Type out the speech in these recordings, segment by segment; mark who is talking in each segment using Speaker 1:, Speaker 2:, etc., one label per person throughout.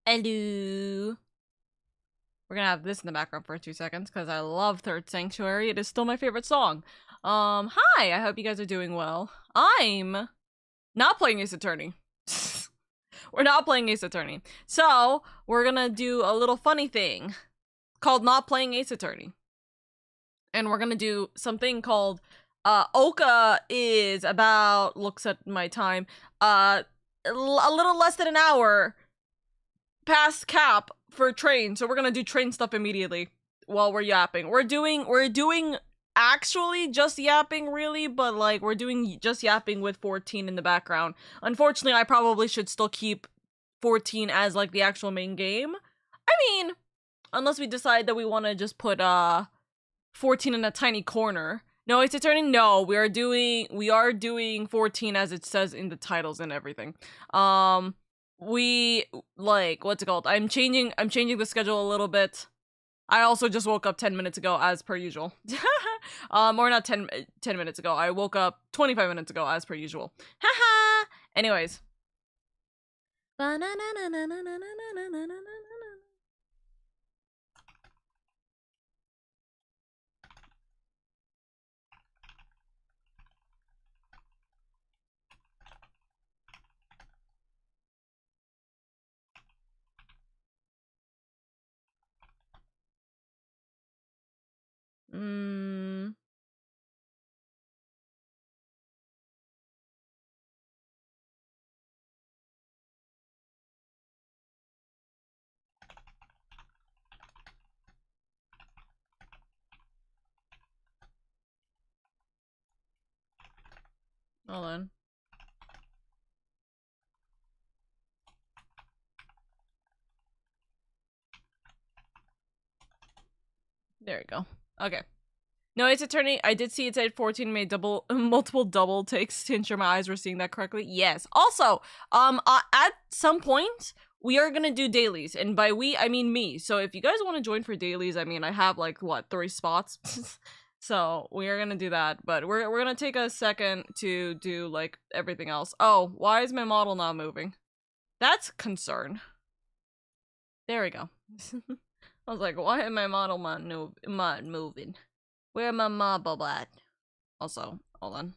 Speaker 1: Hello. We're gonna have this in the background for 2 seconds because I love Third Sanctuary. It is still my favorite song. Hi, I hope you guys are doing well. I'm not playing Ace Attorney. We're not playing Ace Attorney. So, we're gonna do a little funny thing called not playing Ace Attorney. And we're gonna do something called, Oka is about, looks at my time, a little less than an hour past cap for train, so we're gonna do train stuff immediately while we're yapping. We're doing actually just yapping, really, but like we're doing just yapping with 14 in the background. Unfortunately, I probably should still keep 14 as like the actual main game. I mean, unless we decide that we want to just put 14 in a tiny corner. No, it's turning. No, we are doing 14 as it says in the titles and everything. We like, what's it called? I'm changing the schedule a little bit. I also just woke up 10 minutes ago as per usual. Or not 10 minutes ago. I woke up 25 minutes ago as per usual. Haha. Anyways. Hold on. There we go. Okay. No, it's Attorney. I did see it said 14 made multiple double takes to ensure my eyes were seeing that correctly. Yes. Also, at some point, we are gonna do dailies. And by we, I mean me. So if you guys want to join for dailies, I mean, I have like, what, 3 spots? So we are gonna do that. But we're gonna take a second to do like everything else. Oh, why is my model not moving? That's concern. There we go. I was like, why am my model not moving? Where my marble at? Also, hold on.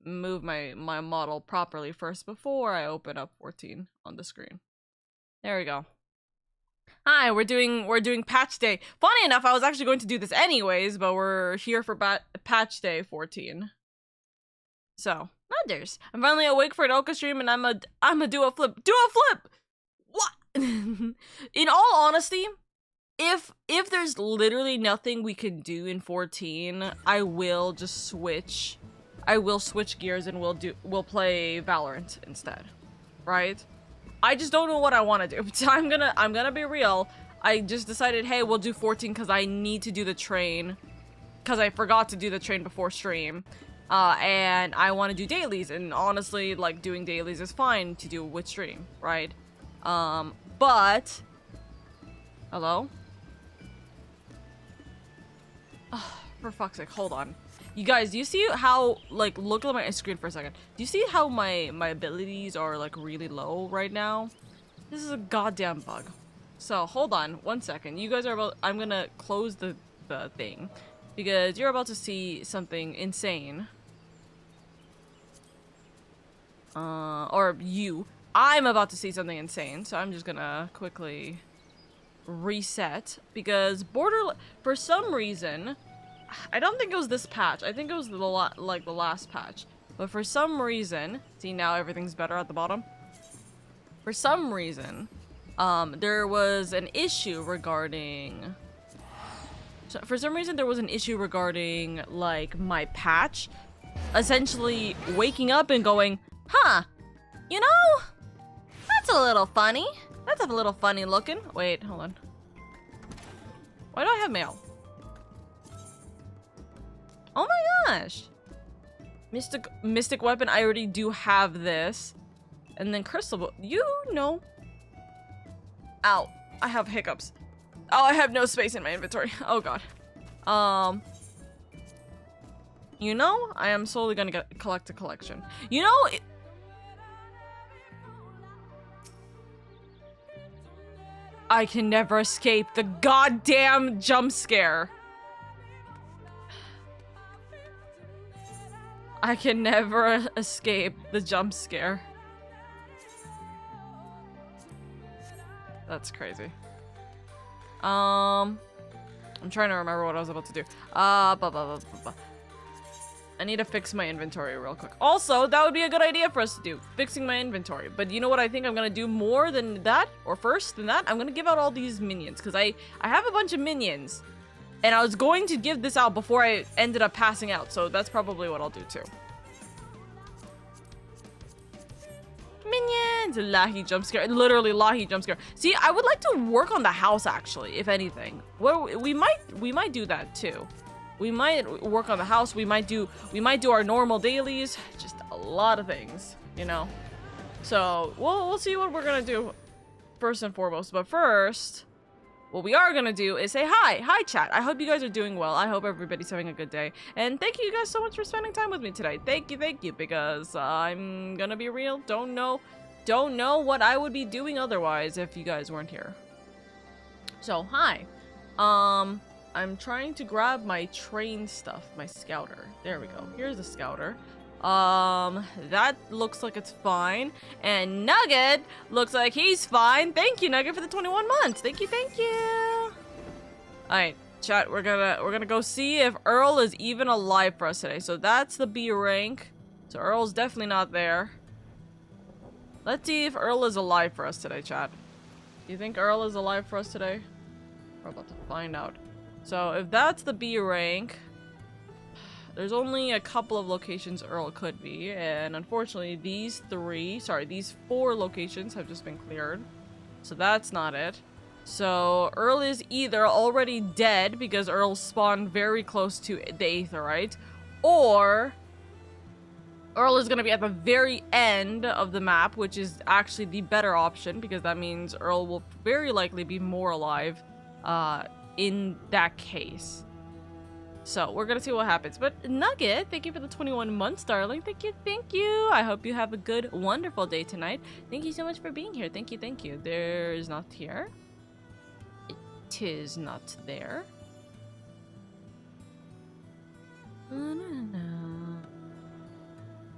Speaker 1: Move my model properly first before I open up 14 on the screen. There we go. Hi, we're doing patch day. Funny enough, I was actually going to do this anyways, but we're here for patch day 14. So, others. I'm finally awake for an Oka stream, and I'ma do a flip. Do a flip! What? In all honesty, if there's literally nothing we can do in 14, I will just switch. I will switch gears and we'll play Valorant instead. Right? I just don't know what I want to do. So I'm gonna be real. I just decided, hey, we'll do 14 because I need to do the train. Because I forgot to do the train before stream. And I want to do dailies, and honestly, like, doing dailies is fine to do with stream, right? But hello? Oh, for fuck's sake, hold on. You guys, do you see how, like, look at my screen for a second. Do you see how my abilities are, like, really low right now? This is a goddamn bug. So, hold on, 1 second. You guys are about— I'm gonna close the thing. Because you're about to see something insane. Or you. I'm about to see something insane, so I'm just gonna quickly reset, because for some reason, I don't think it was this patch. I think it was the last patch. But for some reason, see, now everything's better at the bottom. For some reason, there was an issue regarding. For some reason, there was an issue regarding like my patch, essentially waking up and going, huh? You know, that's a little funny. That's a little funny looking. Wait, hold on. Why do I have mail? Oh my gosh. Mystic weapon, I already do have this. And then crystal, you know. Ow, I have hiccups. Oh, I have no space in my inventory. Oh god. You know, I am slowly gonna collect a collection. You know, I can never escape the goddamn jump scare. I can never escape the jump scare. That's crazy. I'm trying to remember what I was about to do. I need to fix my inventory real quick. Also, that would be a good idea for us to do, fixing my inventory. But you know what I think I'm gonna do more than that, or first than that? I'm gonna give out all these minions, because I have a bunch of minions. And I was going to give this out before I ended up passing out, so that's probably what I'll do too. Minions! Lahi jump scare. Literally Lahi jump scare. See, I would like to work on the house actually, if anything. Well, we might do that too. We might work on the house. We might do our normal dailies. Just a lot of things, you know. So we'll see what we're gonna do first and foremost. But first, what we are gonna do is say hi chat. I hope you guys are doing well. I hope everybody's having a good day. And thank you guys so much for spending time with me today. Thank you, because I'm gonna be real. Don't know what I would be doing otherwise if you guys weren't here. So hi. I'm trying to grab my train stuff, my scouter. There we go. Here's the scouter. That looks like it's fine. And Nugget looks like he's fine. Thank you, Nugget, for the 21 months. Thank you. Alright, chat, we're gonna go see if Earl is even alive for us today. So that's the B rank. So Earl's definitely not there. Let's see if Earl is alive for us today, chat. Do you think Earl is alive for us today? We're about to find out. So if that's the B rank, there's only a couple of locations Earl could be, and unfortunately these 4 locations have just been cleared. So that's not it. So Earl is either already dead because Earl spawned very close to the Aether, right? Or Earl is gonna be at the very end of the map, which is actually the better option because that means Earl will very likely be more alive, in that case. So we're gonna see what happens. But Nugget, thank you for the 21 months, darling. Thank you. I hope you have a good, wonderful day tonight. Thank you so much for being here. Thank you. There's not here. It is not there.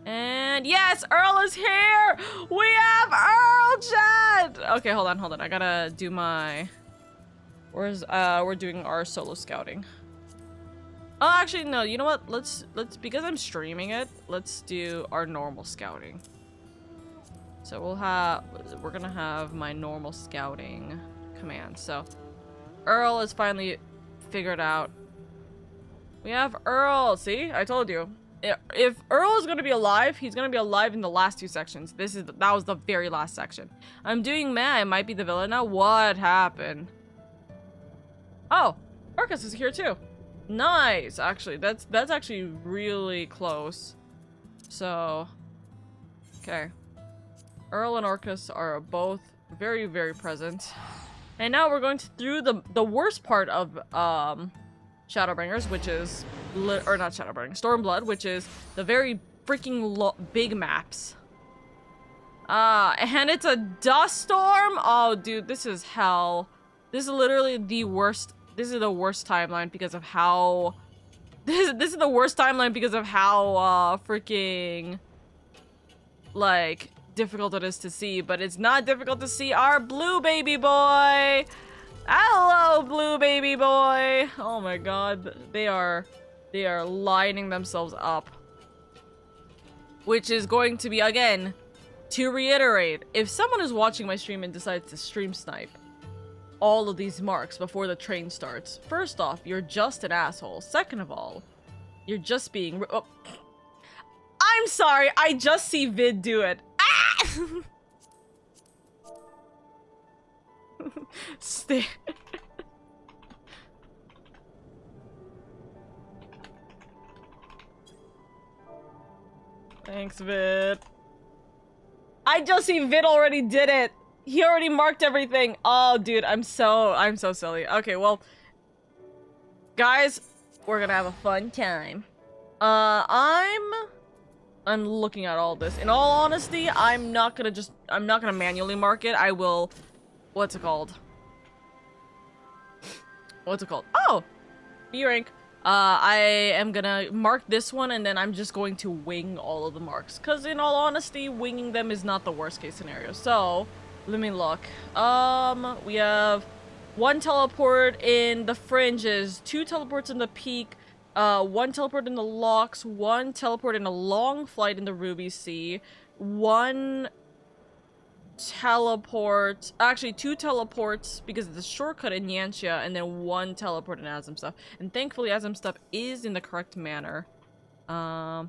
Speaker 1: And yes, Earl is here! We have Earl, chat! Okay, hold on. I gotta do my... we're doing our solo scouting. Oh, actually, no, you know what? Let's, because I'm streaming it, let's do our normal scouting. So we're gonna have my normal scouting command. So, Earl is finally figured out. We have Earl, see? I told you. If Earl is gonna be alive, he's gonna be alive in the last 2 sections. That was the very last section. I'm doing meh, I might be the villain now. What happened? Oh, Orcus is here too. Nice, actually. That's actually really close. So, okay. Earl and Orcus are both very, very present. And now we're going through the worst part of Shadowbringers, which is not Shadowbringers, Stormblood, which is the very freaking big maps. And it's a dust storm. Oh, dude, this is hell. This is literally the worst. This is the worst timeline because of how... This is the worst timeline because of how, freaking... like, difficult it is to see. But it's not difficult to see our blue baby boy! Hello, blue baby boy! Oh my god. They are lining themselves up. Which is going to be, again, to reiterate, if someone is watching my stream and decides to stream snipe all of these marks before the train starts, first off, you're just an asshole. Second of all, you're just being... Oh. I'm sorry, I just see Vid do it. Ah! Stay. Thanks, Vid. I just see Vid already did it. He already marked everything. Oh, dude, I'm so silly. Okay, well, guys, we're gonna have a fun time. I'm looking at all this. In all honesty, I'm not gonna manually mark it. I will, what's it called? what's it called? Oh, B rank. I am gonna mark this one, and then I'm just going to wing all of the marks. Because in all honesty, winging them is not the worst case scenario. So, let me look. We have 1 teleport in the fringes, 2 teleports in the peak, 1 teleport in the locks, 1 teleport in a long flight in the Ruby Sea, 1 teleport, actually 2 teleports because of the shortcut in Yanxia, and then 1 teleport in Asm stuff. And thankfully Asm stuff is in the correct manner. Okay,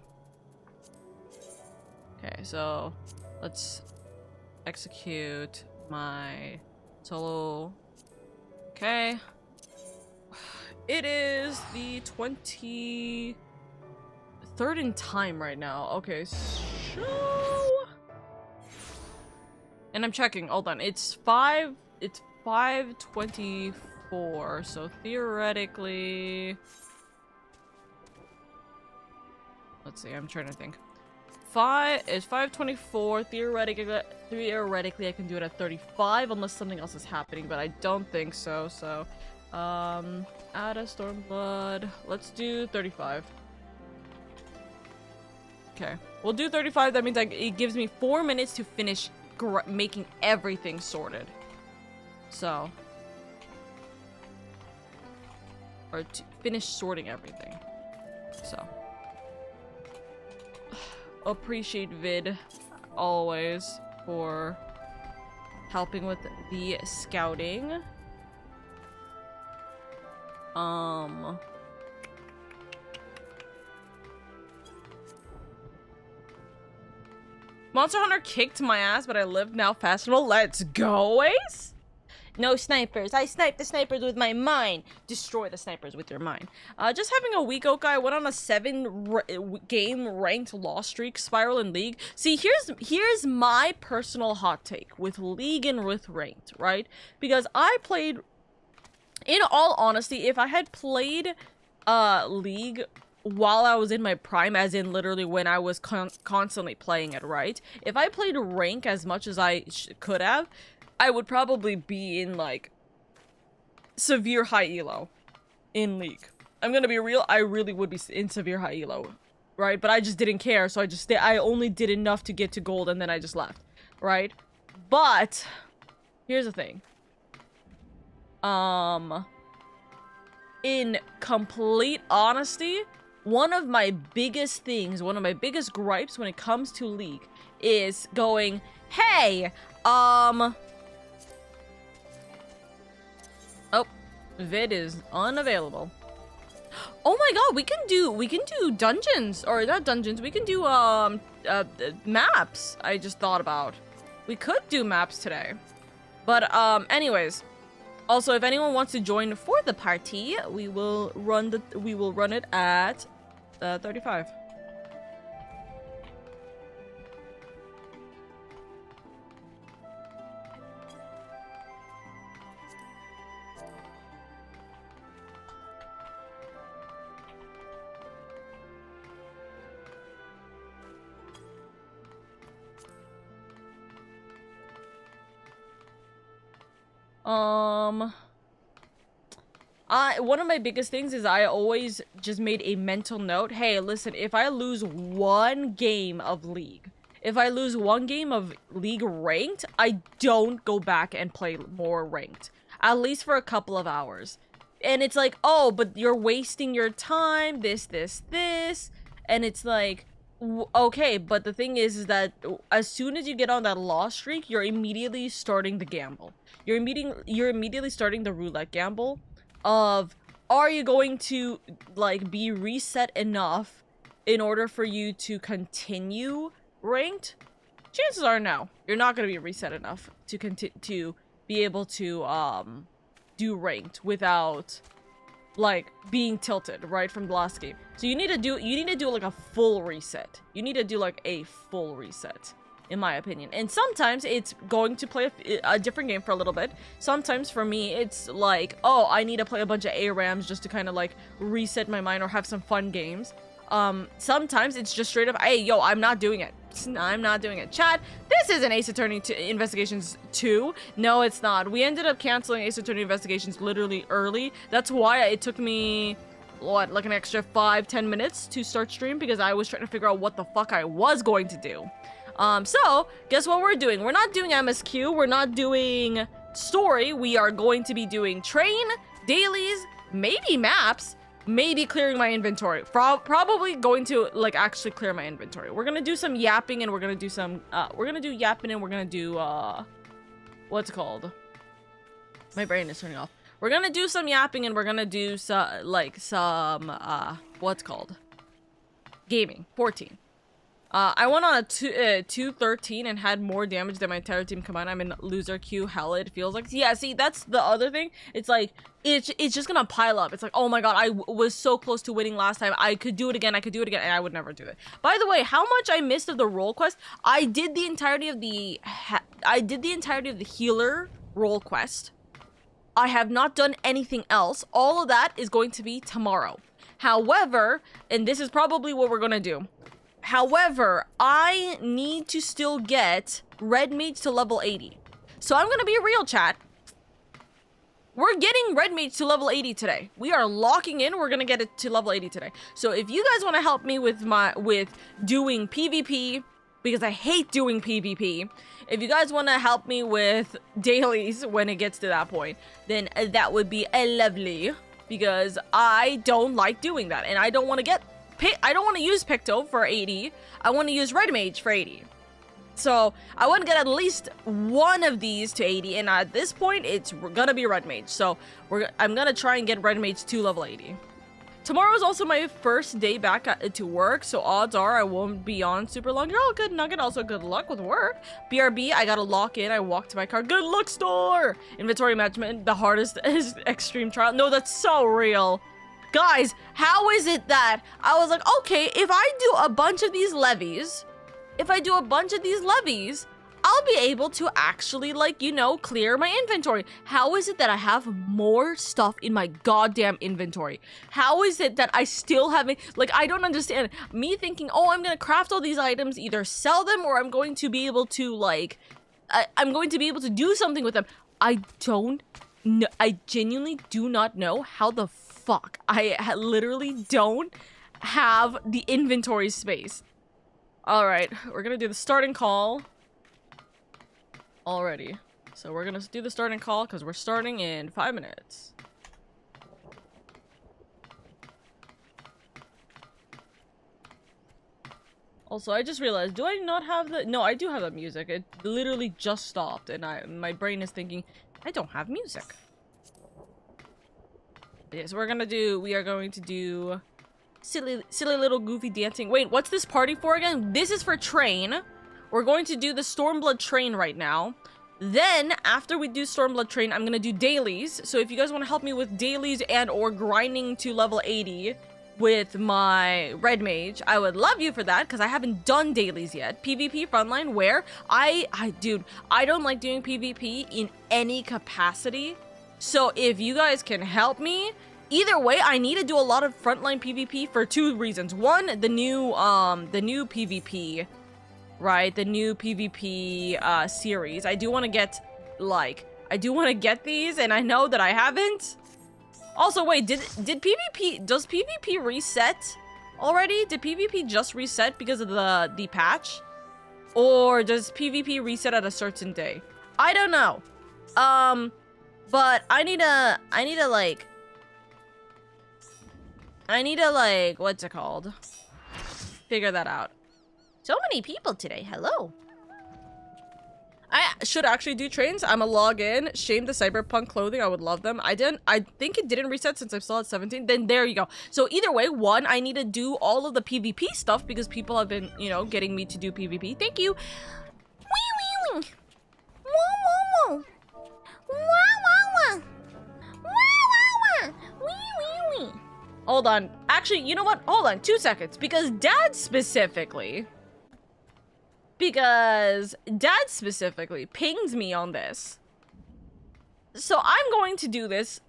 Speaker 1: so let's execute my solo. Okay. It is the 23rd in time right now. Okay, so... And I'm checking, hold on, it's 5:24, so theoretically... Let's see, I'm trying to think. It's 5:24, theoretically I can do it at 35 unless something else is happening, but I don't think so, so... add a Stormblood, let's do 35. Okay, we'll do 35, that means it gives me 4 minutes to finish making everything sorted. So, or to finish sorting everything. So, appreciate Vid always for helping with the scouting. Monster Hunter kicked my ass, but I live now festival. Let's go, Ace! No snipers. I snipe the snipers with my mind. Destroy the snipers with your mind. Just having a week, Oka. I went on a 7-game ranked loss streak spiral in League. See, here's my personal hot take with League and with ranked, right? Because I played... In all honesty, if I had played League while I was in my prime, as in literally when I was constantly playing it, right? If I played rank as much as I could have, I would probably be in, like, severe high elo in League. I'm gonna be real, I really would be in severe high elo, right? But I just didn't care, so I only did enough to get to gold, and then I just left, right? But, here's the thing. In complete honesty, one of my biggest things, one of my biggest gripes when it comes to League is going, hey, oh, Vid is unavailable. Oh my god, we can do dungeons, or not dungeons, we can do, maps, I just thought about. We could do maps today. But, anyways. Also, if anyone wants to join for the party, we will run it at 35. One of my biggest things is I always just made a mental note. Hey, listen, if I lose 1 game of League, if I lose 1 game of League ranked, I don't go back and play more ranked. At least for a couple of hours. And it's like, oh, but you're wasting your time, this. And it's like, okay, but the thing is that as soon as you get on that loss streak, you're immediately starting the gamble. You're immediately starting the roulette gamble of, are you going to, like, be reset enough in order for you to continue ranked? Chances are no. You're not going to be reset enough to be able to do ranked without, like, being tilted right from the last game. So you need to do like a full reset. You need to do like a full reset, in my opinion. And sometimes it's going to play a different game for a little bit. Sometimes for me it's like, oh, I need to play a bunch of ARAMs just to kind of like reset my mind or have some fun games. Sometimes it's just straight up, hey, yo, I'm not doing it. I'm not doing it. Chat, this isn't Ace Attorney Investigations 2. No, it's not. We ended up canceling Ace Attorney Investigations literally early. That's why it took me, what, like an extra 5-10 minutes to start stream, because I was trying to figure out what the fuck I was going to do. So, guess what we're doing? We're not doing MSQ. We're not doing story. We are going to be doing train, dailies, maybe maps, maybe clearing my inventory. Probably going to, like, actually clear my inventory. We're gonna do some yapping, and we're gonna do some, we're gonna do yapping, and we're gonna do, what's it called? My brain is turning off. We're gonna do some yapping, and we're gonna do some, like, some, what's called? Gaming. 14. I went on a 2-13 and had more damage than my entire team combined. I'm in loser queue. Hell, it feels like. Yeah, see, that's the other thing. It's like, it's just gonna pile up. It's like, oh my god, I was so close to winning last time. I could do it again, and I would never do it. By the way, how much I missed of the role quest? I did the entirety of the healer role quest. I have not done anything else. All of that is going to be tomorrow. However, and this is probably what we're gonna do. However, I need to still get Red Mage to level 80. So I'm gonna be real, chat. We're getting Red Mage to level 80 today. We are locking in. We're gonna get it to level 80 today. So if you guys want to help me with doing PvP, because I hate doing PvP, if you guys want to help me with dailies when it gets to that point, then that would be lovely, because I don't like doing that, and I don't want to get I don't want to use Picto for 80. I want to use Red Mage for 80. So I want to get at least one of these to 80, and at this point, it's gonna be Red Mage. So I'm gonna try and get Red Mage to level 80. Tomorrow is also my first day back to work, so odds are I won't be on super long. You're all good, Nugget. Also, good luck with work. BRB, I gotta lock in. I walk to my car. Good luck, store. Inventory management, the hardest is extreme trial. No, that's so real. Guys, how is it that I was like, okay, if I do a bunch of these levies, I'll be able to actually, like, you know, clear my inventory. How is it that I have more stuff in my goddamn inventory? How is it that I still haven't, like, I don't understand. Me thinking, oh, I'm gonna craft all these items, either sell them or I'm going to be able to, like, I'm going to be able to do something with them. I don't know. I genuinely do not know how the fuck I literally don't have the inventory space. All right, we're gonna do the starting call already. So we're gonna do the starting call because we're starting in 5 minutes. Also, I just realized, do I not have the... No, I do have the music. It literally just stopped, and my brain is thinking, I don't have music. Yeah, so we are going to do silly little goofy dancing. Wait, what's this party for again? This is for train. We're going to do the Stormblood train right now. Then, after we do Stormblood train, I'm gonna do dailies. So if you guys want to help me with dailies and or grinding to level 80 with my Red Mage, I would love you for that, because I haven't done dailies yet. PvP frontline, where dude, I don't like doing PvP in any capacity. So if you guys can help me, either way, I need to do a lot of frontline PvP for 2 reasons. One, the new PvP, right? The new PvP series. I do want to get, like, these, and I know that I haven't. Also, wait, does PvP reset already? Did PvP just reset because of the patch? Or does PvP reset at a certain day? I don't know. But I need to like, what's it called? Figure that out. So many people today. Hello. I should actually do trains. I'm a log in. Shame the cyberpunk clothing. I would love them. I think it didn't reset since I'm still at 17. Then there you go. So either way, one, I need to do all of the PvP stuff because people have been, you know, getting me to do PvP. Thank you. Wee wee wee. Whoa whoa whoa. Hold on. Actually, you know what? Hold on 2 seconds. Because Dad specifically pings me on this. So I'm going to do this.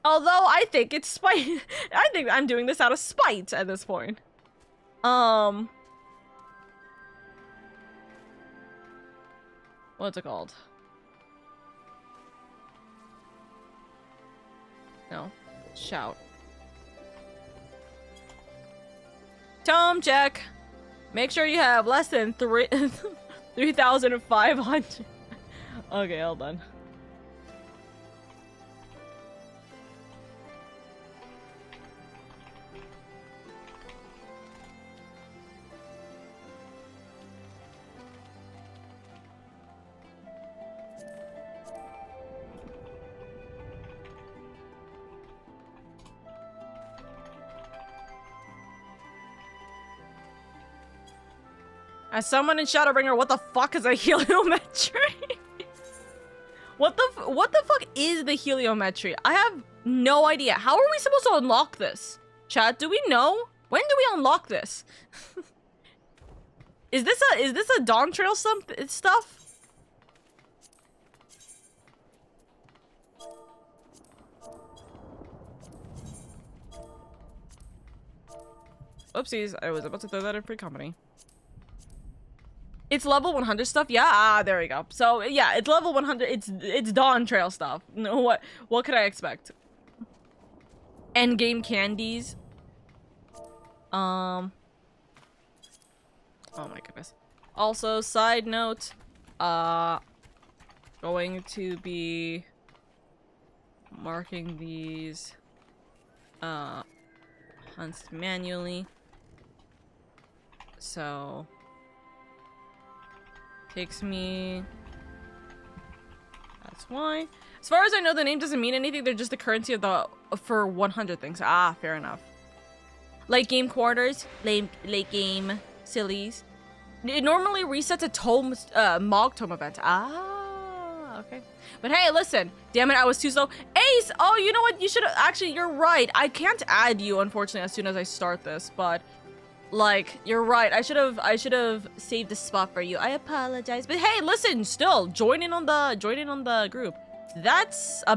Speaker 1: Although I think it's spite. I think I'm doing this out of spite at this point. What's it called? No. Shout. Tome check. Make sure you have less than 3,500. Okay, hold on. As someone in Shadowbringer, what the fuck is a heliometry? What the fuck is the heliometry? I have no idea. How are we supposed to unlock this? Chat, do we know? When do we unlock this? Is this a Dawn Trail stuff? Oopsies, I was about to throw that in free company. It's level 100 stuff? Yeah, there we go. So, yeah, it's level 100. It's Dawn Trail stuff. No, what could I expect? Endgame candies. Oh my goodness. Also, side note, going to be marking these hunts manually. So takes me. That's why. As far as I know, the name doesn't mean anything. They're just the currency of the for 100 things. Ah, fair enough. Late game quarters, late game sillies. It normally resets a tome, Mog tome event. Ah, okay. But hey, listen. Damn it, I was too slow. Ace! Oh, you know what? You should actually. You're right. I can't add you, unfortunately, as soon as I start this. But like, you're right. I should have saved a spot for you. I apologize. But hey, listen. Still, join in on the group. That's a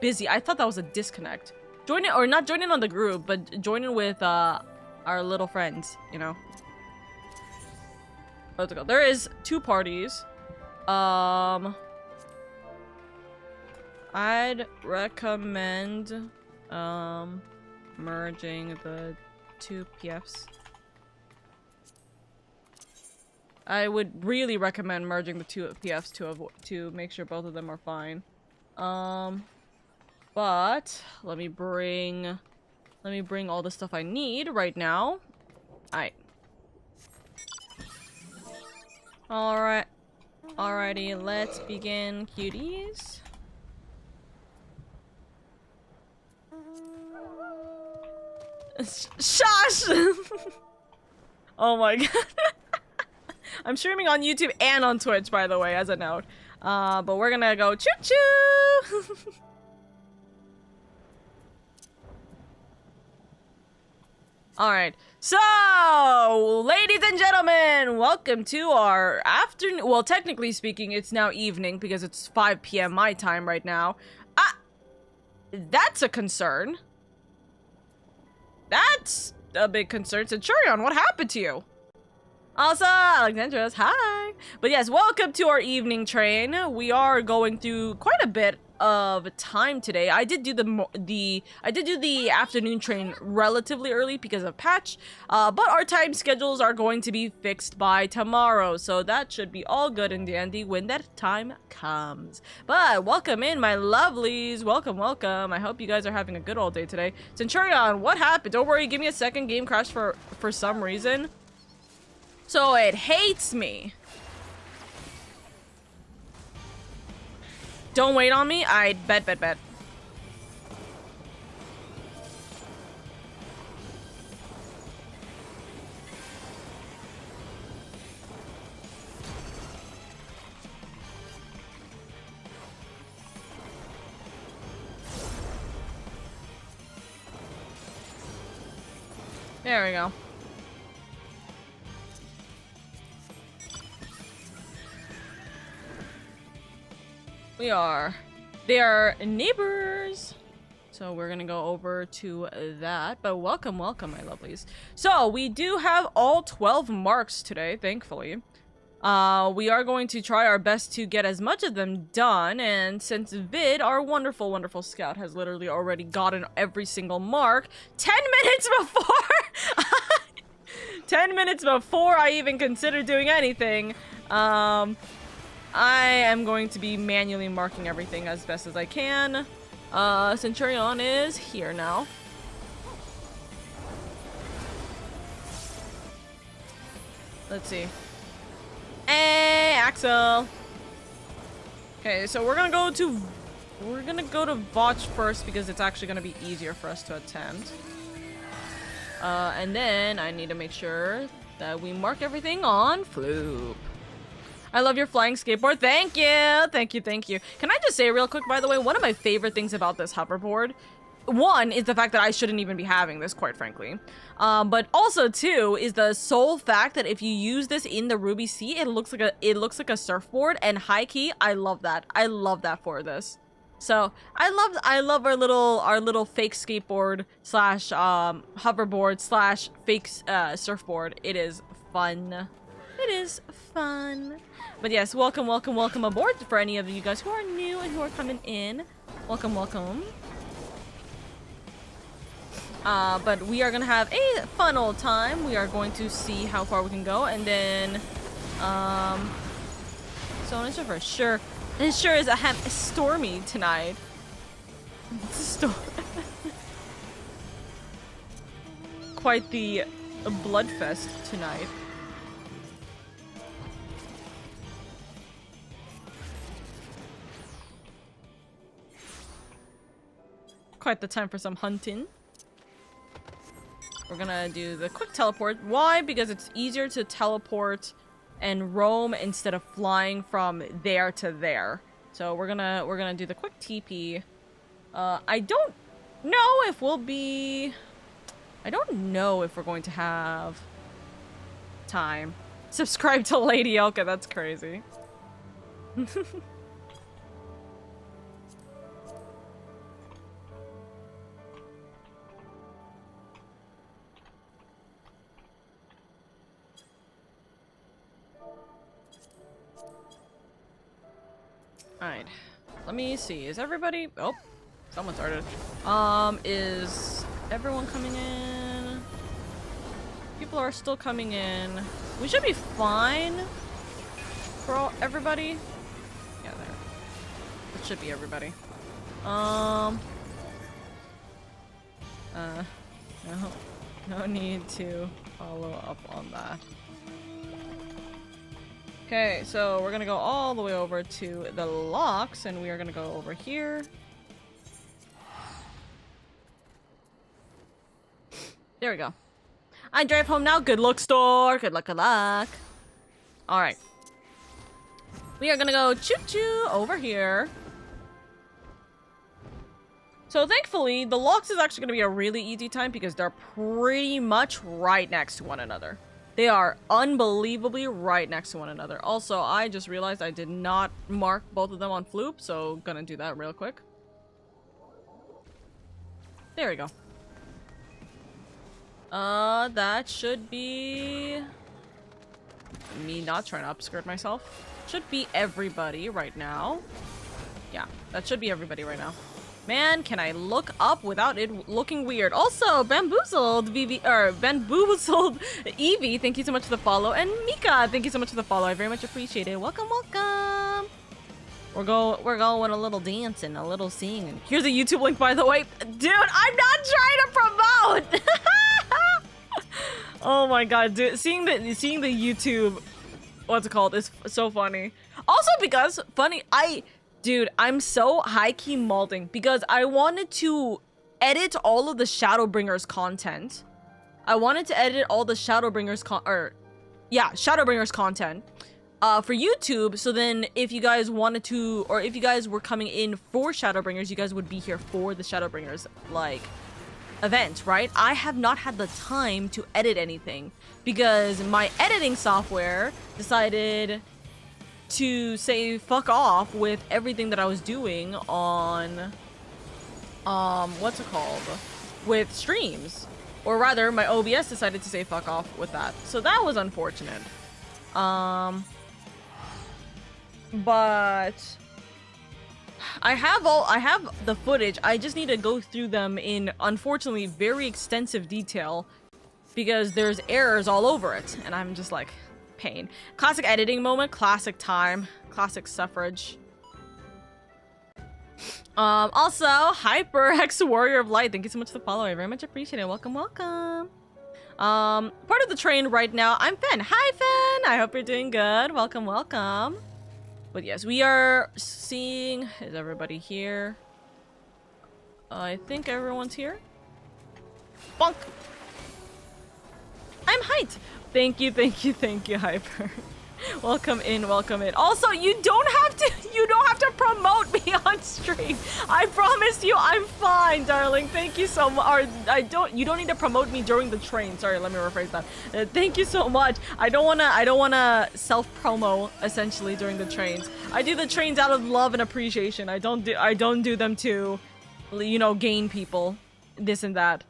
Speaker 1: busy. I thought that was a disconnect. Join in, or not join in on the group, but join in with our little friends. You know. Let's go. There is 2 parties. I'd recommend merging the 2 PFs. I would really recommend merging the 2 PFs to make sure both of them are fine. But let me bring all the stuff I need right now. Alright. Alrighty, let's begin, cuties. Shush! Oh my god. I'm streaming on YouTube and on Twitch, by the way, as a note. But we're gonna go choo-choo! Alright, so, ladies and gentlemen, welcome to our afternoon. Well, technically speaking, it's now evening because it's 5 p.m. my time right now. That's a concern. That's a big concern. Centurion, what happened to you? Also, Alexandros, hi. But yes, welcome to our evening train. We are going through quite a bit of time today. I did do the afternoon train relatively early because of patch, but our time schedules are going to be fixed by tomorrow, so that should be all good and dandy when that time comes. But welcome in, my lovelies. Welcome, welcome. I hope you guys are having a good old day today. Centurion, what happened? Don't worry, give me a second. Game crashed for some reason, so it hates me. Don't wait on me. I bet. There we go. They are neighbors. So we're gonna go over to that, but welcome, my lovelies. So we do have all 12 marks today, thankfully. We are going to try our best to get as much of them done, and since Vid, our wonderful, wonderful scout, has literally already gotten every single mark 10 minutes before 10 minutes before I even consider doing anything, I am going to be manually marking everything as best as I can. Centurion is here now. Let's see. Hey, Axel. Okay, so we're gonna go to Vouch first because it's actually gonna be easier for us to attempt. And then I need to make sure that we mark everything on Floop. I love your flying skateboard. Thank you. Thank you. Thank you. Can I just say real quick, by the way, one of my favorite things about this hoverboard, one, is the fact that I shouldn't even be having this, quite frankly. But also, two, is the sole fact that if you use this in the Ruby Sea, it looks like a surfboard, and high key, I love that. I love that for this. So I love our little fake skateboard slash hoverboard slash fake surfboard. It is fun. It is fun. But yes, welcome aboard for any of you guys who are new and who are coming in. Welcome. But we are gonna have a fun old time. We are going to see how far we can go, and then so on and so forth. Sure. It sure is a stormy tonight. It's a storm. Quite the bloodfest tonight. Quite the time for some hunting. We're gonna do the quick teleport. Why? Because it's easier to teleport and roam instead of flying from there to there. So we're gonna do the quick TP. I don't know if we'll be... I don't know if we're going to have time. Subscribe to LadyOka, that's crazy. Alright, let me see. Is everybody... Oh, someone started. Is everyone coming in? People are still coming in. We should be fine for everybody. Yeah, there. It should be everybody. No need to follow up on that. Okay, so we're gonna go all the way over to the locks, and we are gonna go over here. There we go. I drive home now. Good luck, store. Good luck, good luck. Alright. We are gonna go choo-choo over here. So thankfully, the locks is actually gonna be a really easy time because they're pretty much right next to one another. They are unbelievably right next to one another. Also, I just realized I did not mark both of them on Floop, so gonna do that real quick. There we go. That should be... me not trying to upskirt myself. Should be everybody right now. Yeah, that should be everybody right now. Man, can I look up without it looking weird? Also, Bamboozled Bamboozled Evie, thank you so much for the follow. And Mika, thank you so much for the follow. I very much appreciate it. Welcome. We're going a little dancing, a little singing. Here's a YouTube link, by the way. Dude, I'm not trying to promote! Oh my god, dude. Seeing the YouTube, what's it called, is so funny. Also because, dude, I'm so high-key malding because I wanted to edit all of the Shadowbringers content. I wanted to edit all the Shadowbringers Shadowbringers content for YouTube, so then if you guys wanted to, or if you guys were coming in for Shadowbringers, you guys would be here for the Shadowbringers, like, event, right? I have not had the time to edit anything because my editing software decided to say fuck off with everything that I was doing on what's it called? With streams. Or rather, my OBS decided to say fuck off with that. So that was unfortunate. But I have the footage. I just need to go through them in, unfortunately, very extensive detail because there's errors all over it, and I'm just like, pain. Classic editing moment, classic time, classic suffrage. Also, HyperX Warrior of Light, thank you so much for the follow. I very much appreciate it. Welcome, welcome. Part of the train right now, I'm Fen. Hi, Fen! I hope you're doing good. Welcome, welcome. But yes, we are seeing... Is everybody here? I think everyone's here. Bonk! I'm Height! Thank you, Hyper. Welcome in, welcome in. Also, you don't have to promote me on stream. I promise you I'm fine, darling. Thank you so much. You don't need to promote me during the train. Sorry, let me rephrase that. Thank you so much. I don't wanna self-promo essentially during the trains. I do the trains out of love and appreciation. I don't do them to, you know, gain people, this and that.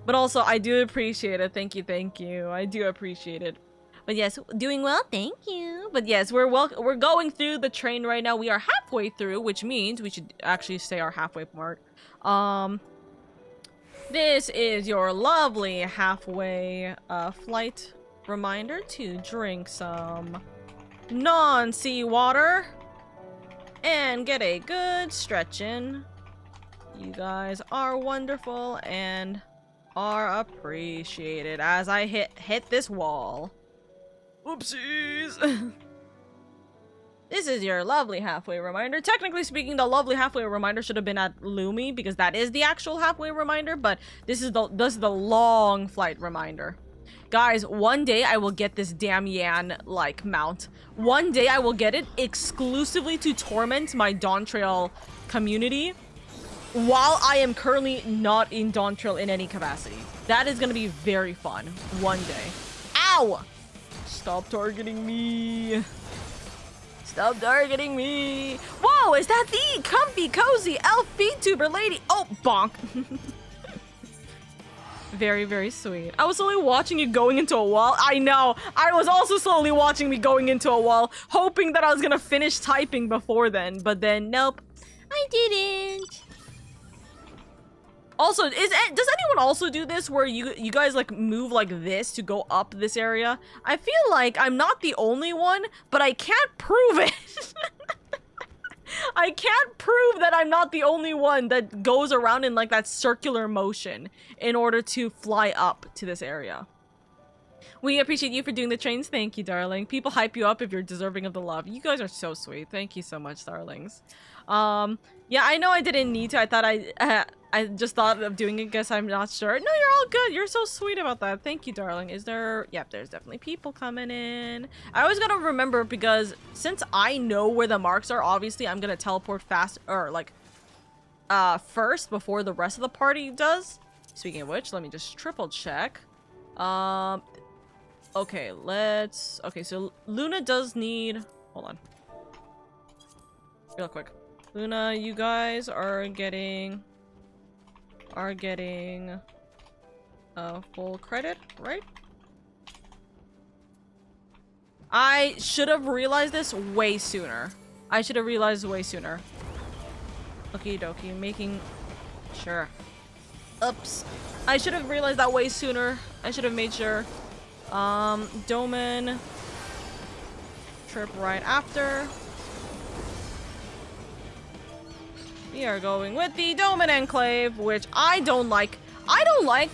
Speaker 1: But also, I do appreciate it. Thank you. I do appreciate it. But yes, doing well, thank you. But yes, we're going through the train right now. We are halfway through, which means we should actually say our halfway mark. This is your lovely halfway flight reminder to drink some non-sea water and get a good stretch in. You guys are wonderful and are appreciated as I hit this wall. Oopsies! This is your lovely halfway reminder. Technically speaking, the lovely halfway reminder should have been at Lumi because that is the actual halfway reminder, but this is the long flight reminder. Guys, one day I will get this damn Yan like mount. One day I will get it exclusively to torment my Dawn Trail community while I am currently not in Dawn Trail in any capacity. That is gonna be very fun one day. Ow! Stop targeting me. Stop targeting me. Whoa, is that the comfy, cozy elf Vtuber lady? Oh, bonk. Very, very sweet. I was slowly watching you going into a wall. I know. I was also slowly watching me going into a wall, hoping that I was gonna finish typing before then, but then nope. I didn't. Also, does anyone also do this where you guys like move like this to go up this area? I feel like I'm not the only one, but I can't prove it. I can't prove that I'm not the only one that goes around in like that circular motion in order to fly up to this area. We appreciate you for doing the trains. Thank you, darling. People hype you up if you're deserving of the love. You guys are so sweet. Thank you so much, darlings. Yeah, I know I didn't need to. I thought I just thought of doing it. Guess I'm not sure. No, you're all good. You're so sweet about that. Thank you, darling. Is there... Yep, there's definitely people coming in. I always gotta remember because since I know where the marks are, obviously I'm gonna teleport fast or like first before the rest of the party does. Speaking of which, let me just triple check. Okay, okay, so Luna does need... Hold on. Real quick. Luna, you guys are getting full credit, right? I should have realized this way sooner. Okie dokie, making sure. Oops. I should have realized that way sooner. I should have made sure. Domain trip right after. We are going with the Domain Enclave, which I don't like. I don't like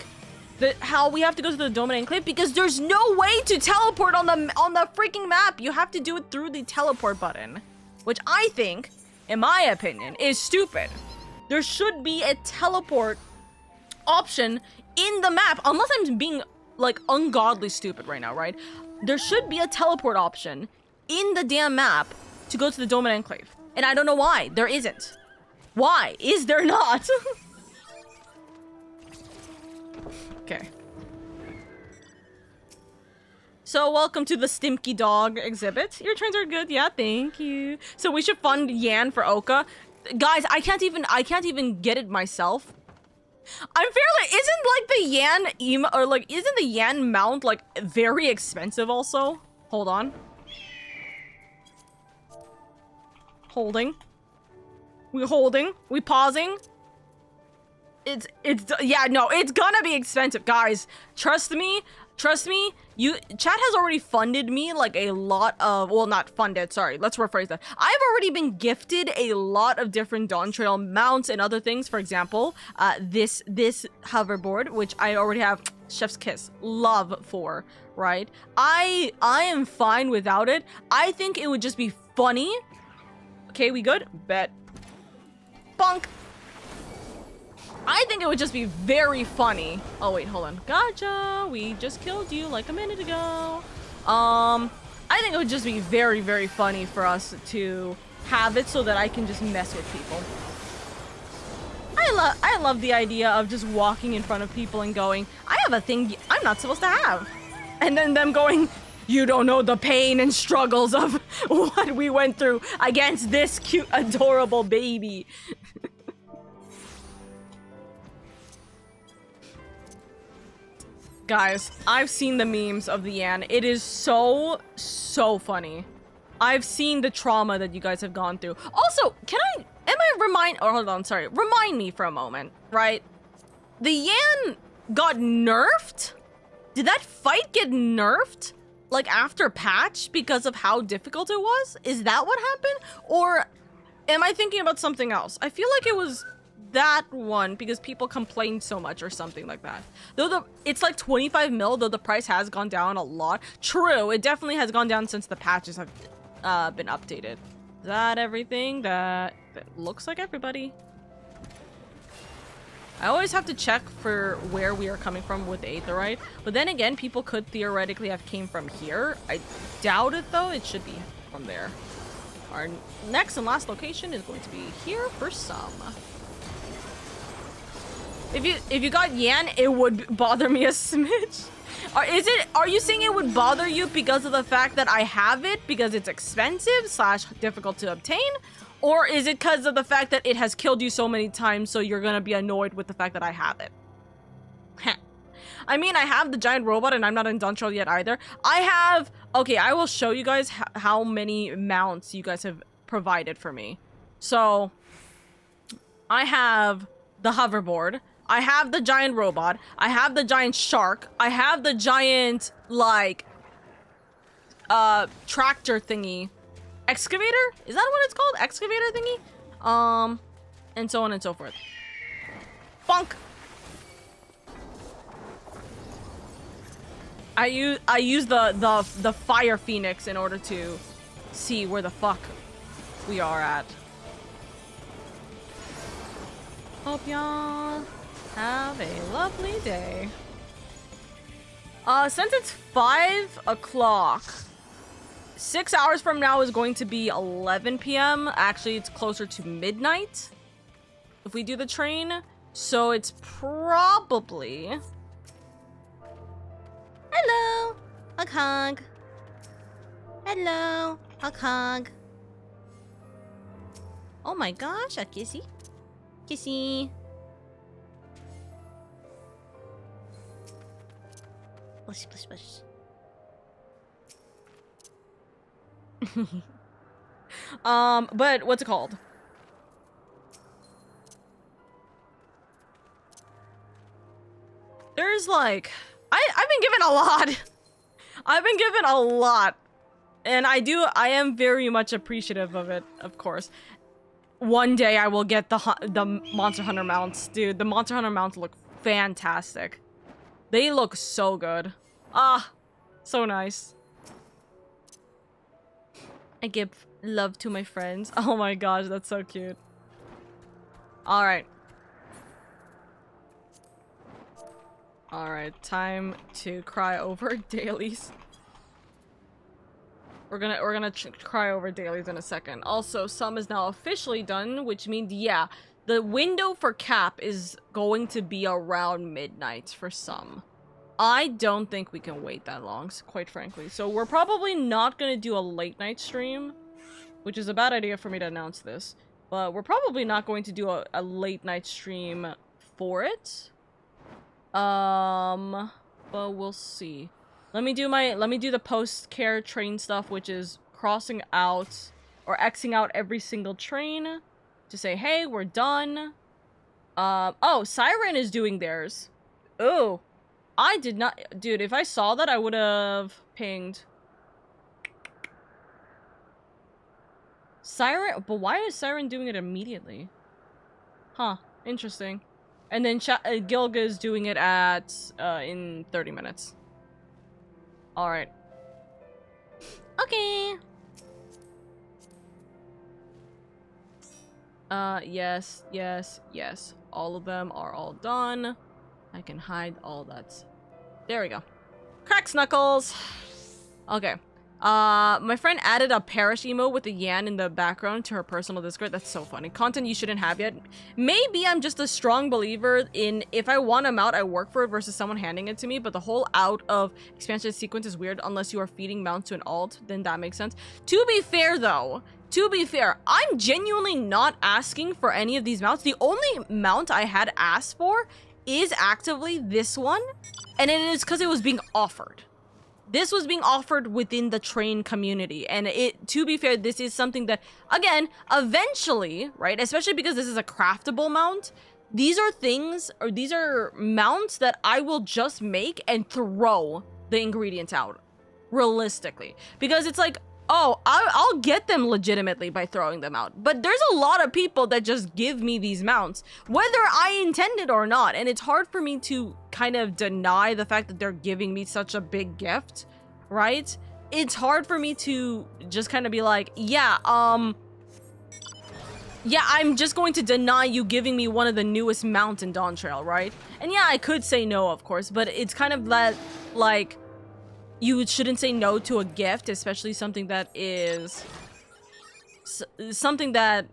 Speaker 1: how we have to go to the Domain Enclave because there's no way to teleport on the freaking map. You have to do it through the teleport button, which I think, in my opinion, is stupid. There should be a teleport option in the map, unless I'm being like ungodly stupid right now, right? There should be a teleport option in the damn map to go to the Domain Enclave, and I don't know why there isn't. Why is there not? Okay. So welcome to the Stimky Dog exhibit. Your trains are good. Yeah, thank you. So we should fund Yan for Oka. Guys, I can't even get it myself. I'm fairly, isn't like the Yan or like, isn't the Yan mount like very expensive also? Hold on. Holding. We holding. We pausing. It's, yeah, no, it's gonna be expensive, guys. Trust me. Trust me, chat has already funded me like a lot of, well, not funded, sorry, let's rephrase that. I've already been gifted a lot of different Dawn Trail mounts and other things. For example, this hoverboard, which I already have chef's kiss, love for, right? I am fine without it. I think it would just be funny. Okay, we good? Bet. Bonk. I think it would just be very funny. Oh wait, hold on. Gotcha. We just killed you like a minute ago. I think it would just be very, very funny for us to have it so that I can just mess with people. I love the idea of just walking in front of people and going, I have a thing I'm not supposed to have. And then them going, you don't know the pain and struggles of what we went through against this cute, adorable baby. Guys, I've seen the memes of the Yan. It is so funny. I've seen the trauma that you guys have gone through. Also, remind me for a moment, right? The Yan got nerfed? Did that fight get nerfed? Like after patch because of how difficult it was? Is that what happened? Or am I thinking about something else? I feel like it was that one because people complained so much or something like that. Though it's like 25 mil, though the price has gone down a lot. True, it definitely has gone down since the patches have been updated. Is that everything? That looks like everybody. I always have to check for where we are coming from with Aetherite, but then again, people could theoretically have came from here. I doubt it though. It should be from there. Our next and last location is going to be here for some. If you got Yan, it would bother me a smidge. Are you saying it would bother you because of the fact that I have it because it's expensive / difficult to obtain? Or is it because of the fact that it has killed you so many times so you're gonna be annoyed with the fact that I have it? I mean, I have the giant robot and I'm not in Dawn Trail yet either. Okay, I will show you guys how many mounts you guys have provided for me. So, I have the hoverboard. I have the giant robot. I have the giant shark. I have the giant, like, tractor thingy. Excavator? Is that what it's called? Excavator thingy? And so on and so forth. Bonk! I use the fire phoenix in order to see where the fuck we are at. Hope y'all have a lovely day. Since it's 5 o'clock, 6 hours from now is going to be 11 p.m. Actually, it's closer to midnight if we do the train. So it's probably... Hello, hug hug. Hello, hug hug. Oh my gosh, a kissy. Kissy. Push, push, push. But what's it called? There's like, I've been given a lot. I've been given a lot. And I am very much appreciative of it, of course. One day I will get the Monster Hunter mounts. Dude, the Monster Hunter mounts look fantastic. They look so good. Ah, so nice. I give love to my friends. Oh my gosh, that's so cute. Alright. Alright, time to cry over dailies. We're gonna cry over dailies in a second. Also, some is now officially done, which means, yeah, the window for cap is going to be around midnight for some. I don't think we can wait that long, quite frankly. So we're probably not gonna do a late night stream, which is a bad idea for me to announce this. But we're probably not going to do a late night stream for it. But we'll see. Let me do the post-care train stuff, which is crossing out or Xing out every single train to say, hey, we're done. Oh, Siren is doing theirs. Oh, I did not, dude, if I saw that, I would have pinged. Siren, but why is Siren doing it immediately? Huh, interesting. And then Gilga is doing it at, in 30 minutes. Alright. Okay. Yes, yes, yes. All of them are all done. I can hide all that. There we go. Cracks knuckles! Okay. My friend added a parish emo with a Yan in the background to her personal Discord. That's so funny. Content you shouldn't have yet. Maybe I'm just a strong believer in if I want a mount, I work for it versus someone handing it to me, but the whole out of expansion sequence is weird unless you are feeding mounts to an alt, then that makes sense. To be fair though, I'm genuinely not asking for any of these mounts. The only mount I had asked for is actively this one, and it is because it was being offered. This was being offered within the train community, and to be fair, this is something that, again, eventually, right, especially because this is a craftable mount, these are things, or these are mounts that I will just make and throw the ingredients out, realistically. Because it's like, oh, I'll get them legitimately by throwing them out. But there's a lot of people that just give me these mounts, whether I intend it or not. And it's hard for me to kind of deny the fact that they're giving me such a big gift, right? It's hard for me to just kind of be like, yeah, I'm just going to deny you giving me one of the newest mounts in Dawn Trail, right? And yeah, I could say no, of course, but it's kind of that, like, you shouldn't say no to a gift, especially something that is something that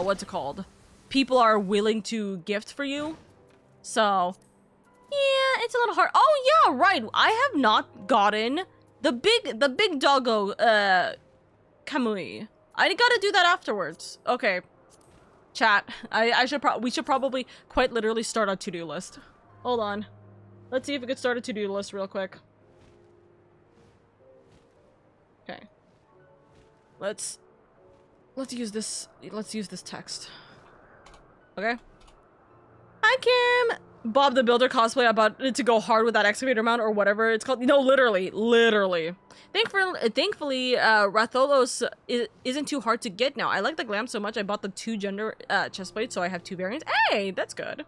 Speaker 1: what's it called? People are willing to gift for you. So, yeah, it's a little hard. Oh yeah, right. I have not gotten the big doggo Kamui. I gotta do that afterwards. Okay. Chat. We should probably quite literally start a to-do list. Hold on. Let's see if we could start a to-do list real quick. Okay. Let's use this text. Okay. Hi Kim! Bob the Builder cosplay about to go hard with that excavator mount or whatever it's called. No, literally. Thankfully, Ratholos isn't too hard to get now. I like the glam so much I bought the 2 gender chestplates, so I have 2 variants. Hey, that's good.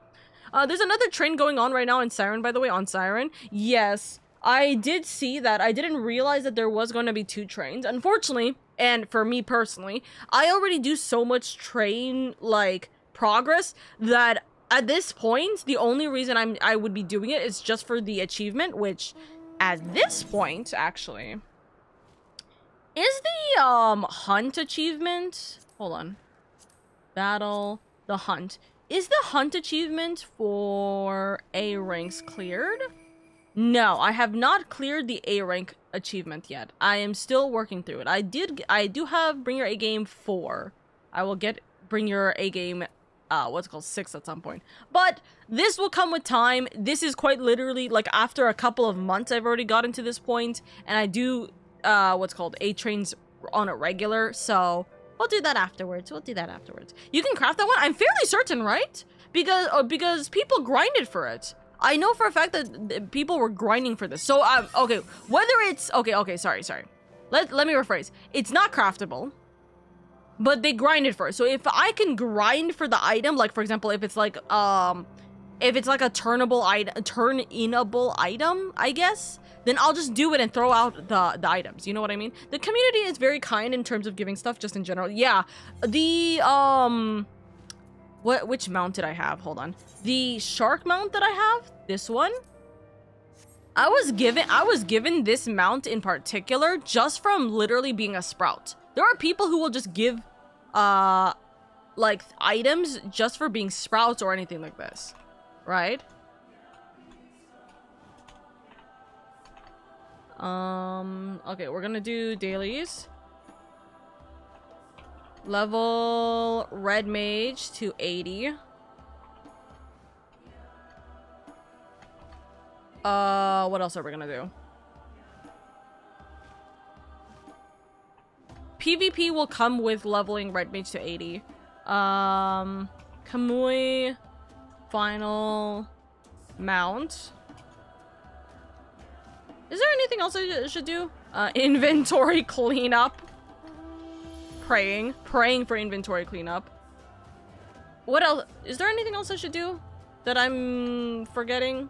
Speaker 1: There's another train going on right now in Siren, by the way, on Siren. Yes. I did see that. I didn't realize that there was going to be 2 trains. Unfortunately, and for me personally, I already do so much train, like, progress that at this point, the only reason I would be doing it is just for the achievement, which at this point, actually, is the, hunt achievement? Hold on. Battle, the hunt. Is the hunt achievement for A ranks cleared? No, I have not cleared the A rank achievement yet. I am still working through it. I do have Bring Your A Game 4. I will get Bring Your A Game, what's it called, 6 at some point. But this will come with time. This is quite literally, like, after a couple of months I've already gotten to this point, and I do, what's called, A trains on a regular, so we'll do that afterwards. You can craft that one? I'm fairly certain, right? Because people grinded for it. I know for a fact that people were grinding for this. So, okay, whether it's... Okay, sorry. Let me rephrase. It's not craftable, but they grinded for it. So if I can grind for the item, like, for example, if it's like a turnable item, turn-inable item, I guess, then I'll just do it and throw out the items. You know what I mean? The community is very kind in terms of giving stuff, just in general. Yeah, the, which mount did I have? Hold on. The shark mount that I have, this one, I was given this mount in particular just from literally being a sprout. There are people who will just give like items just for being sprouts or anything like this, right? Okay, we're gonna do dailies. Level red mage to 80. What else are we gonna do? PvP will come with leveling red mage to 80. Kamui, final, mount. Is there anything else I should do? Inventory cleanup. Praying for inventory cleanup. What else? Is there anything else I should do that I'm forgetting?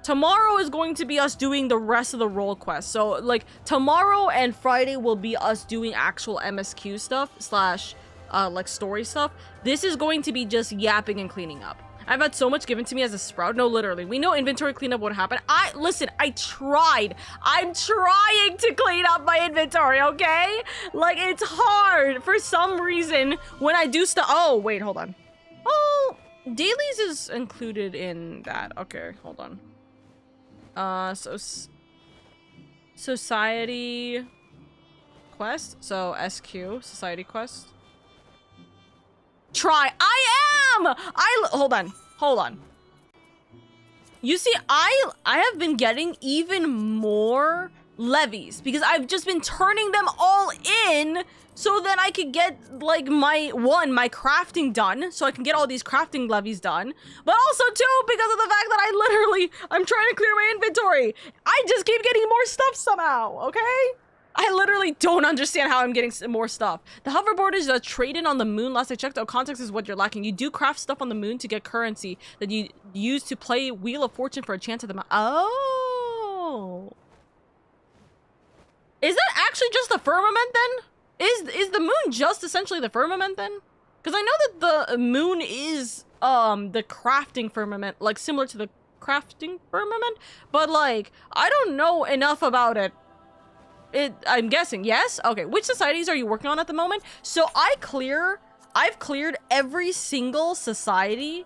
Speaker 1: Tomorrow is going to be us doing the rest of the role quest. So, like, tomorrow and Friday will be us doing actual MSQ stuff slash, like, story stuff. This is going to be just yapping and cleaning up. I've had so much given to me as a sprout. No, literally. We know inventory cleanup won't happen. Listen, I tried. I'm trying to clean up my inventory, okay? Like, it's hard. For some reason, when I do stuff... Oh, wait, hold on. Oh, dailies is included in that. Okay, hold on. So society quest. So SQ, society quest. Try. Hold on. You see, I have been getting even more levies because I've just been turning them all in so that I could get, like, my crafting done, so I can get all these crafting levies done, but also, too, because of the fact that I'm trying to clear my inventory. I just keep getting more stuff somehow, okay? I literally don't understand how I'm getting more stuff. The hoverboard is a trade-in on the moon. Last I checked, context is what you're lacking. You do craft stuff on the moon to get currency that you use to play Wheel of Fortune for a chance at the moon. Oh. Is that actually just the firmament, then? Is the moon just essentially the firmament, then? Because I know that the moon is, the crafting firmament, like, similar to the crafting firmament, but, like, I don't know enough about it. I'm guessing, yes? Okay, which societies are you working on at the moment? So I've cleared every single society.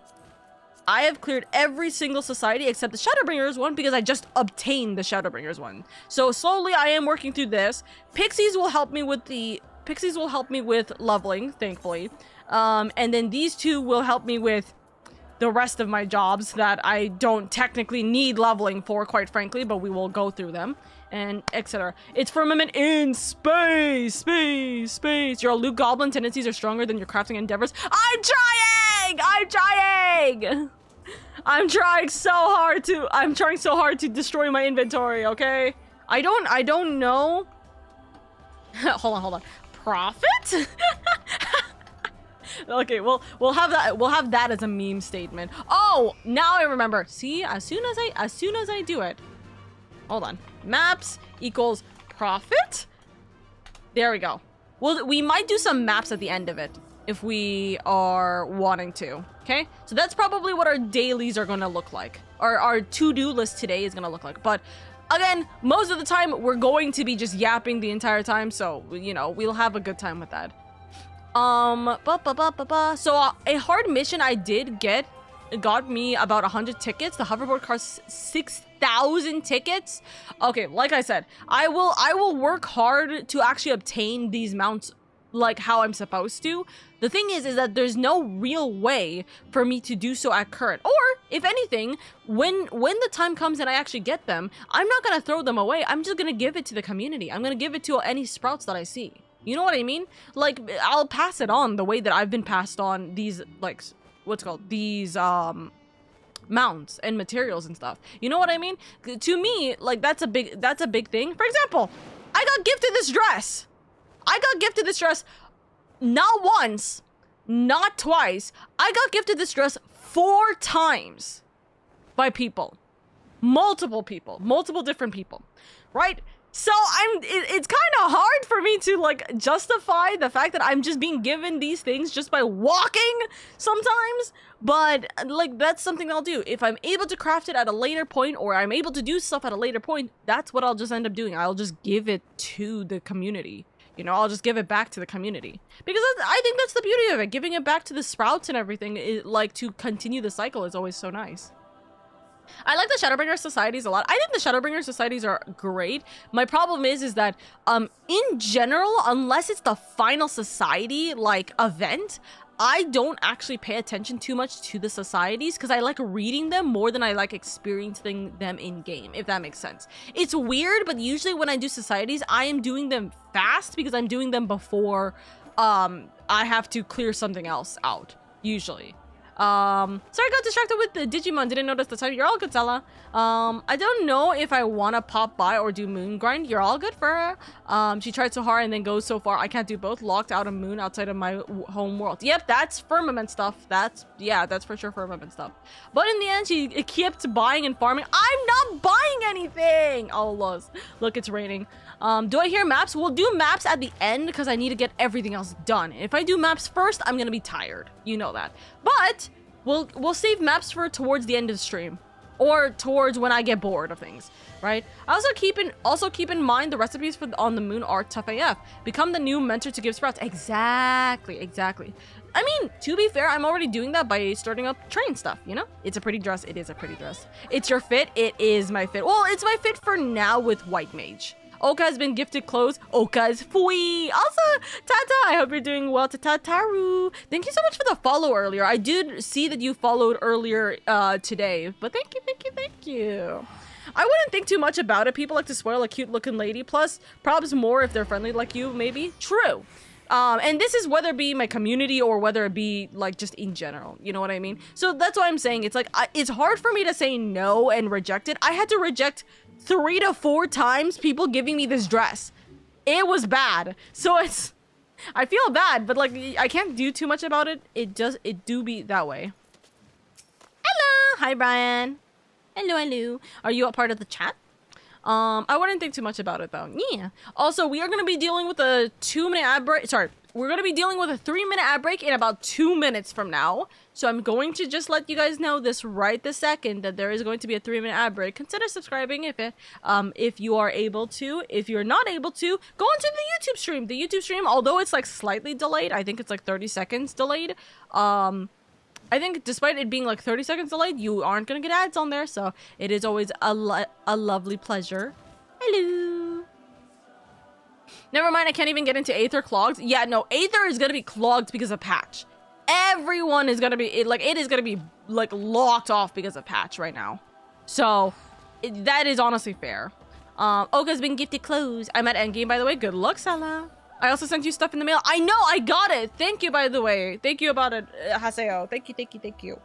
Speaker 1: I have cleared every single society except the Shadowbringers one because I just obtained the Shadowbringers one. So slowly I am working through this. Pixies will help me with leveling, thankfully. And then these two will help me with the rest of my jobs that I don't technically need leveling for, quite frankly, but we will go through them. And etc. It's firmament in space. Your loot goblin tendencies are stronger than your crafting endeavors. I'm trying so hard to destroy my inventory, okay? I don't know. hold on. Profit? Okay, we'll have that as a meme statement. Oh, now I remember. See, as soon as I do it. Hold on. Maps equals profit. There we go. Well, we might do some maps at the end of it if we are wanting to. Okay? So that's probably what our dailies are going to look like. Our to-do list today is going to look like. But again, most of the time we're going to be just yapping the entire time. So, you know, we'll have a good time with that. So a hard mission I did get got me about 100 tickets. The hoverboard costs 6,000 tickets. Okay, like I said, I will work hard to actually obtain these mounts like how I'm supposed to. The thing is that there's no real way for me to do so at current. Or, if anything, when the time comes and I actually get them, I'm not gonna throw them away. I'm just gonna give it to the community. I'm gonna give it to any sprouts that I see. You know what I mean? Like, I'll pass it on the way that I've been passed on these, like, what's it called? These, mounts and materials and stuff. You know what I mean? To me, like, that's a big thing. For example, I got gifted this dress. Not once, not twice. I got gifted this dress 4 times by people. Multiple different people, right? So it's kind of hard for me to, like, justify the fact that I'm just being given these things just by walking sometimes. But, like, that's something I'll do. If I'm able to craft it at a later point, or I'm able to do stuff at a later point, that's what I'll just end up doing. I'll just give it to the community. You know, I'll just give it back to the community. Because I think that's the beauty of it. Giving it back to the sprouts and everything, like, to continue the cycle is always so nice. I like the Shadowbringer societies a lot. I think the Shadowbringer societies are great. My problem is that in general, unless it's the final society like event, I don't actually pay attention too much to the societies because I like reading them more than I like experiencing them in game, if that makes sense. It's weird, but usually when I do societies, I am doing them fast because I'm doing them before I have to clear something else out, usually. Sorry, I got distracted with the Digimon. Didn't notice the time. You're all good, Stella. I don't know if I want to pop by or do moon grind. You're all good for her. She tried so hard and then goes so far. I can't do both. Locked out of moon outside of my home world. Yep, that's firmament stuff. That's for sure firmament stuff. But in the end, she kept buying and farming. I'm not buying anything. Oh, look, it's raining. Do I hear maps? We'll do maps at the end because I need to get everything else done. If I do maps first, I'm gonna be tired. You know that. But we'll save maps for towards the end of the stream. Or towards when I get bored of things, right? Also keep in mind the recipes for on the moon are tough AF. Become the new mentor to give sprouts. Exactly. I mean, to be fair, I'm already doing that by starting up train stuff, you know? It's a pretty dress. It is a pretty dress. It's your fit. It is my fit. Well, it's my fit for now with White Mage. Oka has been gifted clothes. Oka's fui. Also, Tata, I hope you're doing well. Tataru. Thank you so much for the follow earlier. I did see that you followed earlier today. But thank you. I wouldn't think too much about it. People like to spoil a cute looking lady. Plus, probs more if they're friendly like you, maybe. True. And this is whether it be my community or whether it be like just in general. You know what I mean? So that's why I'm saying it's like, it's hard for me to say no and reject it. I had to reject 3 to 4 times people giving me this dress. It was bad. So I feel bad, but like I can't do too much about it. It do be that way. Hello. Hi, Brian. Hello. Are you a part of the chat? I wouldn't think too much about it though. Yeah. Also, we are going to be dealing with a 2-minute ad break. Sorry. We're going to be dealing with a 3-minute ad break in about 2 minutes from now. So I'm going to just let you guys know this right this second that there is going to be a 3-minute ad break. Consider subscribing if you are able to. If you're not able to, go onto the YouTube stream. The YouTube stream, although it's like slightly delayed, I think it's like 30 seconds delayed. I think despite it being like 30 seconds delayed, you aren't going to get ads on there. So it is always a lovely pleasure. Hello. Never mind, I can't even get into Aether clogged. Yeah, no, Aether is gonna be clogged because of patch. Everyone is gonna be, it is gonna be, like, locked off because of patch right now. So, that is honestly fair. Oka's been gifted clothes. I'm at endgame, by the way. Good luck, Salah. I also sent you stuff in the mail. I know, I got it. Thank you, by the way. Thank you about it, Haseo. Thank you.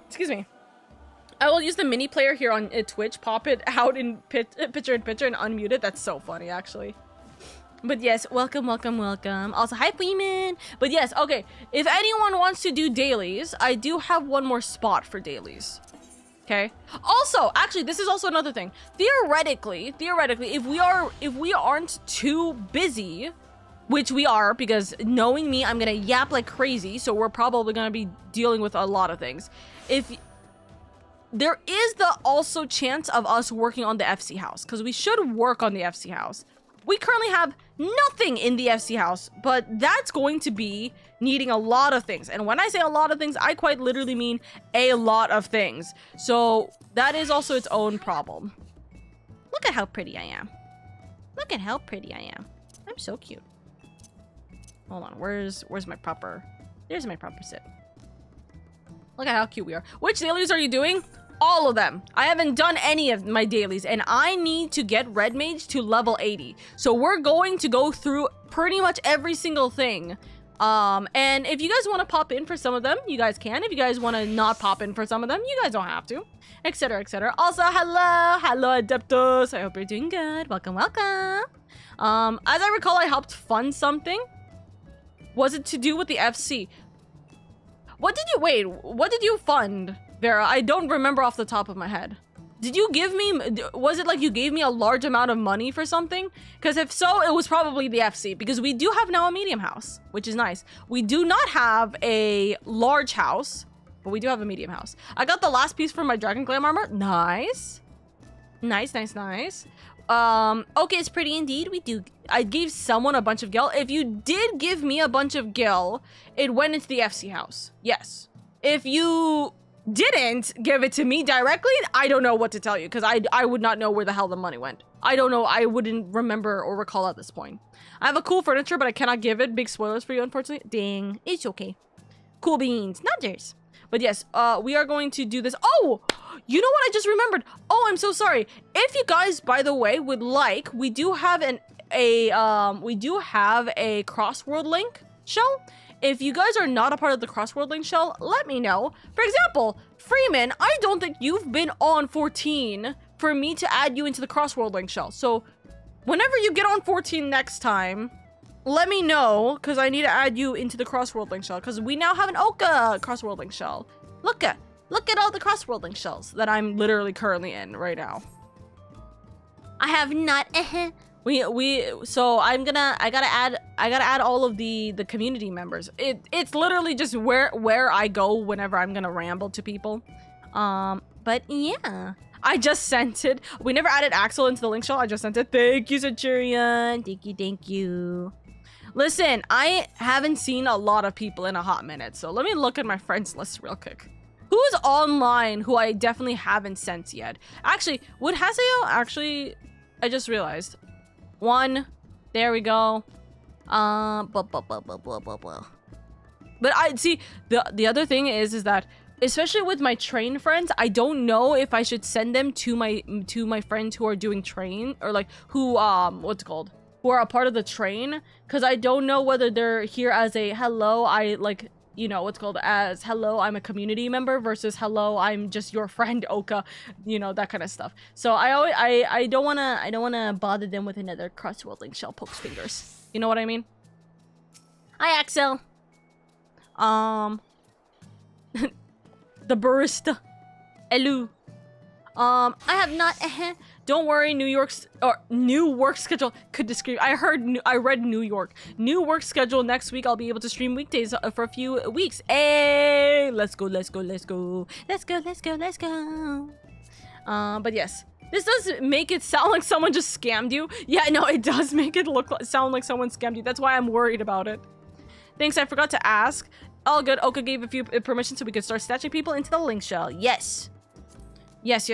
Speaker 1: Excuse me. I will use the mini player here on Twitch, pop it out in picture-in-picture and unmute it. That's so funny, actually. But yes, welcome. Also, hi, Freeman. But yes, okay. If anyone wants to do dailies, I do have one more spot for dailies. Okay. Also, actually, this is also another thing. Theoretically, if we aren't too busy, which we are, because knowing me, I'm gonna yap like crazy. So we're probably gonna be dealing with a lot of things. If there is the also chance of us working on the FC house, because we should work on the FC house. We currently have nothing in the FC house, but that's going to be needing a lot of things. And when I say a lot of things, I quite literally mean a lot of things. So that is also its own problem. Look at how pretty I am. I'm so cute. Hold on, where's my proper... There's my proper sit. Look at how cute we are. Which dailies are you doing? All of them. I haven't done any of my dailies, and I need to get Red Mage to level 80. So we're going to go through pretty much every single thing. And if you guys want to pop in for some of them, you guys can. If you guys want to not pop in for some of them, you guys don't have to. Etc, etc. Also, hello, Adeptus. I hope you're doing good. Welcome. As I recall, I helped fund something. Was it to do with the FC? What did you fund, Vera? I don't remember off the top of my head. Did you give me, was it like you gave me a large amount of money for something? Because if so, it was probably the FC, because we do have now a medium house, which is nice. We do not have a large house, but we do have a medium house. I got the last piece from my Dragon Glam armor. Nice. Nice. Okay, it's pretty indeed. I gave someone a bunch of gil. If you did give me a bunch of gil, it went into the FC house. Yes. If you didn't give it to me directly, I don't know what to tell you, because I would not know where the hell the money went. I don't know. I wouldn't remember or recall at this point. I have a cool furniture, but I cannot give it. Big spoilers for you, unfortunately. Dang. It's okay. Cool beans. Not theirs. But yes, we are going to do this. Oh! You know what? I just remembered. Oh, I'm so sorry. If you guys, by the way, would like, we do have a Crossworld Link show. If you guys are not a part of the Crossworld Link show, let me know. For example, Freeman, I don't think you've been on 14 for me to add you into the Crossworld Link show. So whenever you get on 14 next time, let me know, because I need to add you into the Crossworld Link shell, because we now have an Oka Crossworld Link shell. Look at all the Crossworld Link shells that I'm literally currently in right now. I have not so I gotta add all of the community members. It's literally just where I go whenever I'm gonna ramble to people. But yeah. I just sent it. We never added Axel into the link shell. I just sent it. Thank you, Centurion. Thank you. Listen, I haven't seen a lot of people in a hot minute, so let me look at my friends list real quick. Who's online who I definitely haven't sent yet? Actually, would Haseo actually... I just realized. One. There we go. But I see, the other thing is that, especially with my train friends, I don't know if I should send them to my friends who are doing train, or like who what's it called, who are a part of the train, because I don't know whether they're here as a hello, I like, you know, what's called as hello, I'm a community member versus hello, I'm just your friend Oka, you know, that kind of stuff. So I don't wanna bother them with another Crossworld Link shell pokes fingers. You know what I mean? Hi Axel. The barista. Hello. I have not. Don't worry. New work schedule could describe. I read New York. New work schedule next week. I'll be able to stream weekdays for a few weeks. Hey, let's go. But yes, this does make it sound like someone just scammed you. Yeah, no, it does make it sound like someone scammed you. That's why I'm worried about it. Thanks. I forgot to ask. All good. Oka gave a few permissions so we could start snatching people into the link shell. Yes. Yes.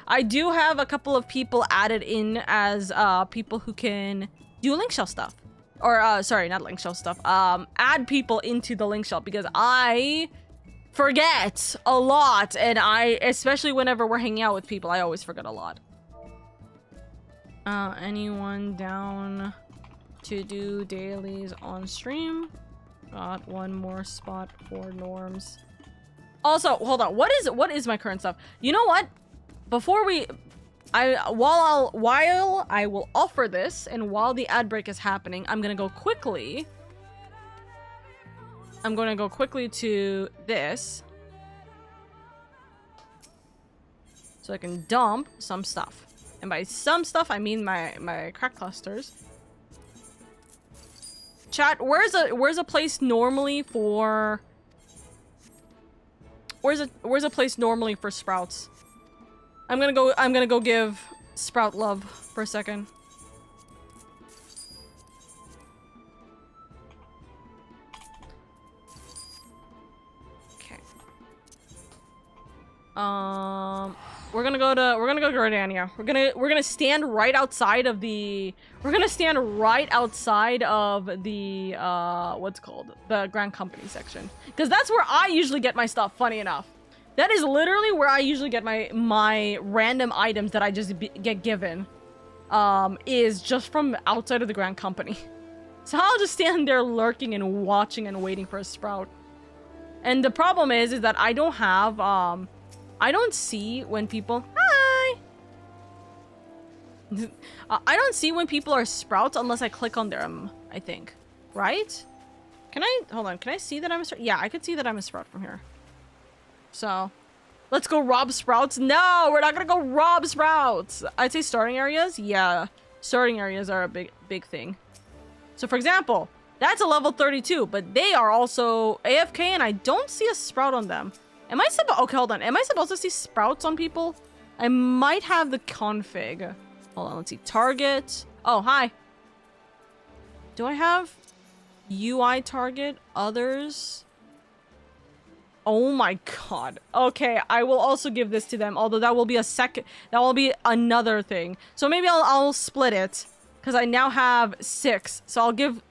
Speaker 1: I do have a couple of people added in as people who can do link shell stuff. Or, sorry, not link shell stuff. Add people into the link shell because I forget a lot. And especially whenever we're hanging out with people, I always forget a lot. Anyone down to do dailies on stream? Got one more spot for norms. Also, hold on. What is my current stuff? You know what? Before while I will offer this, and while the ad break is happening, I'm gonna go quickly. I'm gonna go quickly to this, so I can dump some stuff. And by some stuff, I mean my crack clusters. Chat, where's a place normally for... Where's a place normally for sprouts? I'm gonna go give Sprout love for a second. Okay. We're gonna go to Gardania. We're gonna stand right outside of the what's called, the Grand Company section, because that's where I usually get my stuff. Funny enough, that is literally where I usually get my random items that I just get given. Is just from outside of the Grand Company. So I'll just stand there lurking and watching and waiting for a sprout. And the problem is that I don't have I don't see when people... Hi! I don't see when people are sprouts unless I click on them, I think. Right? Can I... Hold on. Can I see that I'm a sprout? Yeah, I could see that I'm a sprout from here. So, let's go rob sprouts. No, we're not gonna go rob sprouts. I'd say starting areas. Yeah, starting areas are a big thing. So, for example, that's a level 32, but they are also AFK and I don't see a sprout on them. Am I okay, hold on. Am I supposed to see sprouts on people? I might have the config. Hold on, let's see. Target. Oh, hi. Do I have UI target? Others? Oh my god. Okay, I will also give this to them, although that will be a second, that will be another thing. So maybe I'll split it, because I now have 6. So I'll give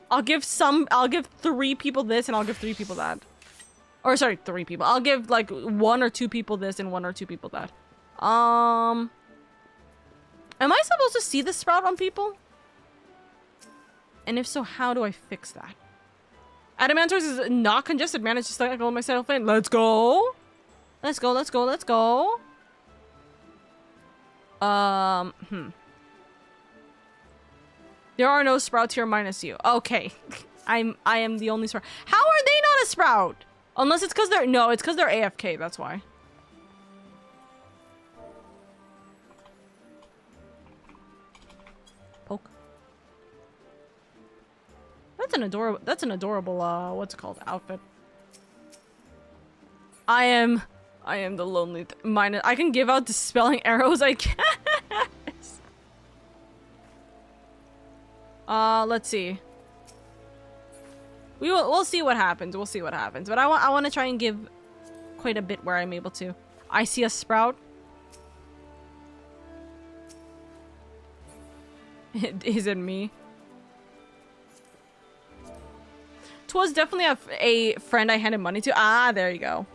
Speaker 1: 3 people this, and I'll give 3 people that. Or sorry, 3 people. I'll give like 1 or 2 people this, and 1 or 2 people that. Am I supposed to see the sprout on people? And if so, how do I fix that? Adamantors is not congested. Managed to cycle myself in. Let's go. Let's go, let's go, let's go. There are no sprouts here minus you. Okay. I am the only sprout. How are they not a sprout? Unless it's because they're... No, it's because they're AFK. That's why. Poke. That's an adorable, what's it called? Outfit. I am the lonely minus. I can give out dispelling arrows, I guess. Let's see. We'll see what happens. We'll see what happens. But I want to try and give quite a bit where I'm able to. I see a sprout. Is it me? 'Twas definitely a friend I handed money to. Ah, there you go.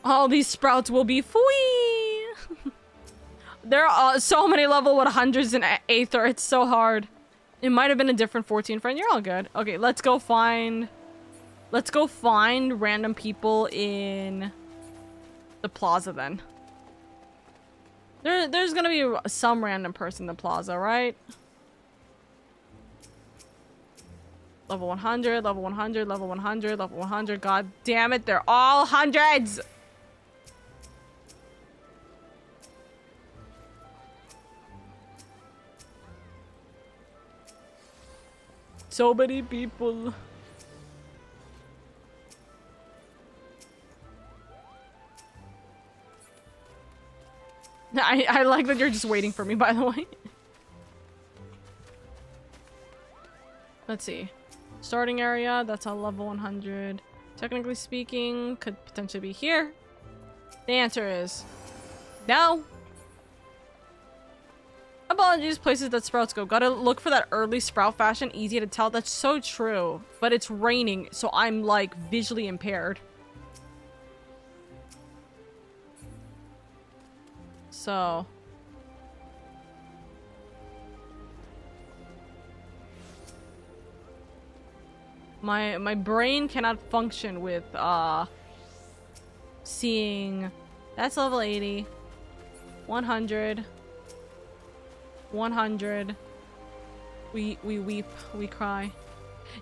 Speaker 1: All these sprouts will be free. There are so many level 100s in Aether. It's so hard. It might have been a different 14 friend. You're all good. Okay, let's go find random people in the plaza then. There's gonna be some random person in the plaza, right? Level 100, level 100, level 100, level 100. God damn it, they're all hundreds! So many people. I like that you're just waiting for me, by the way. Let's see. Starting area, that's a level 100. Technically speaking, could potentially be here. The answer is no. Apologies, places that sprouts go. Gotta look for that early sprout fashion. Easy to tell. That's so true. But it's raining, so I'm like visually impaired. So my brain cannot function with seeing. That's level 80, 100, 100. We weep, we cry.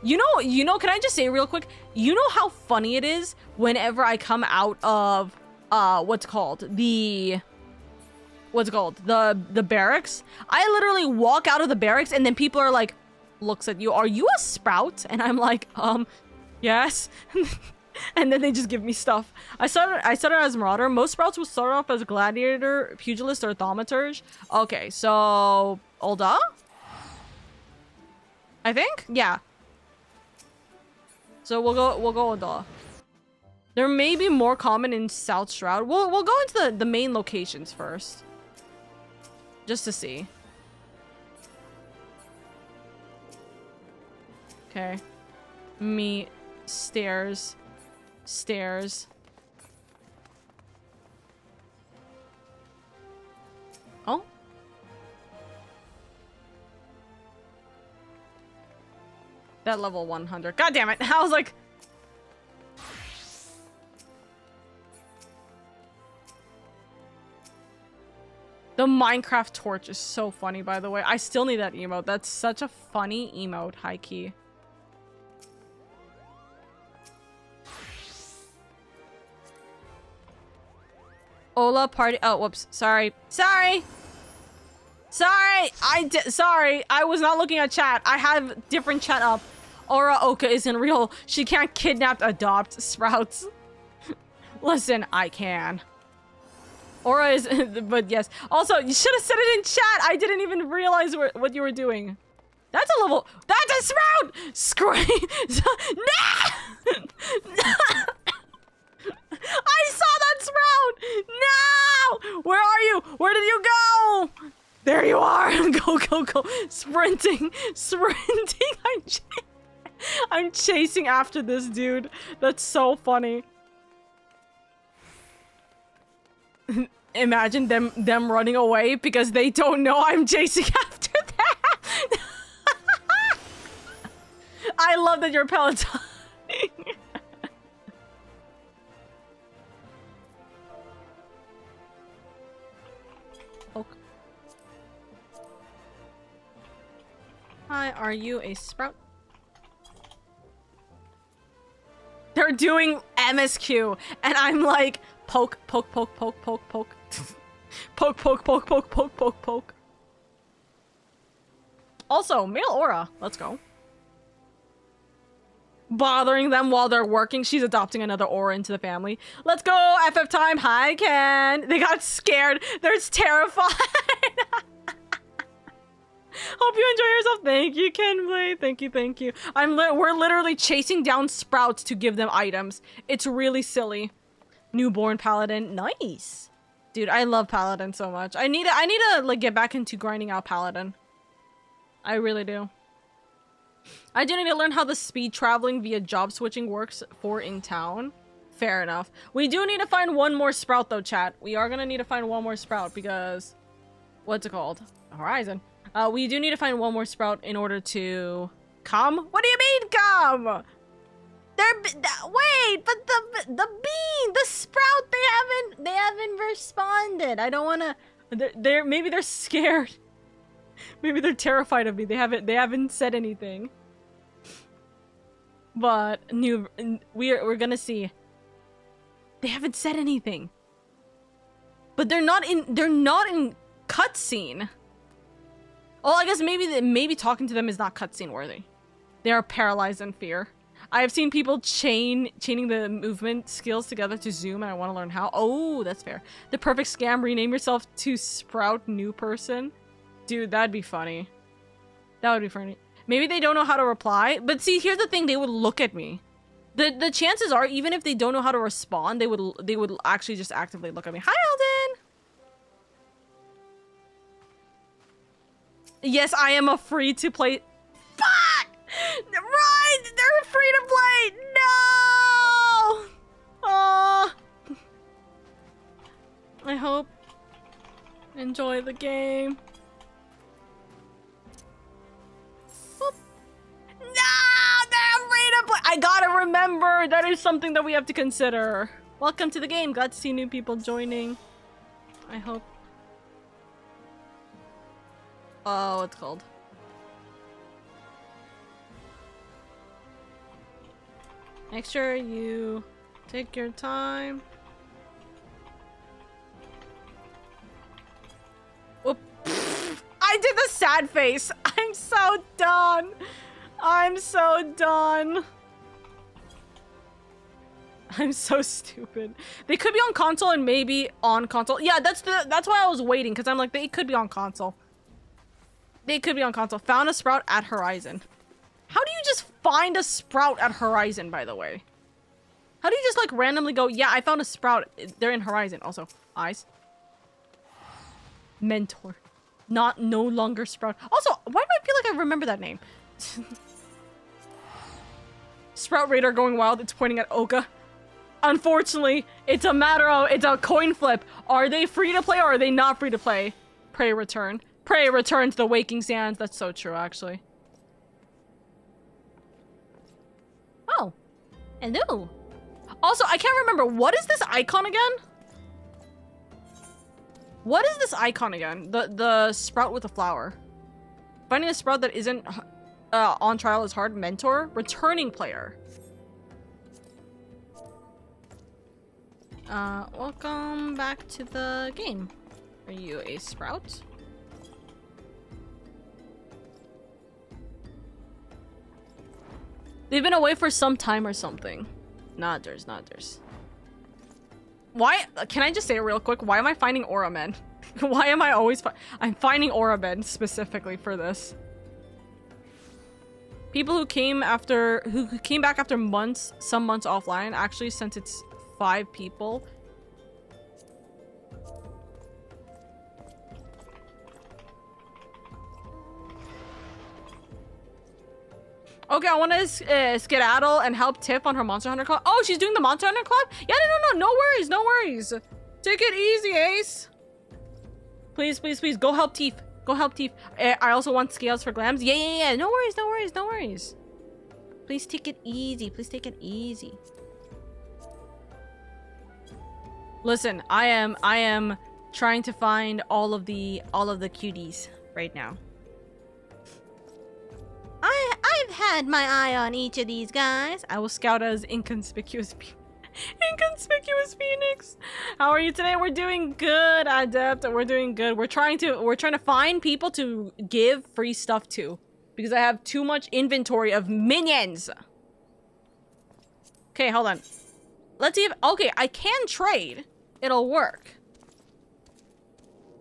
Speaker 1: You know, can I just say real quick, you know how funny it is whenever I come out of what's called the barracks? I literally walk out of the barracks and then people are like, looks at you, are you a sprout? And I'm like, yes. And then they just give me stuff. I started as Marauder. Most sprouts will start off as Gladiator, Pugilist, or Thaumaturge. Okay, so Ulda? I think? Yeah. So we'll go Ulda. There may be more common in South Shroud. We'll go into the main locations first. Just to see. Okay. Me. Stairs. Stairs. Oh? That level 100. God damn it. I was like... The Minecraft torch is so funny, by the way. I still need that emote. That's such a funny emote, high key. Ola party. Oh, whoops. Sorry. Sorry. Sorry. Sorry. I was not looking at chat. I have different chat up. LadyOka isn't real. She can't kidnap, adopt sprouts. Listen, I can. Aura is, but yes. Also, you should have said it in chat. I didn't even realize what you were doing. That's a level. That's a sprout! Scream! No! I saw that sprout! No! Where are you? Where did you go? There you are! Go, go, go! Sprinting! Sprinting! I'm chasing after this dude. That's so funny. Imagine them running away because they don't know I'm chasing after them. I love that you're Peloton. Okay. Hi, are you a sprout? They're doing MSQ, and I'm like, poke, poke, poke, poke, poke, poke. Poke, poke, poke, poke, poke, poke, poke. Also, male aura. Let's go. Bothering them while they're working. She's adopting another aura into the family. Let's go, FF time. Hi, Ken. They got scared. They're terrified. Hope you enjoy yourself. Thank you, Kenblade. Thank you, thank you. We're literally chasing down sprouts to give them items. It's really silly. Newborn paladin. Nice. Dude, I love paladin so much. I need to like get back into grinding out paladin. I really do. I do need to learn how the speed traveling via job switching works for in town. Fair enough. We do need to find one more sprout though, chat. We are gonna need to find one more sprout because what's it called? Horizon. We do need to find one more sprout in order to come. What do you mean come? Wait, but the bean, the sprout, they haven't responded. I don't wanna. Maybe they're scared. Maybe they're terrified of me. They haven't said anything. But we're gonna see. They haven't said anything. But they're not in cutscene. Oh, I guess maybe talking to them is not cutscene worthy. They are paralyzed in fear. I have seen people chaining the movement skills together to zoom, and I want to learn how. Oh, that's fair. The perfect scam: rename yourself to Sprout New Person. Dude, that'd be funny. That would be funny. Maybe they don't know how to reply, but see, here's the thing: they would look at me. The chances are, even if they don't know how to respond, they would actually just actively look at me. Hi, Alden. Yes, I am a free-to-play. Fuck! Right! They're free-to-play! No! Aww. I hope. Enjoy the game. Boop. No! They're free-to-play! I gotta remember! That is something that we have to consider. Welcome to the game. Glad to see new people joining. I hope. Oh, what's it called? Make sure you take your time. Whoop. I did the sad face. I'm so done. I'm so done. I'm so stupid. They could be on console and maybe on console. Yeah, that's why I was waiting, because I'm like, they could be on console. They could be on console. Found a sprout at Horizon. How do you just find a sprout at Horizon, by the way? How do you just like randomly go, yeah, I found a sprout. They're in Horizon. Also, eyes. Mentor. No longer sprout. Also, why do I feel like I remember that name? Sprout Raider going wild. It's pointing at Oka. Unfortunately, it's a coin flip. Are they free to play or are they not free to play? Pray return. Pray return to the waking sands. That's so true, actually. Oh. Hello. Also, I can't remember. What is this icon again? What is this icon again? The sprout with the flower. Finding a sprout that isn't on trial is hard. Mentor. Returning player. Welcome back to the game. Are you a sprout? They've been away for some time or something. Not theirs. Why? Can I just say it real quick? Why am I finding aura men? Why am I always I'm finding aura men specifically for this. People who came back after months, some months offline, actually, since it's 5 people. Okay, I want to skedaddle and help Tiff on her Monster Hunter Club. Oh, she's doing the Monster Hunter Club? Yeah, no worries, no worries. Take it easy, Ace. Please, please, please, go help Tiff. Go help Tiff. I also want scales for glams. Yeah. No worries, no worries, no worries. Please take it easy. Please take it easy. Listen, I am trying to find all of the cuties right now. I've had my eye on each of these guys. I will scout as inconspicuous Phoenix. How are you today? We're doing good, Adept. We're doing good. We're trying to find people to give free stuff to because I have too much inventory of minions. Okay, hold on. Let's see if okay, I can trade. It'll work.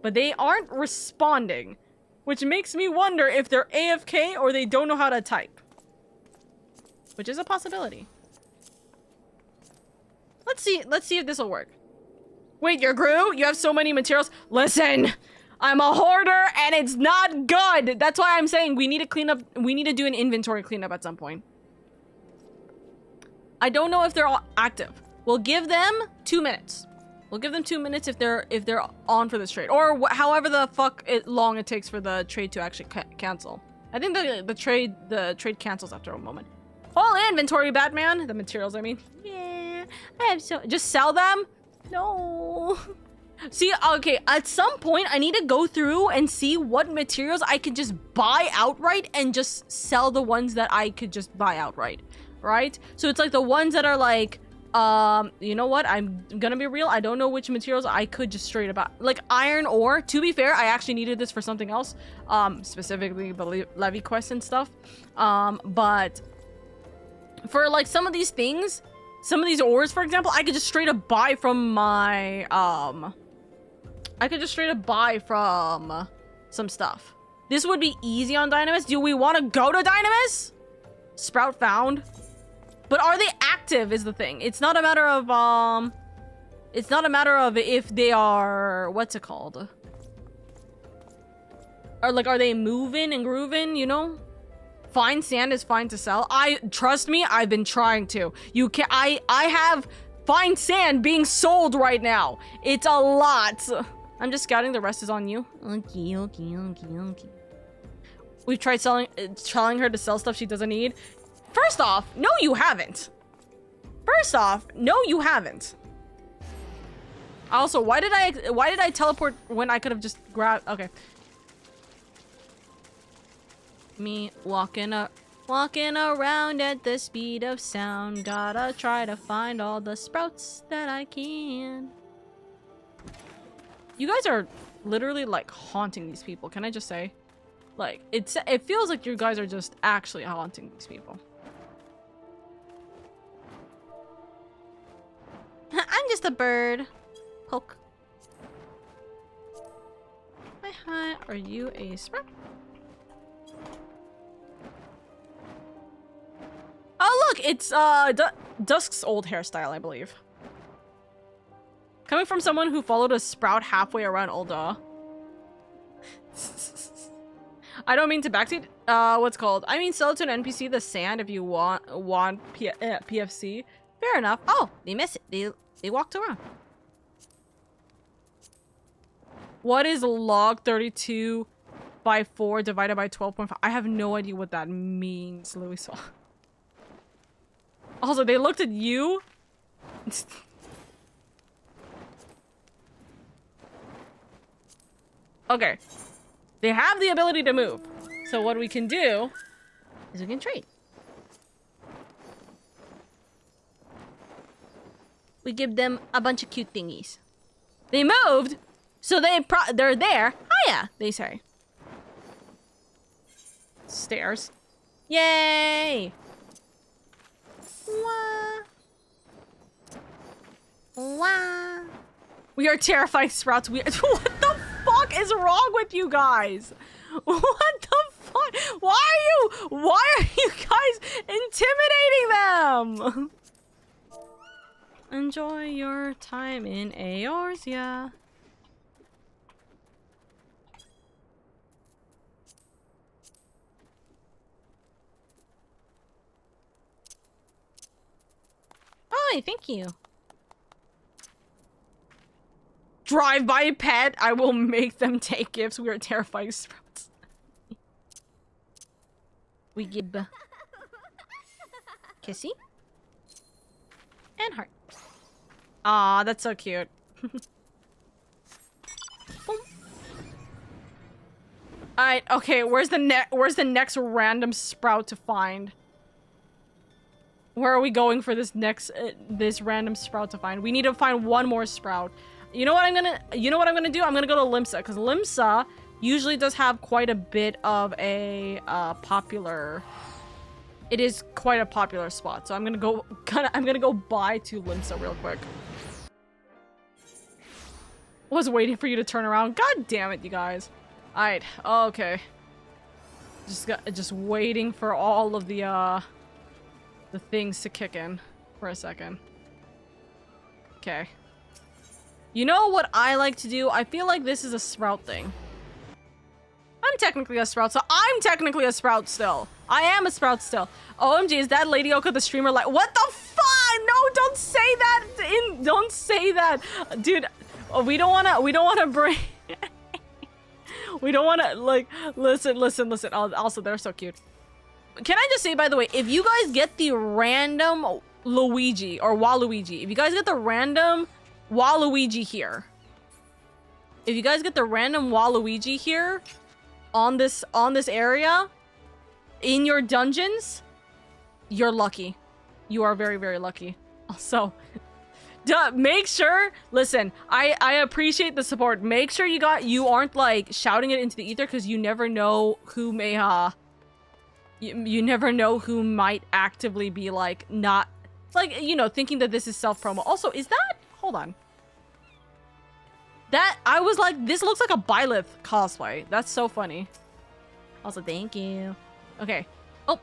Speaker 1: But they aren't responding, which makes me wonder if they're AFK or they don't know how to type. Which is a possibility. Let's see if this will work. Wait, you're Gru? You have so many materials? Listen, I'm a hoarder and it's not good. That's why I'm saying we need to clean up. We need to do an inventory cleanup at some point. I don't know if they're all active. We'll give them 2 minutes. We'll give them 2 minutes if they're on for this trade, or however the fuck long it takes for the trade to actually cancel. I think the trade cancels after a moment. Full inventory, Batman. The materials, I mean. Yeah, I have so. Just sell them. No. See, okay. At some point, I need to go through and see what materials I could just buy outright and just sell the ones that I could just buy outright, right? So it's like the ones that are like. You know what? I'm gonna be real. I don't know which materials I could just straight about. Like iron ore. To be fair, I actually needed this for something else. Specifically the levy quest and stuff. But for like some of these things, some of these ores, for example, I could just straight up buy from my, I could just straight up buy from some stuff. This would be easy on Dynamis. Do we want to go to Dynamis? Sprout found. But are they active is the thing. It's not a matter of, it's not a matter of if they are, what's it called? Or like, are they moving and grooving, you know? Fine sand is fine to sell. Trust me, I've been trying to. You can, I have fine sand being sold right now. It's a lot. I'm just scouting, the rest is on you. Okay. We've tried telling her to sell stuff she doesn't need. First off, no you haven't. Also, why did I teleport when I could have just grabbed, okay. Me walking around at the speed of sound. Gotta try to find all the sprouts that I can. You guys are literally like haunting these people, can I just say? Like, it feels like you guys are just actually haunting these people. I'm just a bird. Poke. Hi, are you a sprout? Oh look, it's Dusk's old hairstyle, I believe. Coming from someone who followed a sprout halfway around Ulda. I don't mean to backseat. What's called? I mean sell to an NPC the sand if you want PFC. Fair enough. Oh, they missed it. They walked around. What is log 32 by 4 divided by 12.5? I have no idea what that means, Louis. Also, they looked at you. Okay. They have the ability to move. So what we can do is we can trade. We give them a bunch of cute thingies. They moved, so they're there. Hiya, they say. Stairs. Yay! Wah. Wah. We are terrifying sprouts. What the fuck is wrong with you guys? What the fuck? Why are you guys intimidating them? Enjoy your time in Eorzea. Oh, thank you. Drive by pet. I will make them take gifts. We are terrifying sprouts. We give kissy and heart. Aw, that's so cute. Alright, okay, where's the next random sprout to find? Where are we going for this next this random sprout to find? We need to find one more sprout. You know what I'm gonna do? I'm gonna go to Limsa, because Limsa usually does have quite a bit of a popular. It is quite a popular spot, so I'm gonna go by to Limsa real quick. Was waiting for you to turn around. God damn it, you guys. Alright, okay. Just waiting for all of the things to kick in for a second. Okay. You know what I like to do? I feel like this is a sprout thing. I'm technically a sprout, so I'm technically a sprout still. I am a sprout still. OMG, is that LadyOka the streamer like— what the fuck? No, don't say that! Don't say that! Dude, we don't wanna bring... we don't wanna, like... Listen. Also, they're so cute. Can I just say, by the way, if you guys get the random Luigi, or Waluigi, if you guys get the random Waluigi here, if you guys get the random Waluigi here, on this area, in your dungeons, you're lucky. You are very, very lucky. Also, make sure, listen, I appreciate the support. Make sure you aren't like shouting it into the ether, because you never know who may you never know who might actively be like not like, you know, thinking that this is self-promo. Also, is that, hold on, that I was like, this looks like a Byleth cosplay. That's so funny. Also, thank you. Okay. Oh,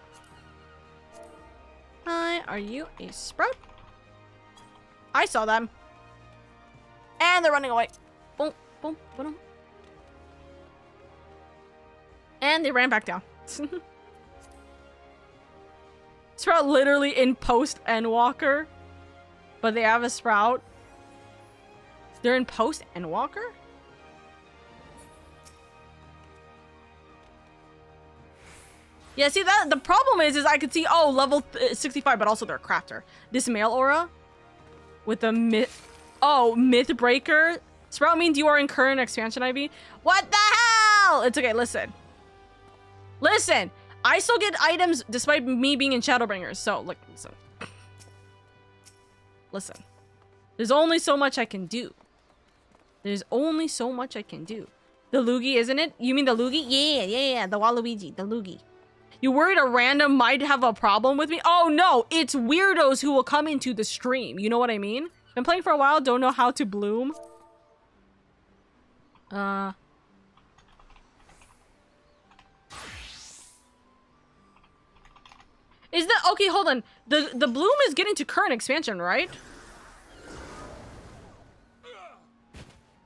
Speaker 1: hi, are you a sprout? I saw them. And they're running away. Boom, boom, boom. And they ran back down. Sprout literally in post Endwalker. But they have a sprout. They're in post Endwalker? Yeah, see, that the problem is I could see, oh, level 65, but also they're a crafter. This male aura with the myth breaker. Sprout means you are in current expansion IV. What the hell? It's okay, listen. Listen, I still get items despite me being in Shadowbringers. So, like, listen. There's only so much I can do. There's only so much I can do. The Luigi, isn't it? You mean the Luigi? Yeah. The Waluigi, the Luigi. You worried a random might have a problem with me? Oh no, it's weirdos who will come into the stream. You know what I mean? Been playing for a while, don't know how to bloom. Is that okay? Hold on. The bloom is getting to current expansion, right?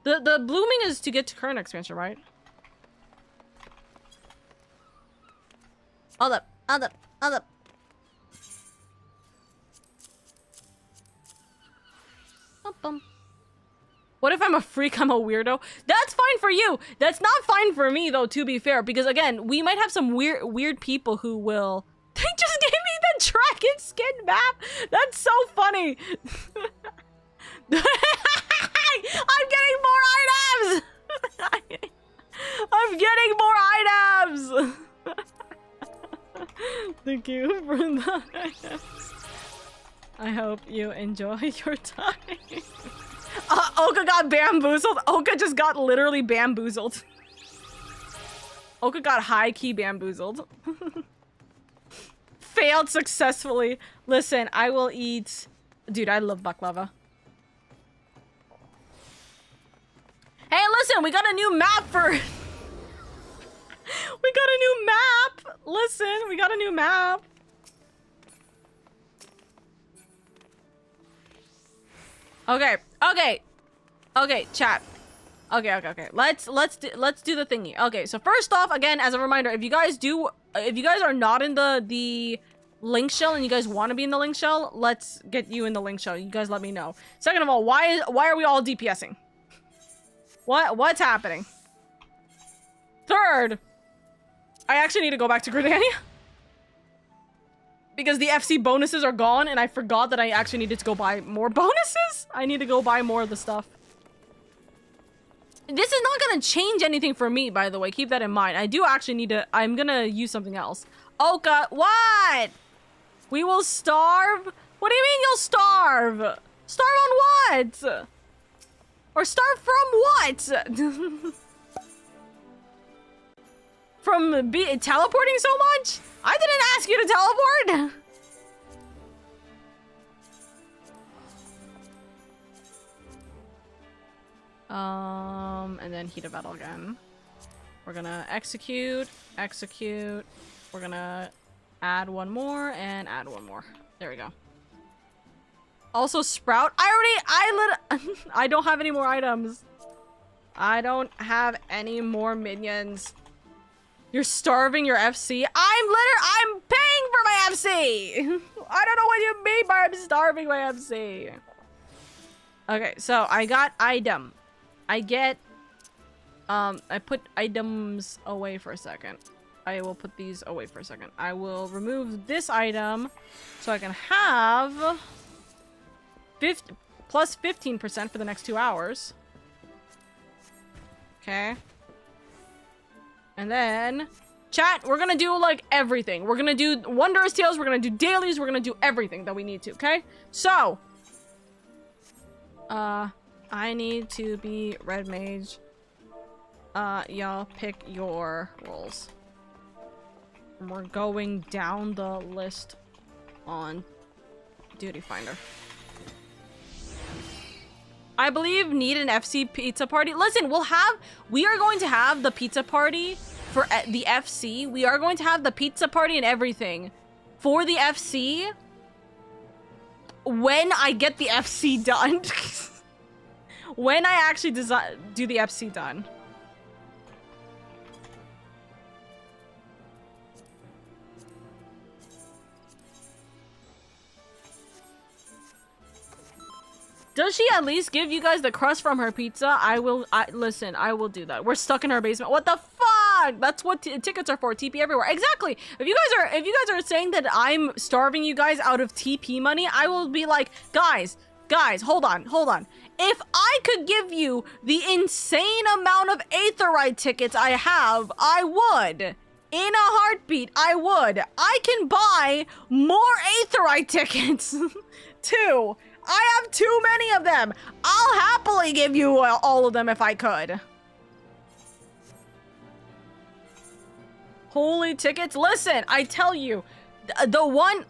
Speaker 1: The blooming is to get to current expansion, right? Hold up. What if I'm a freak? I'm a weirdo. That's fine for you. That's not fine for me, though, to be fair, because again, we might have some weird people who will. They just gave me the dragon skin map. That's so funny. I'm getting more items. I'm getting more items. Thank you for that. I hope you enjoy your time. Oka got bamboozled. Oka just got literally bamboozled. Oka got high-key bamboozled. Failed successfully. Listen, I will eat... Dude, I love baklava. Hey, listen, we got a new map for... We We got a new map! Listen, we got a new map. Okay, okay. Okay, chat. Okay. Let's do the thingy. Okay, so first off, again, as a reminder, if you guys are not in the link shell and you guys want to be in the link shell, let's get you in the link shell. You guys let me know. Second of all, why are we all DPSing? What's happening? Third, I actually need to go back to Gridania because the FC bonuses are gone and I forgot that I actually needed to go buy more bonuses. I need to go buy more of the stuff. This is not gonna change anything for me, by the way. Keep that in mind. I do actually need to... I'm gonna use something else. Oka, what? We will starve? What do you mean you'll starve? Starve on what? Or starve from what? From teleporting so much? I didn't ask you to teleport! And then heat of battle again. We're gonna execute. We're gonna add one more and add one more. There we go. Also Sprout. I don't have any more items. I don't have any more minions. You're starving your FC? I'm paying for my FC! I don't know what you mean by I'm starving my FC. Okay, so I got item. I get, I put items away for a second. I will put these away for a second. I will remove this item so I can have plus 15% for the next 2 hours. Okay. And then, chat, we're gonna do like everything. We're gonna do Wondrous Tales, we're gonna do dailies, we're gonna do everything that we need to, okay? So, I need to be red mage. Y'all pick your roles. We're going down the list on Duty Finder. I believe need an FC pizza party. Listen, we are going to have the pizza party for the FC. We are going to have the pizza party and everything for the FC when I get the FC done. When I actually do the FC done. Does she at least give you guys the crust from her pizza? Listen, I will do that. We're stuck in her basement. What the fuck? That's what tickets are for. TP everywhere. Exactly. If you guys are saying that I'm starving you guys out of TP money, I will be like, guys, hold on. If I could give you the insane amount of Aetherite tickets I have, I would. In a heartbeat, I would. I can buy more Aetherite tickets. Too. I have too many of them. I'll happily give you all of them if I could. Holy tickets. Listen, I tell you, the one...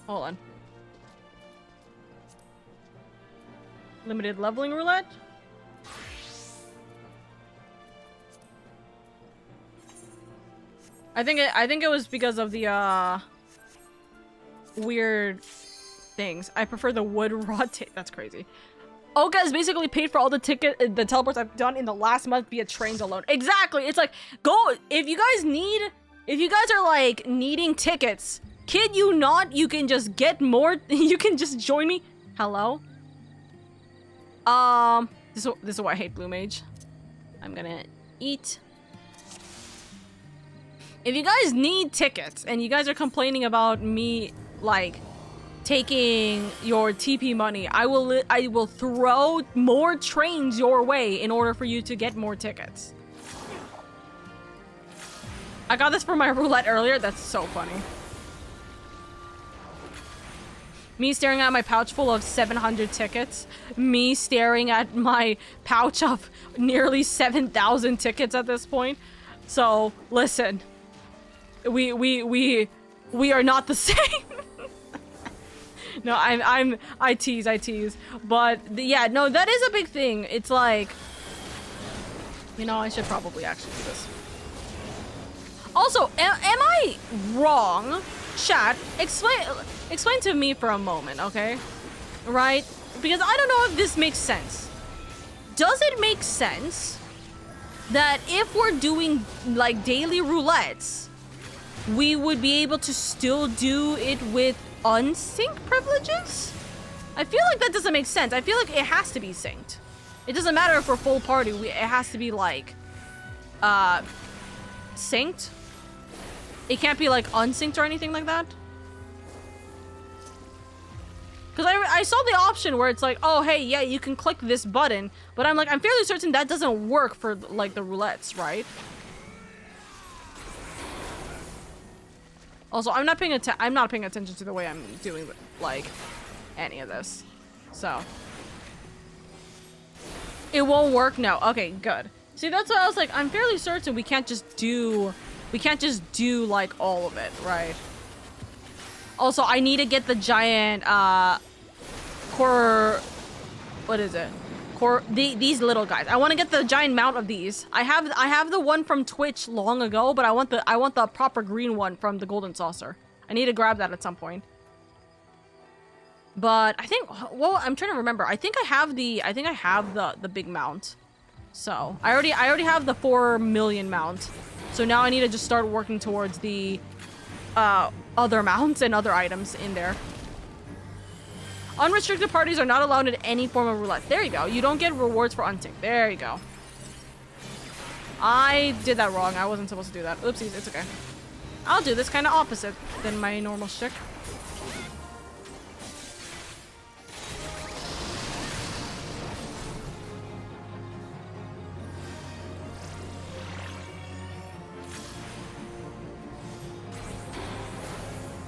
Speaker 1: Hold on. Limited leveling roulette? I think it was because of the weird things. I prefer the wood rod. That's crazy. Oka has basically paid for all the teleports I've done in the last month via trains alone. Exactly. It's like, go, if you guys are like needing tickets, kid you not, you can just get more. You can just join me. Hello. This is why I hate Blue Mage. I'm gonna eat. If you guys need tickets and you guys are complaining about me like taking your TP money, I will throw more trains your way in order for you to get more tickets. I got this for my roulette earlier. That's so funny. Me staring at my pouch full of 700 tickets. Me staring at my pouch of nearly 7,000 tickets at this point. So, listen. We are not the same. No, I tease. But yeah, no, that is a big thing. It's like You know, I should probably actually do this. Also, am I wrong? Chat, explain to me for a moment, okay? Right? Because I don't know if this makes sense. Does it make sense that if we're doing like daily roulettes, we would be able to still do it with unsync privileges? I feel like that doesn't make sense. I feel like it has to be synced. It doesn't matter if we're full party. It has to be like synced. It can't be like unsynced or anything like that. Because I saw the option where it's like, oh, hey, yeah, you can click this button. But I'm like, I'm fairly certain that doesn't work for like the roulettes, right? Also, I'm not paying attention to the way I'm doing like any of this. So it won't work. No. Okay, good. See, that's what I was like. I'm fairly certain we can't just do like all of it, right? Also, I need to get the giant core. What is it? These little guys. I want to get the giant mount of these. I have the one from Twitch long ago, but I want the proper green one from the Golden Saucer. I need to grab that at some point. But I think, well, I'm trying to remember. I think I have the big mount. So I already have the 4 million mount. So now I need to just start working towards the other mounts and other items in there. Unrestricted parties are not allowed in any form of roulette. There you go. You don't get rewards for unsync. There you go. I did that wrong. I wasn't supposed to do that. Oopsies. It's okay. I'll do this kind of opposite than my normal shtick.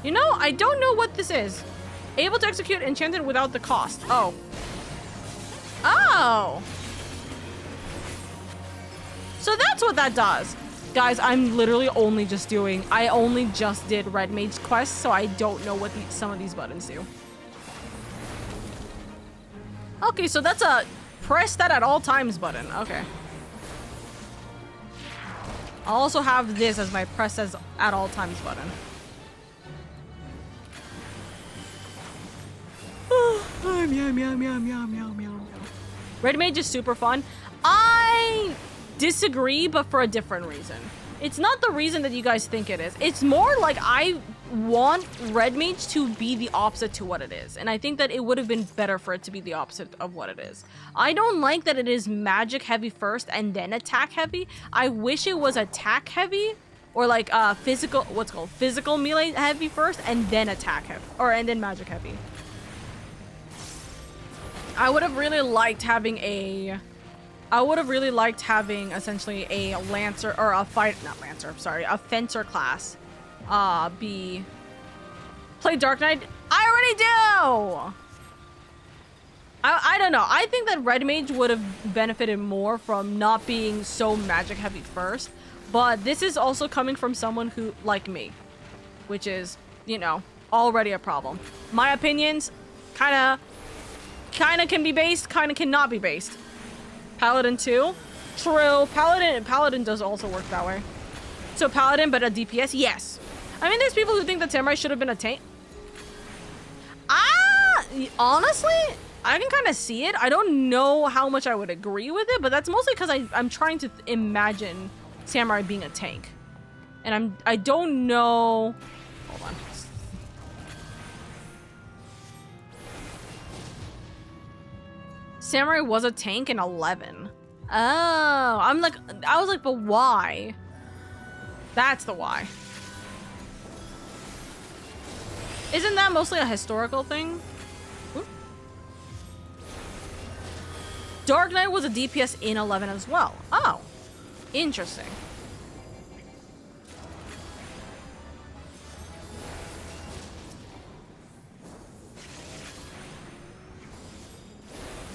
Speaker 1: You know, I don't know what this is. Able to execute enchanted without the cost. Oh. Oh. So that's what that does. Guys, I'm literally only just doing... I only just did Red Mage quests, so I don't know what some of these buttons do. Okay, so that's a press that at all times button. Okay. I'll also have this as my press as at all times button. Red Mage is super fun. I disagree, but for a different reason. It's not the reason that you guys think it is. It's more like I want Red Mage to be the opposite to what it is. And I think that it would have been better for it to be the opposite of what it is. I don't like that it is magic heavy first and then attack heavy. I wish it was attack heavy. Or like physical, what's called physical melee heavy first and then attack heavy. And then magic heavy. I would have really liked having essentially a Lancer or a a Fencer class play Dark Knight. I already do! I don't know. I think that Red Mage would have benefited more from not being so magic heavy first, but this is also coming from someone who, like me, which is, you know, already a problem. My opinions kinda can be based, kinda cannot be based. Paladin too? True. Paladin does also work that way. So Paladin, but a DPS? Yes. I mean, there's people who think that Samurai should have been a tank. Honestly, I can kind of see it. I don't know how much I would agree with it, but that's mostly because I'm trying to imagine Samurai being a tank. And I don't know... Hold on. Samurai was a tank in 11. Oh, I was like, but why? That's the why. Isn't that mostly a historical thing? Ooh. Dark Knight was a DPS in 11 as well. Oh, interesting.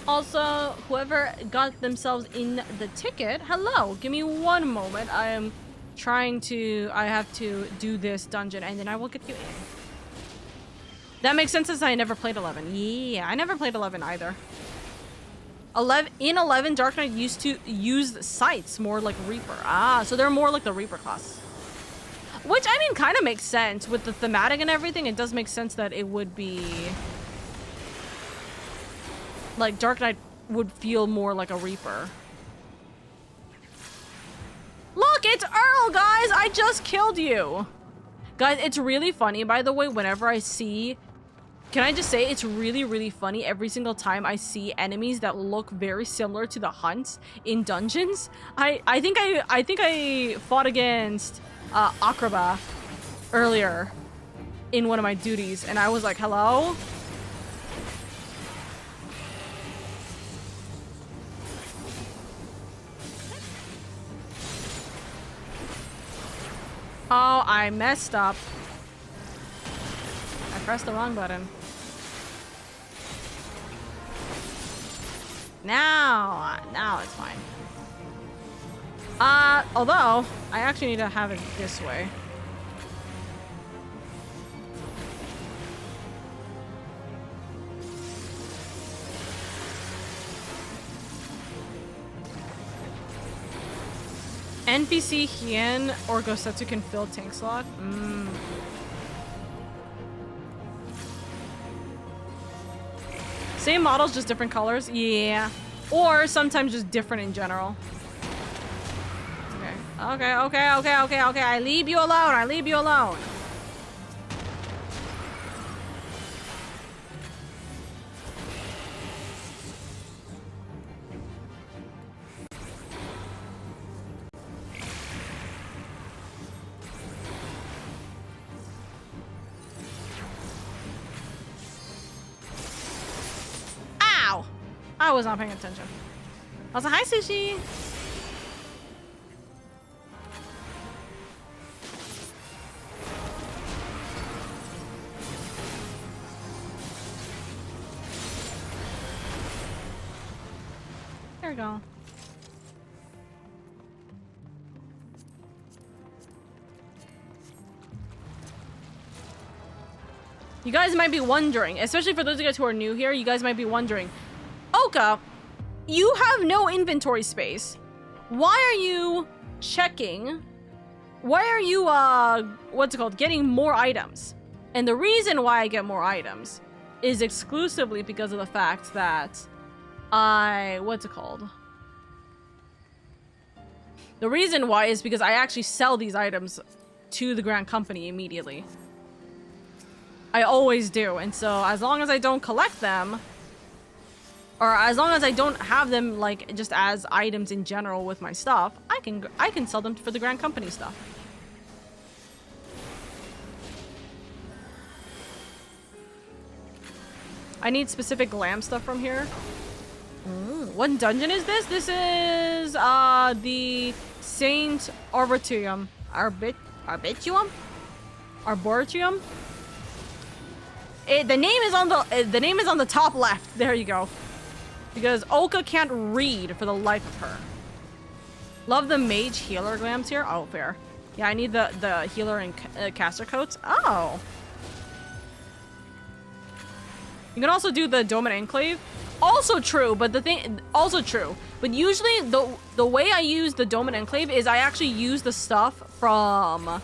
Speaker 1: Also, whoever got themselves in the ticket, hello, give me one moment. I am trying to, I have to do this dungeon and then I will get you in. That makes sense since I never played 11. Yeah, I never played 11 either. In 11, Dark Knight used to use sights more like Reaper. Ah, so they're more like the Reaper class. Which, I mean, kind of makes sense. With the thematic and everything, it does make sense that it would be... like, Dark Knight would feel more like a Reaper. Look, it's Earl, guys! I just killed you! Guys, it's really funny, by the way, whenever I see... Can I just say, it's really, really funny every single time I see enemies that look very similar to the hunts in dungeons. I think I fought against Akraba earlier in one of my duties, and I was like, hello? Oh, I messed up. I pressed the wrong button. Now it's fine. Although, I actually need to have it this way. NPC Hien or Gosetsu can fill tank slot? Same models, just different colors? Yeah. Or sometimes just different in general. Okay. Okay. I leave you alone. Ow! I was not paying attention. I was like, hi, Sushi! There we go. You guys might be wondering, especially for those of you guys who are new here, you guys might be wondering, Oka, you have no inventory space. Why are you checking? Why are you, getting more items? And the reason why I get more items is exclusively because of the fact that the reason why is because I actually sell these items to the Grand Company immediately. I always do, and so as long as I don't collect them, or as long as I don't have them like just as items in general with my stuff, I can sell them for the Grand Company stuff. I need specific lamb stuff from here. What dungeon is this? This is the Saint Arboretum. Arboretum? The name is on the top left. There you go. Because Oka can't read for the life of her. Love the mage healer glams here. Oh, fair. Yeah, I need the healer and caster coats. Oh. You can also do the Dome and Enclave. Also true, but But usually the way I use the Dome and Enclave is I actually use the stuff from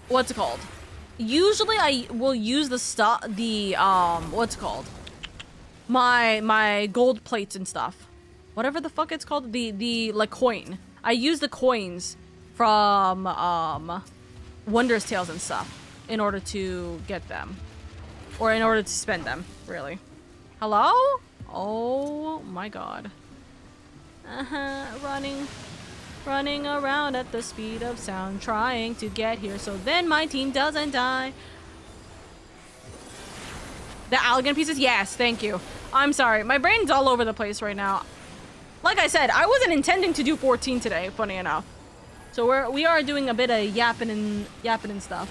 Speaker 1: what's it called? Usually I will use the stuff, my gold plates and stuff. Whatever the fuck it's called, the like coin. I use the coins from Wondrous Tales and stuff in order to get them. Or in order to spend them, really. Hello? Oh my god. Running around at the speed of sound, trying to get here so then my team doesn't die. The Allegan pieces? Yes, thank you. I'm sorry, my brain's all over the place right now. Like I said, I wasn't intending to do 14 today, funny enough. So we are doing a bit of yapping and stuff.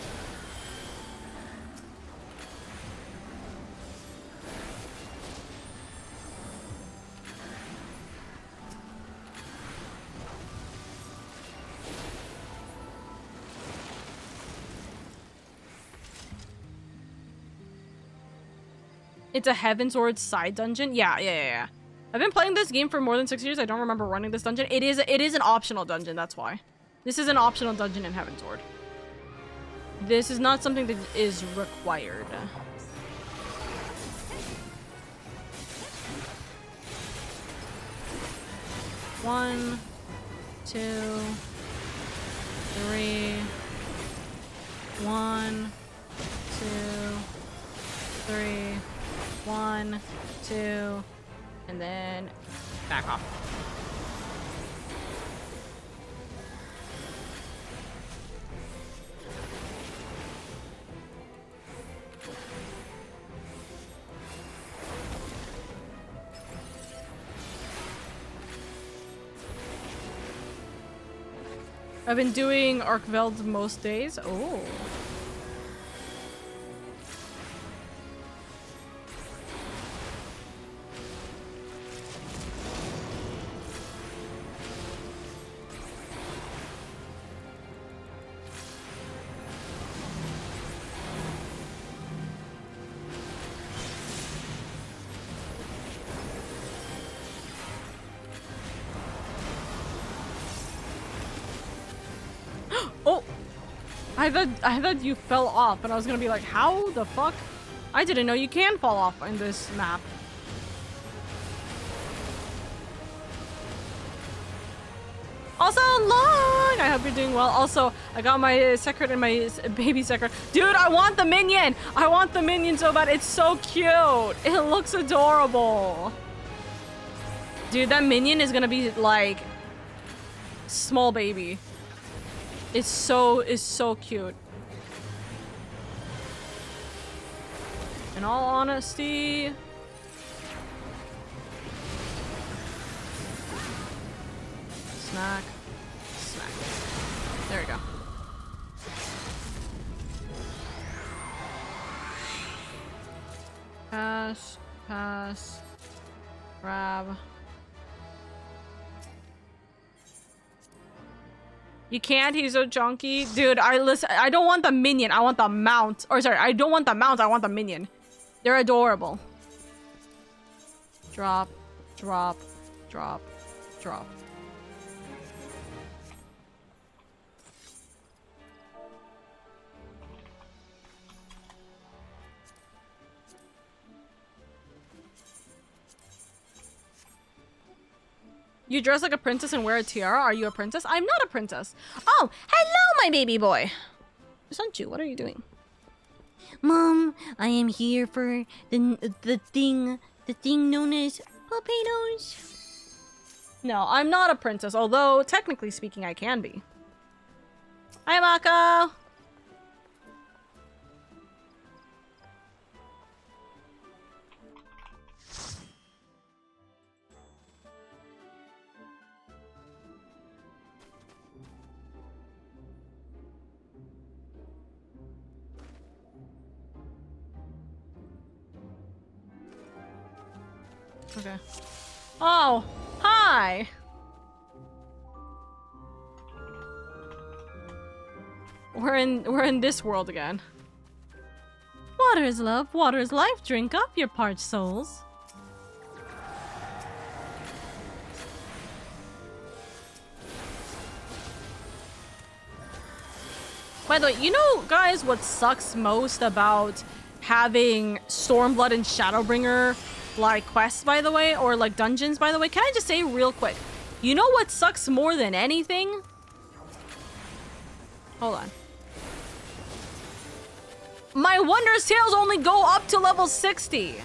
Speaker 1: It's a Heavensward side dungeon. Yeah. I've been playing this game for more than 6 years. I don't remember running this dungeon. It is an optional dungeon, that's why. This is an optional dungeon in Heavensward. This is not something that is required. One, 2, 3. 1, 2, 3. 1, 2, and then back off. I've been doing Arkveld most days. Oh. Oh! I thought you fell off, and I was gonna be like, how the fuck? I didn't know you can fall off in this map. Also, long! I hope you're doing well. Also, I got my secret and my baby secret. Dude, I want the minion! I want the minion so bad. It's so cute. It looks adorable. Dude, that minion is gonna be like small baby. It's so cute. In all honesty, snack. There we go. Pass, grab. You can't, he's so chunky. Dude, I don't want the minion, I want the mount. Or sorry, I don't want the mount, I want the minion. They're adorable. Drop, drop, drop, drop. You dress like a princess and wear a tiara? Are you a princess? I'm not a princess. Oh, hello, my baby boy. Sanchu, what are you doing?
Speaker 2: Mom, I am here for the thing known as potatoes.
Speaker 1: No, I'm not a princess, although technically speaking I can be. Hi, Mako. Okay. Oh, hi. We're in this world again.
Speaker 2: Water is love, water is life. Drink up, your parched souls.
Speaker 1: By the way, you know, guys, what sucks most about having Stormblood and Shadowbringer like quests, by the way, or like dungeons, by the way? Can I just say real quick, you know what sucks more than anything? Hold on. My Wondrous Tales only go up to level 60.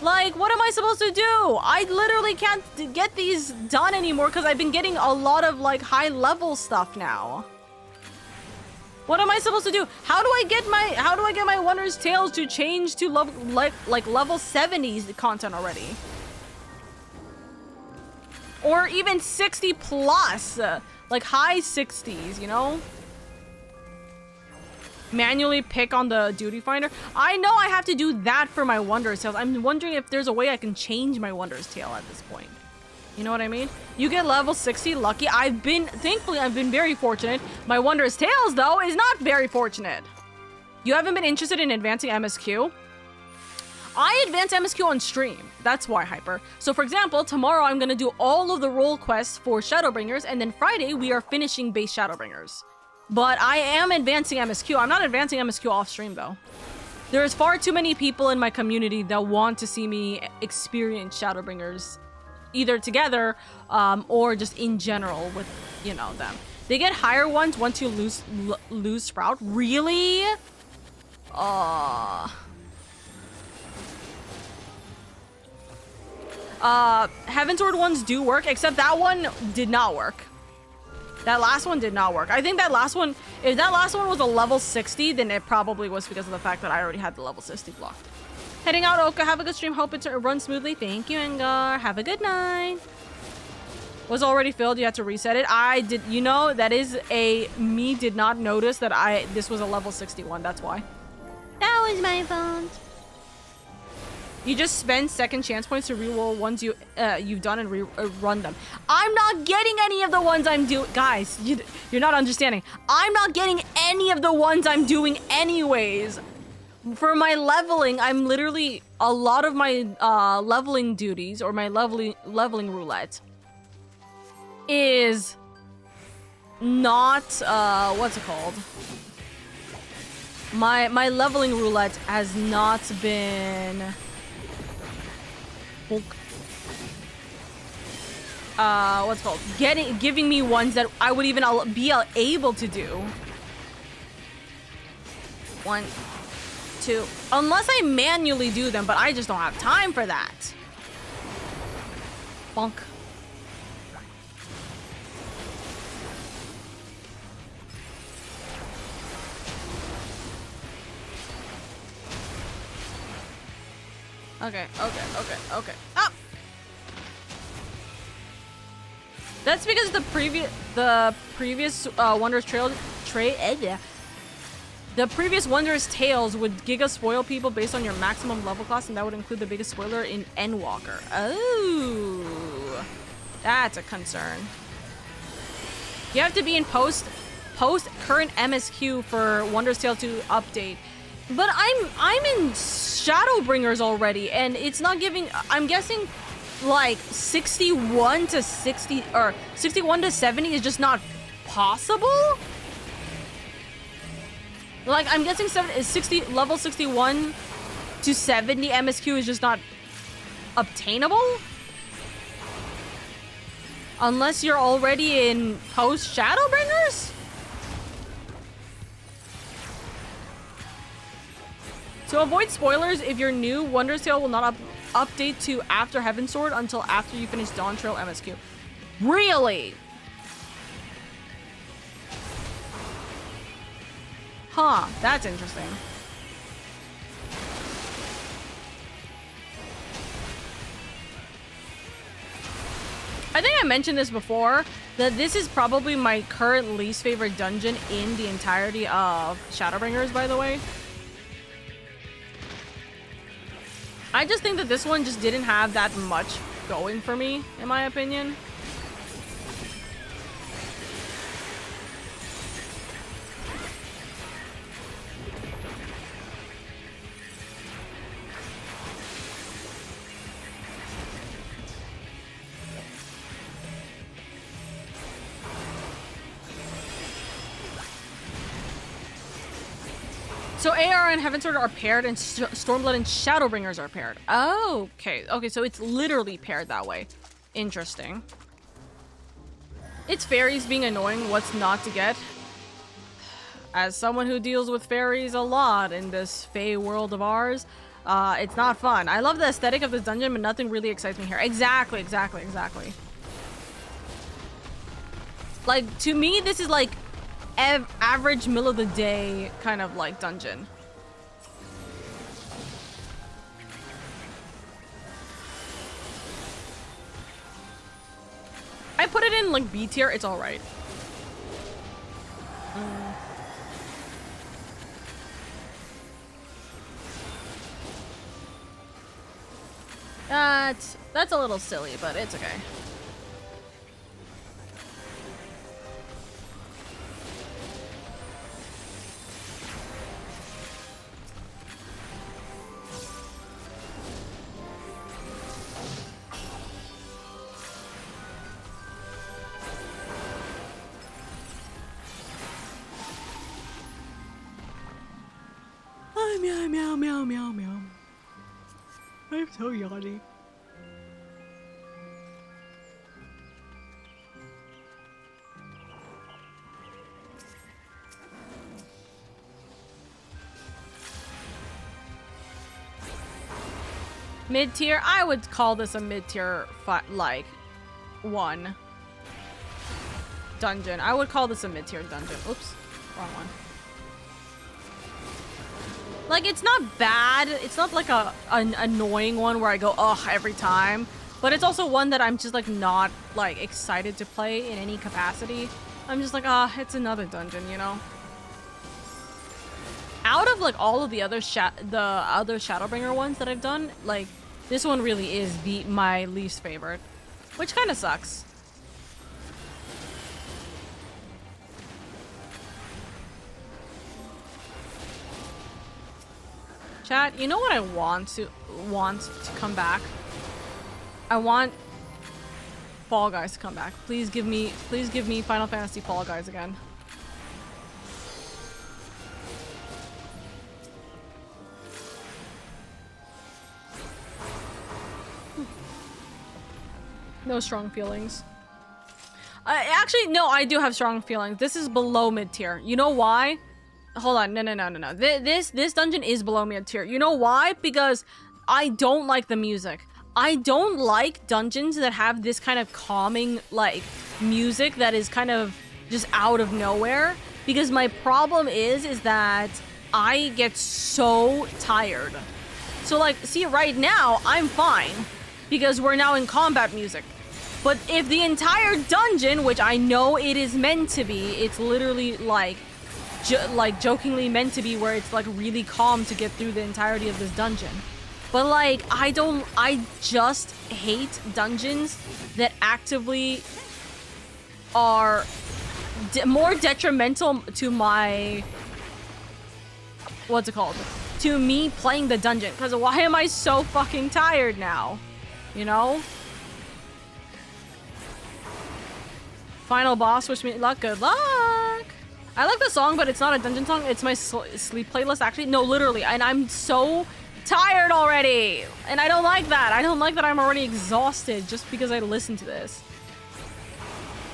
Speaker 1: Like, what am I supposed to do? I literally can't get these done anymore because I've been getting a lot of like high level stuff now. What am I supposed to do? How do I get my Wondrous Tales to change to level 70 content already? Or even 60 plus, like high 60s, you know? Manually pick on the duty finder. I know I have to do that for my Wondrous Tales. I'm wondering if there's a way I can change my Wondrous Tale at this point. You know what I mean? You get level 60 lucky. Thankfully, I've been very fortunate. My Wondrous Tales, though, is not very fortunate. You haven't been interested in advancing MSQ? I advance MSQ on stream. That's why, Hyper. So for example, tomorrow I'm gonna do all of the role quests for Shadowbringers, and then Friday we are finishing base Shadowbringers. But I am advancing MSQ. I'm not advancing MSQ off stream though. There's far too many people in my community that want to see me experience Shadowbringers, either together or just in general with, you know, them. They get higher ones once you lose Sprout. Really? Heavensward ones do work, except that one did not work. That last one did not work. I think that last one, if that last one was a level 60, then it probably was because of the fact that I already had the level 60 blocked. Heading out, Oka. Have a good stream. Hope it runs smoothly. Thank you, Engar. Have a good night. Was already filled. You had to reset it. I did. You know, that is a me did not notice that this was a level 61. That's why.
Speaker 2: That was my fault.
Speaker 1: You just spend second chance points to reroll ones you've done and run them. I'm not getting any of the ones I'm doing. Guys, you're not understanding. I'm not getting any of the ones I'm doing anyways. For my leveling, I'm literally a lot of my leveling duties or my leveling roulette is not what's it called? My leveling roulette has not been what's it called? Giving me ones that I would even be able to do. 1, 2, unless I manually do them, but I just don't have time for that. Bonk. Okay. Ah! That's because the previous Wondrous the previous Wondrous Tales would Giga spoil people based on your maximum level class, and that would include the biggest spoiler in Endwalker. Oh, that's a concern. You have to be in post current MSQ for Wondrous Tale to update. But I'm in Shadowbringers already, and it's not giving. I'm guessing like 61 to 60 or 61 to 70 is just not possible. Like I'm guessing 60 level 61 to 70 MSQ is just not obtainable unless you're already in post Shadowbringers. To avoid spoilers, if you're new, Wondrous Tale will not update to after Heavensward until after you finish Dawn Trail MSQ. Really? Huh, that's interesting. I think I mentioned this before, that this is probably my current least favorite dungeon in the entirety of Shadowbringers, by the way. I just think that this one just didn't have that much going for me, in my opinion. So AR and Heavensward are paired, and Stormblood and Shadowbringers are paired. Oh, okay, so it's literally paired that way. Interesting. It's fairies being annoying. What's not to get? As someone who deals with fairies a lot in this Fae world of ours, it's not fun. I love the aesthetic of this dungeon, but nothing really excites me here. Exactly. Like, to me, this is like average middle of the day kind of like dungeon. I put it in like B tier, it's all right. That's a little silly, but it's okay. Meow, meow, meow, meow. I'm so yawny. Mid-tier? I would call this a mid-tier, like, one. Dungeon. I would call this a mid-tier dungeon. Oops. Wrong one. Like, it's not bad. It's not like an annoying one where I go, ugh, every time. But it's also one that I'm just, like, not, like, excited to play in any capacity. I'm just like, it's another dungeon, you know? Out of, like, all of the other Shadowbringer ones that I've done, like, this one really is my least favorite. Which kind of sucks. Chat, you know what I want to come back? I want Fall Guys to come back. Please give me Final Fantasy Fall Guys again. No strong feelings. Actually, no, I do have strong feelings. This is below mid-tier. You know why? Hold on. No. This dungeon is below mid-tier. You know why? Because I don't like the music. I don't like dungeons that have this kind of calming, like, music that is kind of just out of nowhere. Because my problem is that I get so tired. So, like, see, right now, I'm fine. Because we're now in combat music. But if the entire dungeon, which I know it is meant to be, it's literally like jokingly meant to be where it's like really calm to get through the entirety of this dungeon. But like, I just hate dungeons that actively are more detrimental to my, what's it called? To me playing the dungeon. Because why am I so fucking tired now? You know? Final boss, wish me luck, good luck! I like the song, but it's not a dungeon song. It's my sleep playlist, actually. No, literally. And I'm so tired already! And I don't like that. I don't like that I'm already exhausted just because I listen to this.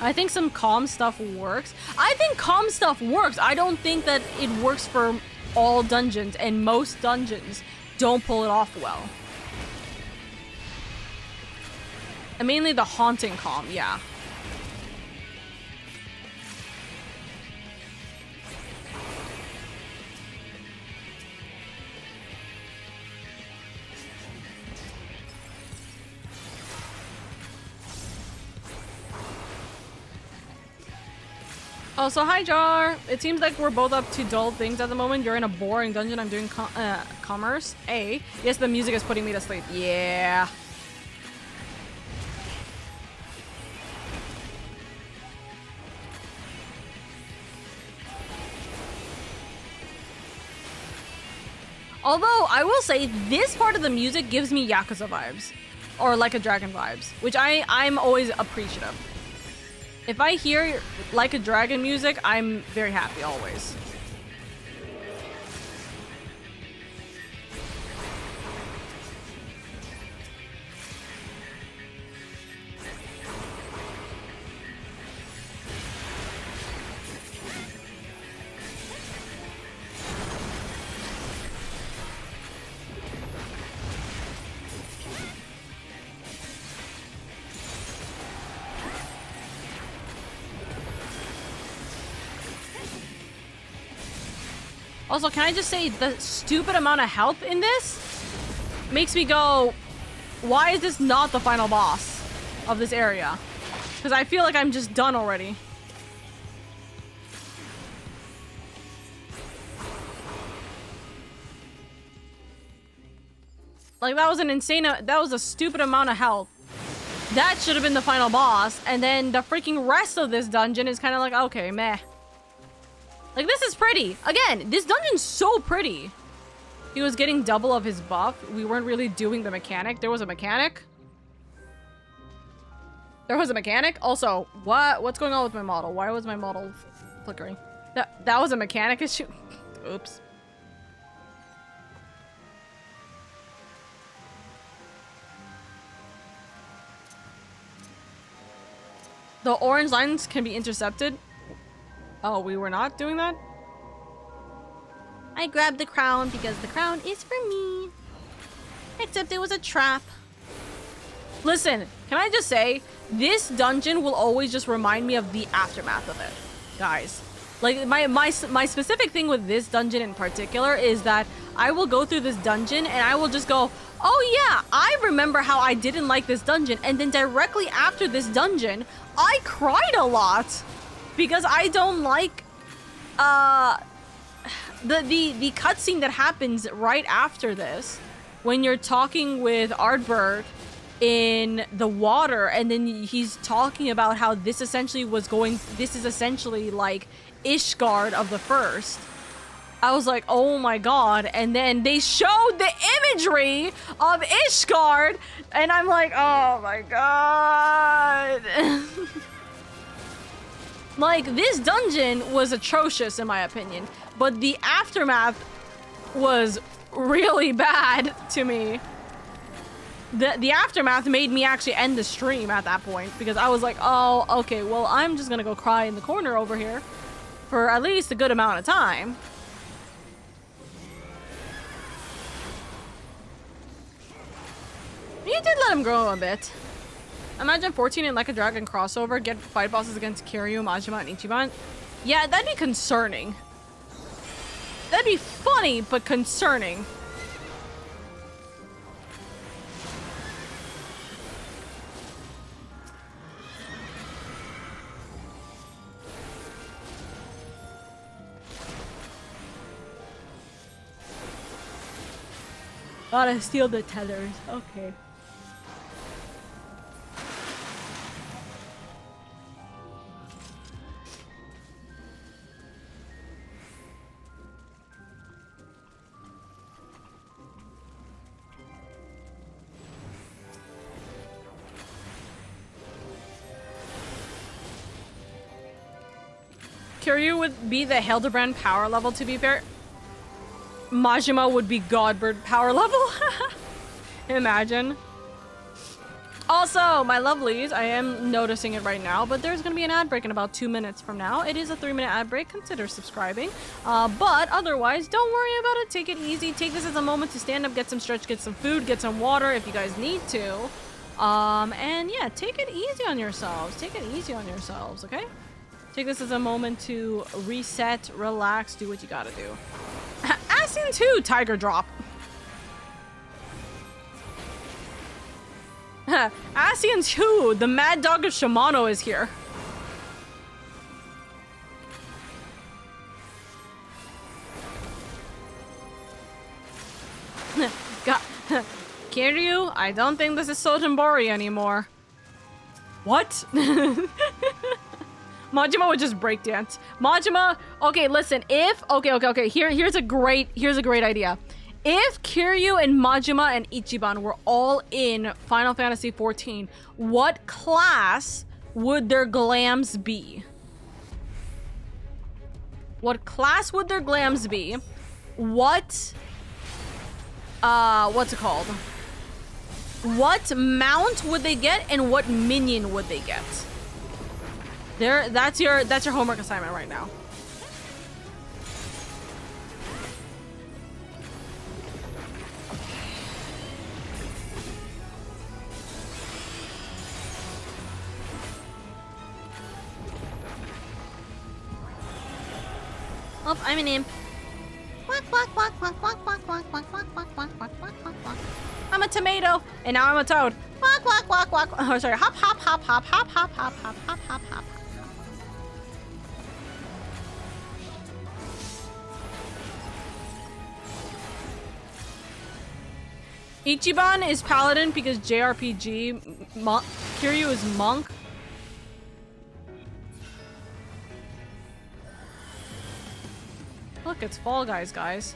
Speaker 1: I think some calm stuff works. I think calm stuff works. I don't think that it works for all dungeons, and most dungeons don't pull it off well. And mainly the haunting calm, yeah. Oh, so hi, Jar. It seems like we're both up to dull things at the moment. You're in a boring dungeon. I'm doing commerce. Yes, the music is putting me to sleep. Yeah. Although, I will say, this part of the music gives me Yakuza vibes. Or Like a Dragon vibes. Which I'm always appreciative. If I hear Like a Dragon music, I'm very happy always. Also, can I just say, the stupid amount of health in this makes me go, why is this not the final boss of this area? Because I feel like I'm just done already. Like, that was an insane, that was a stupid amount of health. That should have been the final boss, and then the freaking rest of this dungeon is kind of like, okay, meh. Like, this is pretty. Again, this dungeon's so pretty. He was getting double of his buff. We weren't really doing the mechanic. There was a mechanic. There was a mechanic. Also, what's going on with my model? Why was my model flickering? That was a mechanic issue. Oops. The orange lines can be intercepted. Oh, we were not doing that?
Speaker 2: I grabbed the crown because the crown is for me. Except it was a trap.
Speaker 1: Listen, can I just say, this dungeon will always just remind me of the aftermath of it, guys. Like, my specific thing with this dungeon in particular is that I will go through this dungeon and I will just go, oh yeah, I remember how I didn't like this dungeon, and then directly after this dungeon, I cried a lot because I don't like the cutscene that happens right after this when you're talking with Ardberg in the water, and then he's talking about how this is essentially like Ishgard of the First. I was like, oh my god. And then they showed the imagery of Ishgard, and I'm like, oh my god. Like, this dungeon was atrocious in my opinion, but the aftermath was really bad to me. The aftermath made me actually end the stream at that point, because I was like, oh, okay, well, I'm just gonna go cry in the corner over here for at least a good amount of time. You did let him grow a bit. Imagine 14 and Like a Dragon crossover, get fight bosses against Kiryu, Majima, and Ichiban. Yeah, that'd be concerning. That'd be funny, but concerning. Gotta steal the tethers. Okay. Kiryu would be the Hildebrand power level, to be fair. Majima would be Godbird power level. Imagine. Also, my lovelies, I am noticing it right now, but there's gonna be an ad break in about 2 minutes from now. It is a 3-minute ad break. Consider subscribing. But otherwise, don't worry about it. Take it easy. Take this as a moment to stand up, get some stretch, get some food, get some water if you guys need to. And yeah, take it easy on yourselves. Take it easy on yourselves, okay? Take this as a moment to reset, relax, do what you gotta do. Asien 2, Tiger Drop. Asien 2, the Mad Dog of Shimano is here. God. Kiryu, I don't think this is Sotenbori anymore. What? Majima would just breakdance. Majima, okay, listen, okay. Here's a great idea. If Kiryu and Majima and Ichiban were all in Final Fantasy XIV, what class would their glams be? What class would their glams be? What's it called? What mount would they get, and what minion would they get? There, that's your homework assignment right now.
Speaker 2: Oh, I'm an imp.
Speaker 1: I'm a tomato, and now I'm a toad. Oh, sorry. Hop, hop, hop, hop, hop, hop, hop, hop, hop, hop, hop. Ichiban is paladin because JRPG. Kiryu is monk. Look, it's Fall Guys, guys.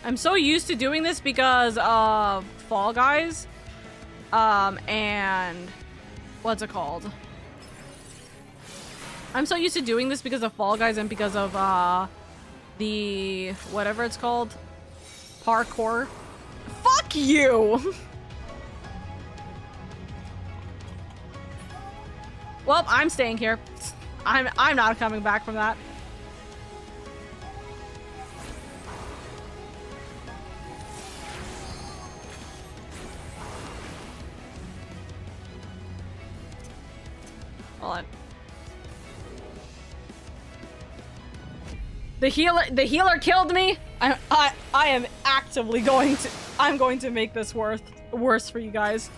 Speaker 1: I'm so used to doing this because of Fall Guys. And what's it called? I'm so used to doing this because of Fall Guys and because of the whatever it's called. Parkour. Fuck you!
Speaker 2: Well, I'm staying here. I'm not coming back from that. Hold on. The healer killed me. I am actively going to. I'm going to make this worse for you guys.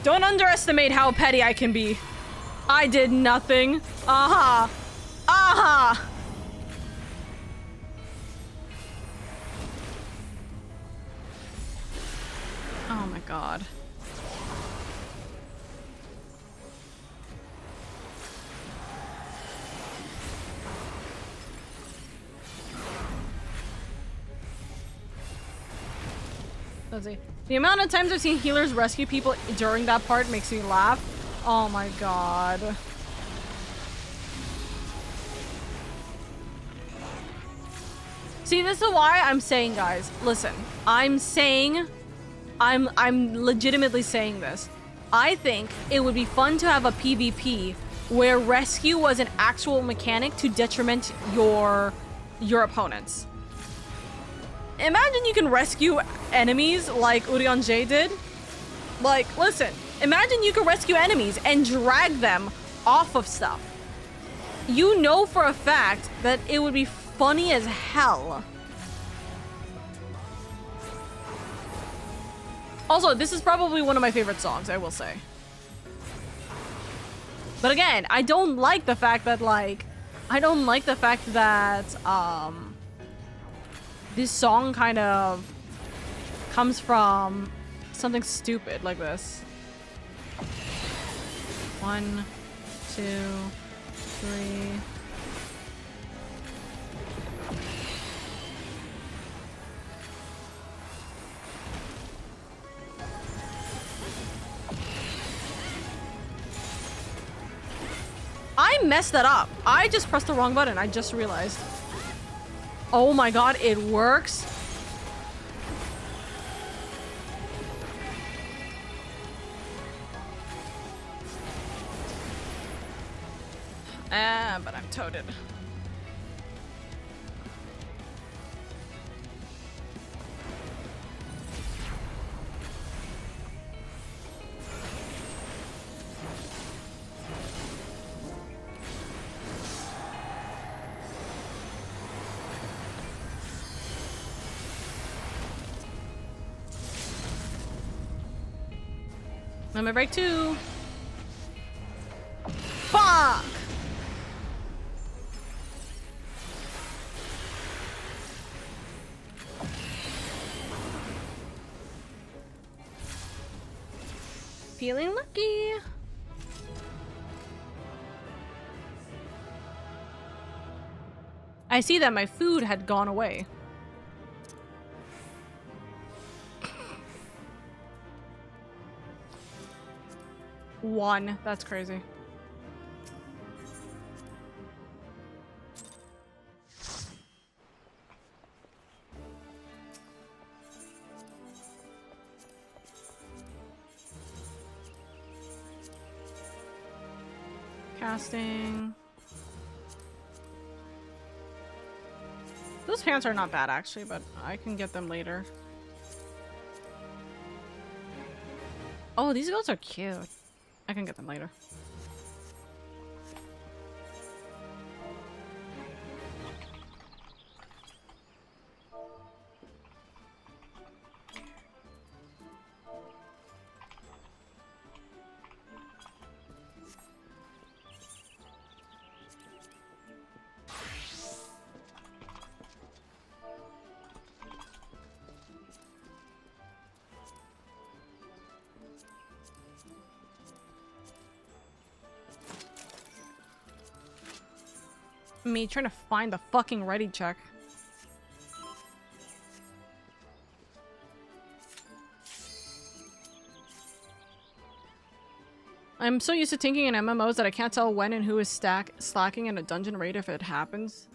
Speaker 2: Don't underestimate how petty I can be. I did nothing. Aha. Aha. Oh my god. Let's see. The amount of times I've seen healers rescue people during that part makes me laugh. Oh my god. See, this is why I'm saying, guys, listen. I'm legitimately saying this. I think it would be fun to have a PvP where rescue was an actual mechanic to detriment your opponents. Imagine you can rescue enemies like Urion J did. Like, listen, imagine you can rescue enemies and drag them off of stuff. You know for a fact that it would be funny as hell. Also, this is probably one of my favorite songs, I will say. But again, I don't like the fact that, this song kind of comes from something stupid like this. 1, 2, 3. I messed that up. I just pressed the wrong button. I just realized. Oh my god, it works. But I'm toted. I'm gonna break 2. Fuck! Feeling lucky. I see that my food had gone away. One. That's crazy. Casting. Those pants are not bad actually, but I can get them later. Oh, these girls are cute. I can get them later. Me trying to find the fucking ready check. I'm so used to thinking in MMOs that I can't tell when and who is slacking in a dungeon raid if it happens.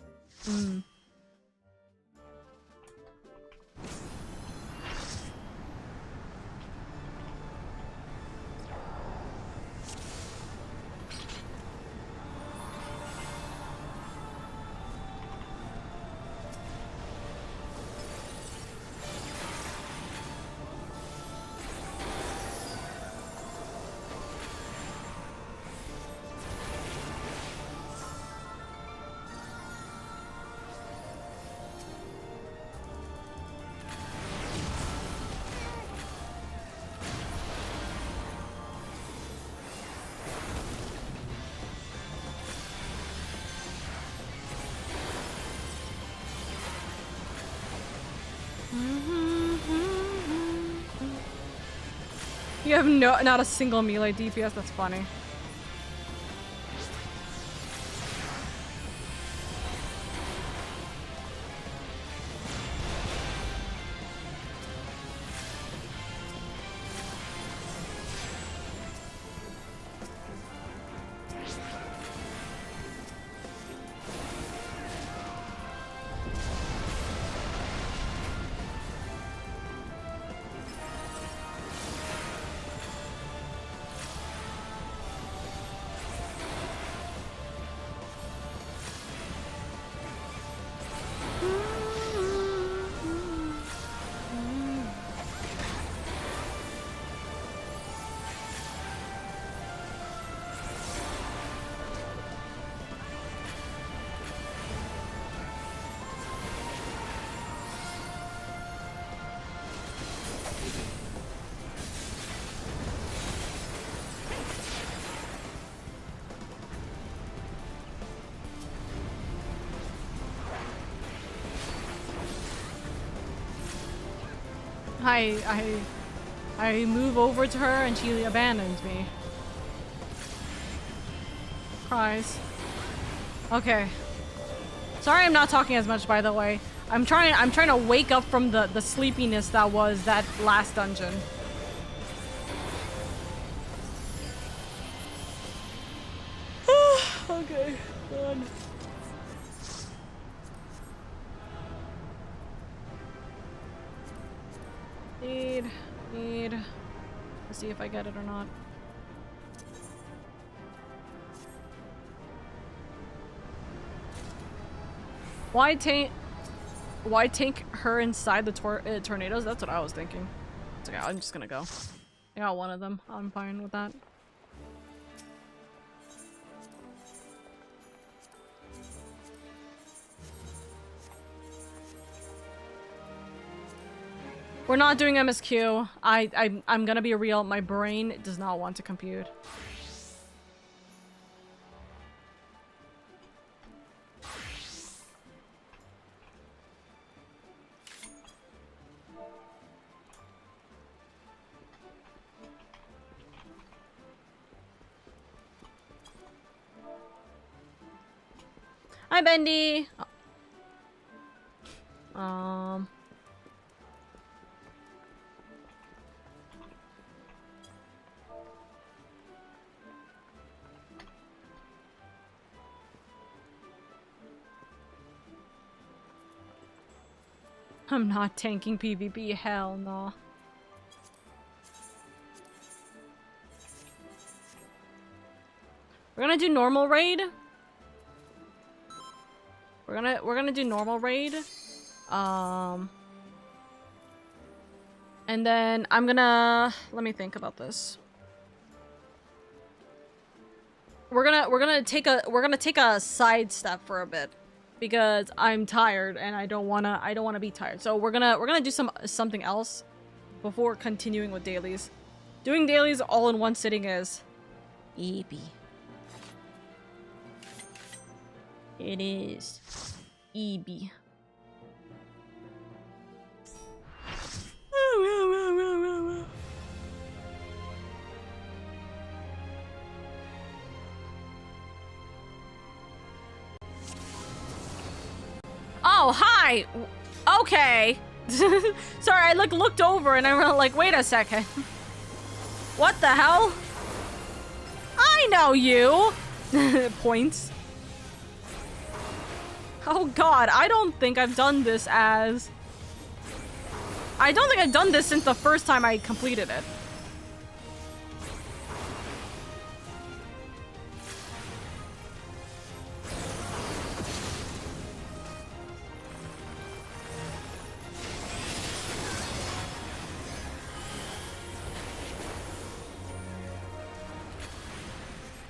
Speaker 2: You have not a single melee DPS. That's funny. I move over to her and she abandons me. Cries. Okay. Sorry I'm not talking as much, by the way. I'm trying to wake up from the sleepiness that was that last dungeon. Okay, done. Need. Let's see if I get it or not. Why tank her inside the tornadoes? That's what I was thinking. It's okay, I'm just gonna go. I got one of them. I'm fine with that. We're not doing MSQ. I'm gonna be real. My brain does not want to compute. Hi, Bendy. I'm not tanking PvP, hell no. We're gonna do normal raid. We're gonna do normal raid. And then I'm gonna let me think about this. We're gonna take a side step for a bit. Because I'm tired and I don't wanna be tired. So we're gonna do something else before continuing with dailies. Doing dailies all in one sitting is eepy. It is eepy. Oh, hi! Okay. Sorry, I looked over and I was like, wait a second. What the hell? I know you! Points. Oh god, I don't think I've done this since the first time I completed it.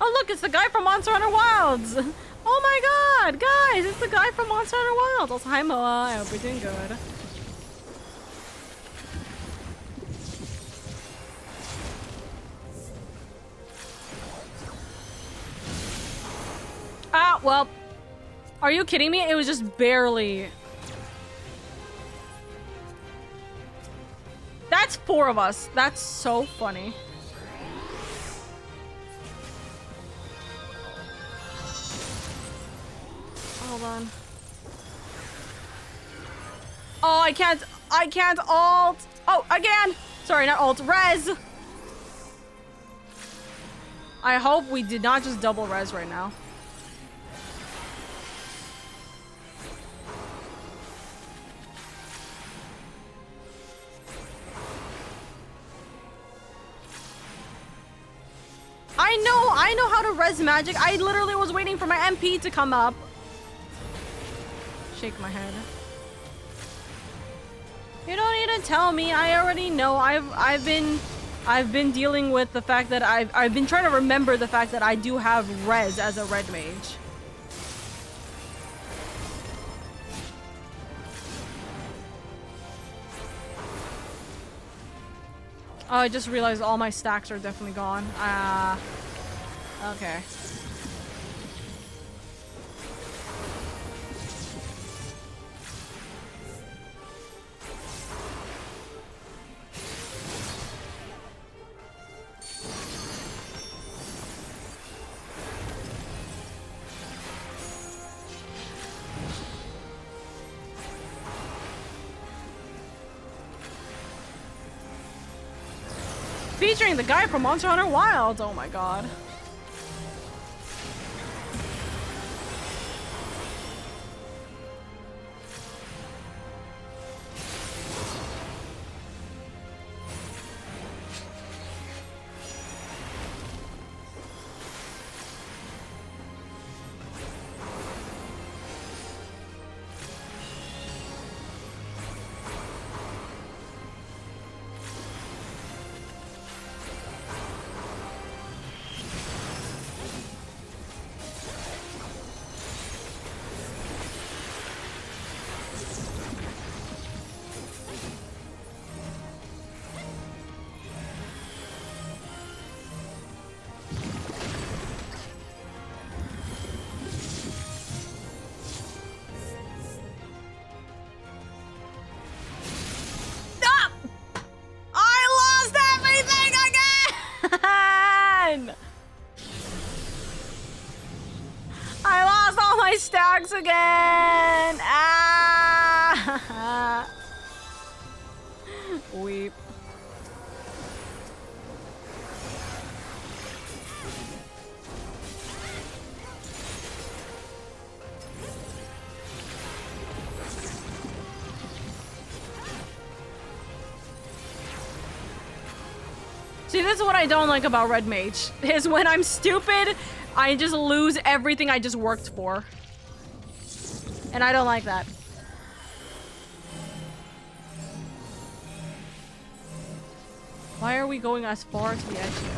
Speaker 2: Oh look, it's the guy from Monster Hunter Wilds! Oh my god, guys, it's the guy from Monster Hunter Wilds! Also, hi Moa, I hope you're doing good. Ah, well, are you kidding me? It was just barely... That's 4 of us. That's so funny. Hold on. Oh, I can't alt. Oh, again. Sorry, not alt, res. I hope we did not just double res right now. I know how to res magic. I literally was waiting for my MP to come up. Shake my head. You don't need to tell me. I already know. I've been dealing with the fact that I've been trying to remember the fact that I do have res as a red mage. Oh, I just realized all my stacks are definitely gone. Okay. Featuring the guy from Monster Hunter Wilds. Oh my god. Stacks again! Ah! Weep. See, this is what I don't like about Red Mage, is when I'm stupid, I just lose everything I just worked for. And I don't like that. Why are we going as far to the edge here?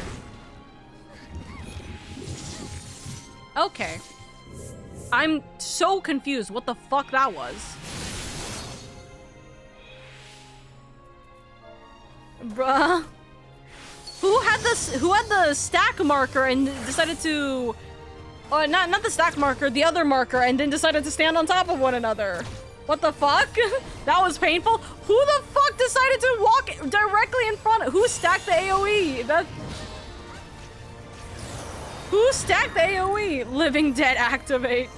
Speaker 2: Okay. I'm so confused what the fuck that was. Bruh. Who had the stack marker and decided to... Oh, not the stack marker, the other marker, and then decided to stand on top of one another. What the fuck? That was painful. Who the fuck decided to walk directly in front of... Who stacked the AoE? Who stacked the AoE? Living Dead activate.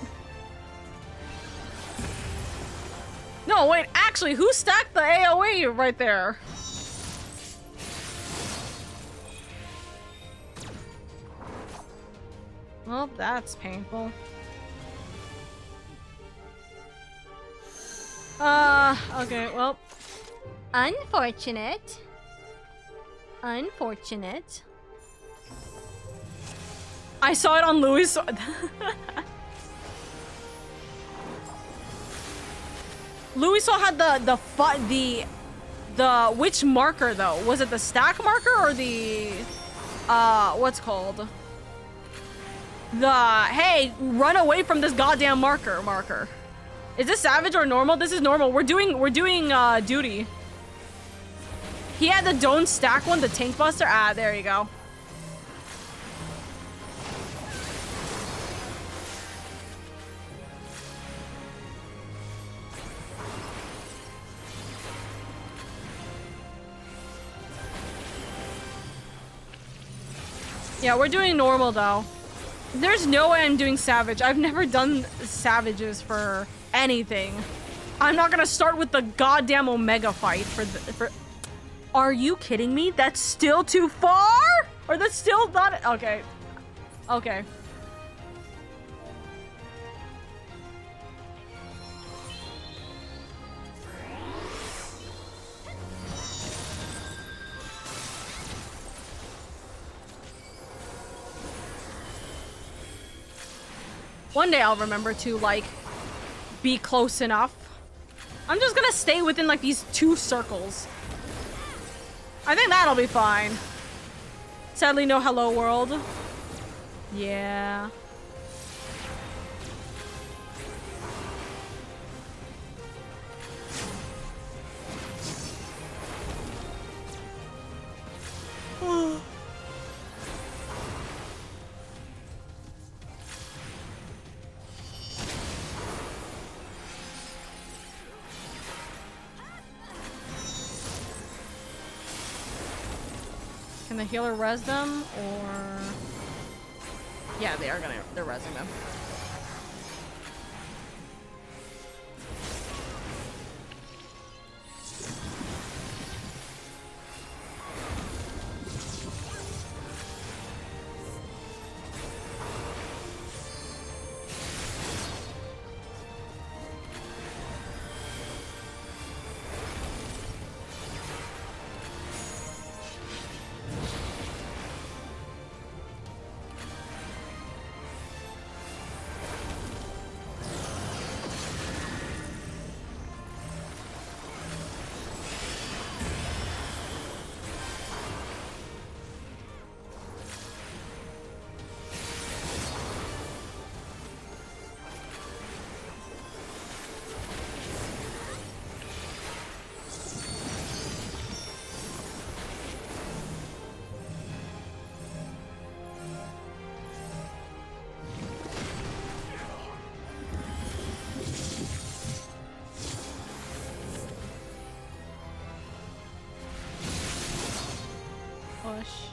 Speaker 2: No, wait, actually, who stacked the AoE right there? Well, that's painful. Okay, well. Unfortunate. Unfortunate. I saw it on Louis. Louis had the which marker though? Was it the stack marker or the what's called? The hey, run away from this goddamn marker. Is this savage or normal? This is normal. We're doing duty. He had the don't stack one, the tank buster. Ah, there you go. Yeah, we're doing normal though. There's no way I'm doing savage. I've never done savages for anything. I'm not gonna start with the goddamn Omega fight for. Are you kidding me? That's still too far? Or that's still not. Okay. Okay. One day I'll remember to, like, be close enough. I'm just gonna stay within, like, these 2 circles. I think that'll be fine. Sadly, no hello world. Yeah. Can the healer res them, or... Yeah, they're resing them. Push.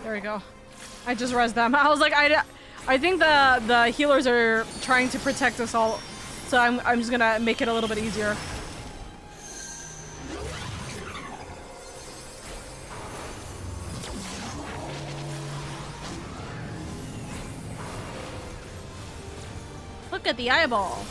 Speaker 2: There we go. I just rezzed them. I was like, I think the healers are trying to protect us all, so I'm just gonna make it a little bit easier. Look at the eyeball.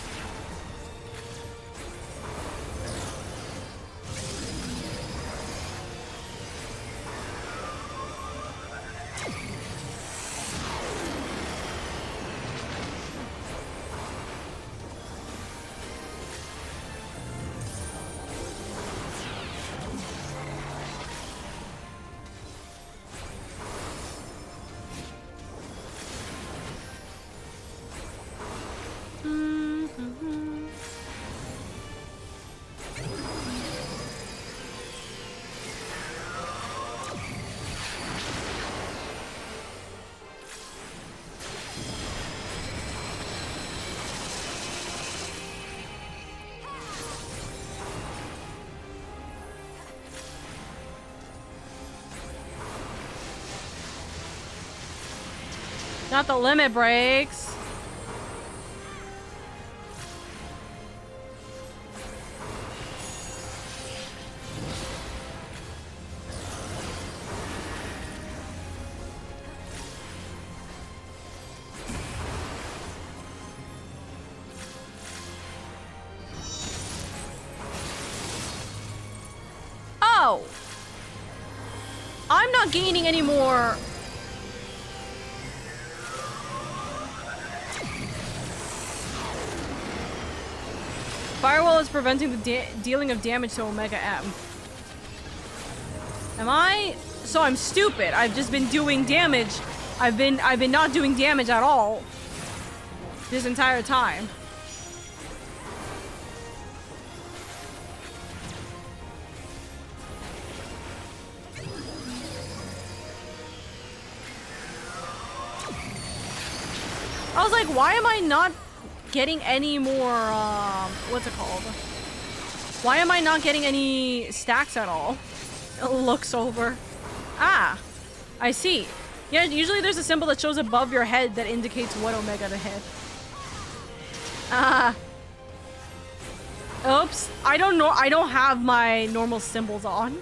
Speaker 2: Not the limit breaks. Oh! I'm not gaining any more. Firewall is preventing the dealing of damage to Omega M. Am I? So I'm stupid. I've just been doing damage. I've been not doing damage at all this entire time. I was like, why am I not getting any more, what's it called? Why am I not getting any stacks at all? It looks over. Ah, I see. Yeah, usually there's a symbol that shows above your head that indicates what Omega to hit. Oops. I don't know. I don't have my normal symbols on.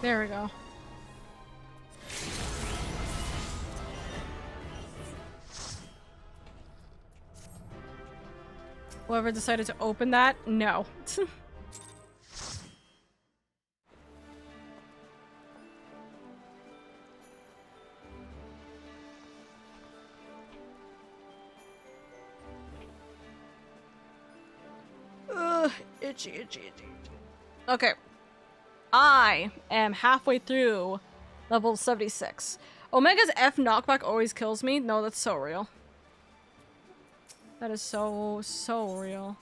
Speaker 2: There we go. Whoever decided to open that, no. Ugh, itchy, itchy, itchy. Okay. I am halfway through level 76. Omega's F knockback always kills me. No, that's so real. That is so real.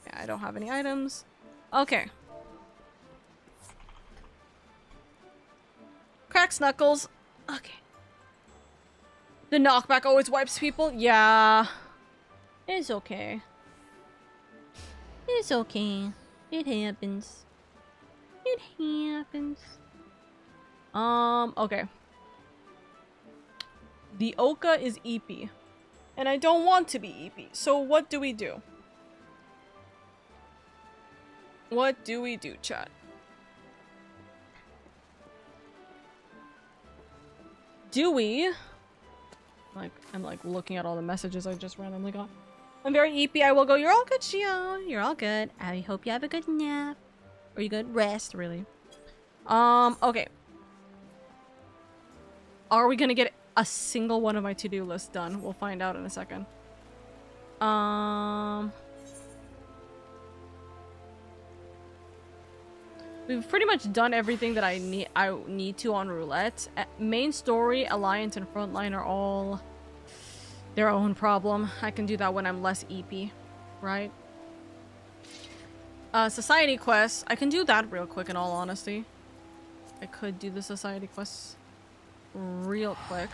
Speaker 2: Yeah, I don't have any items. Okay. Cracks knuckles. Okay. The knockback always wipes people. Yeah. It's okay. It's okay. It happens. It happens. Okay. The Oka is EP. And I don't want to be EP. So what do we do? What do we do, chat? Do we? I'm like looking at all the messages I just randomly got. I'm very EP. I will go. You're all good, Shion. You're all good. I hope you have a good nap. Or you good rest, really. Okay. Are we gonna get a single one of my to-do lists done? We'll find out in a second. We've pretty much done everything that I need to on roulette. Main story, alliance, and frontline are all their own problem. I can do that when I'm less EP, right? Society quests. I can do that real quick, in all honesty. I could do the society quests real quick.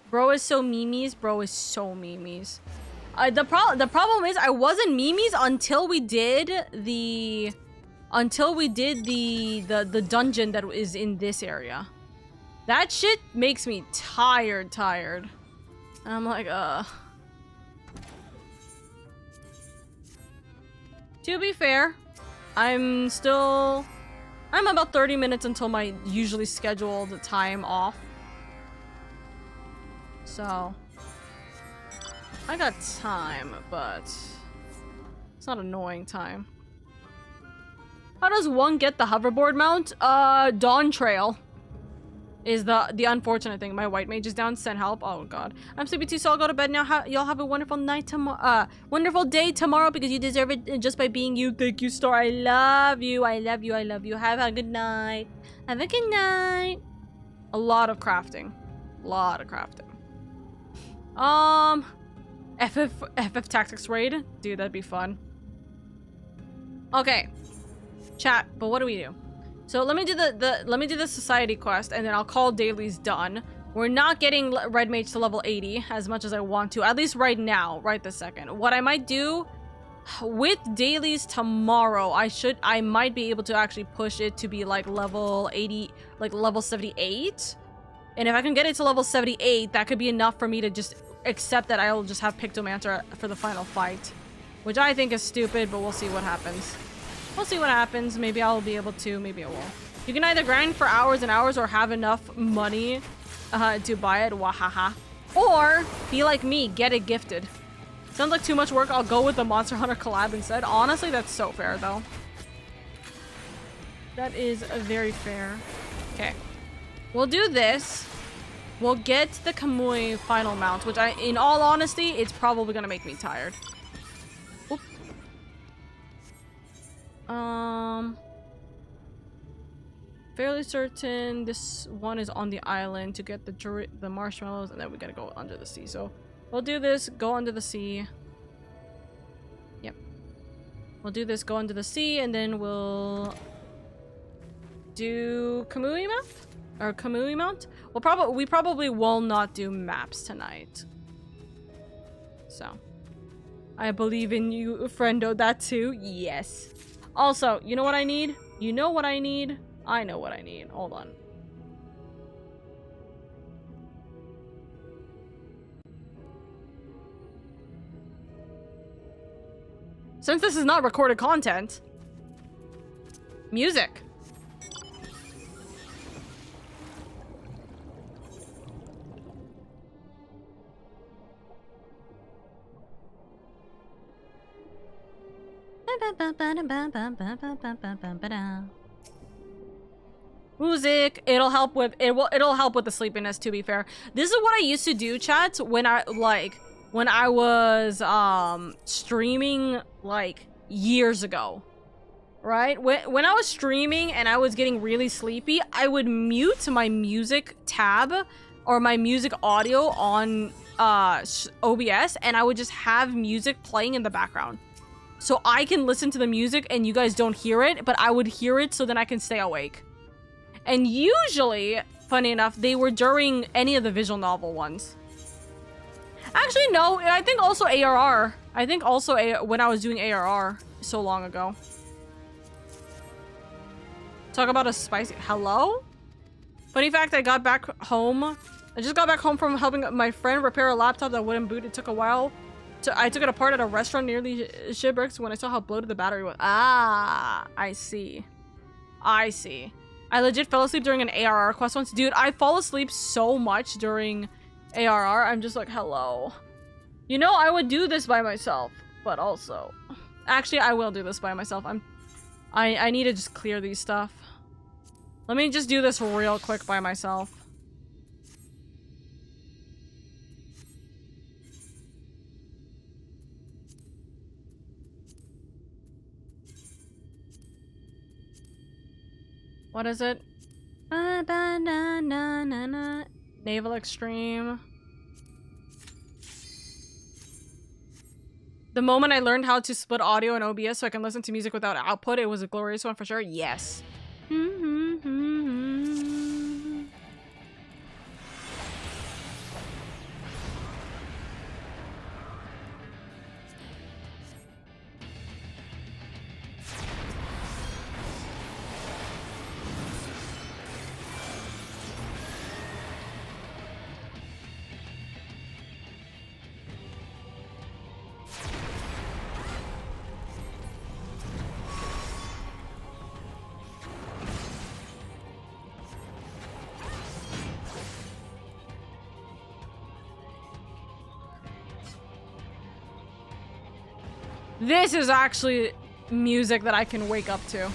Speaker 2: Bro is so memes. Bro is so memes. The problem is I wasn't memes until we did the dungeon that is in this area. That shit makes me tired. And I'm like, To be fair, I'm about 30 minutes until my usually scheduled time off. So, I got time, but it's not annoying time. How does one get the hoverboard mount? Dawn Trail is the unfortunate thing. My white mage is down. Send help. Oh god. I'm sleepy too, so I'll go to bed now. Y'all have a wonderful night tomorrow. Wonderful day tomorrow because you deserve it just by being you. Thank you, Star. I love you. I love you. I love you. Have a good night. Have a good night. A lot of crafting. Lot of crafting. FF Tactics Raid? Dude, that'd be fun. Okay. Chat, but what do we do? So let me do let me do the society quest, and then I'll call dailies done. We're not getting Red Mage to level 80 as much as I want to, at least right now, right this second. What I might do with dailies tomorrow, I might be able to actually push it to be like level 80, like level 78. And if I can get it to level 78, that could be enough for me to just accept that I'll just have Pictomancer for the final fight. Which I think is stupid, but we'll see what happens. We'll see what happens. Maybe I'll be able to, maybe I won't. You can either grind for hours and hours or have enough money to buy it, wahaha. Or, be like me, get it gifted. Sounds like too much work, I'll go with the Monster Hunter collab instead. Honestly, that's so fair, though. That is very fair. Okay. We'll do this. We'll get the Kamui final mount, which in all honesty, it's probably gonna make me tired. Oop. Fairly certain this one is on the island to get the marshmallows, and then we gotta go under the sea. So we'll do this, go under the sea. Yep. We'll do this, go under the sea, and then we'll do Kamui map? Or Kamui mount? We probably will not do maps tonight. So. I believe in you, friendo, that too. Yes. Also, you know what I need? You know what I need? I know what I need. Hold on. Since this is not recorded content, music. Music. It'll help with the sleepiness, to be fair. This is what I used to do, chat, when I was streaming like years ago. Right? When I was streaming and I was getting really sleepy, I would mute my music tab or my music audio on OBS, and I would just have music playing in the background. So I can listen to the music and you guys don't hear it, but I would hear it so then I can stay awake. And usually, funny enough, they were during any of the visual novel ones. Actually, no, I think also ARR. I think also when I was doing ARR so long ago. Talk about a spicy... Hello? Funny fact, I got back home. I just got back home from helping my friend repair a laptop that wouldn't boot. It took a while. I took it apart at a restaurant near the shipwrecks when I saw how bloated the battery was. Ah, I see. I see. I legit fell asleep during an ARR quest once. Dude, I fall asleep so much during ARR. I'm just like, hello. You know, I would do this by myself, but also... Actually, I will do this by myself. I need to just clear these stuff. Let me just do this real quick by myself. What is it? Naval Extreme. The moment I learned how to split audio in OBS so I can listen to music without output, it was a glorious one for sure. Yes. This is actually music that I can wake up to.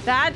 Speaker 2: That...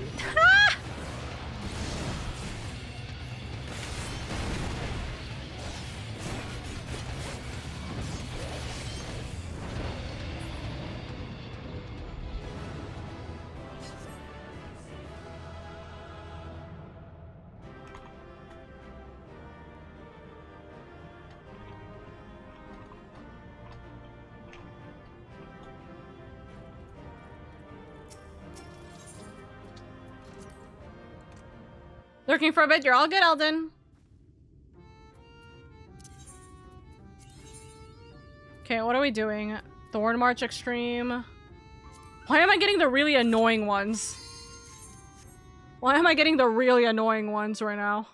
Speaker 2: Lurking for a bit. You're all good, Eldon. Okay, what are we doing? Thorn March Extreme. Why am I getting the really annoying ones? Why am I getting the really annoying ones right now?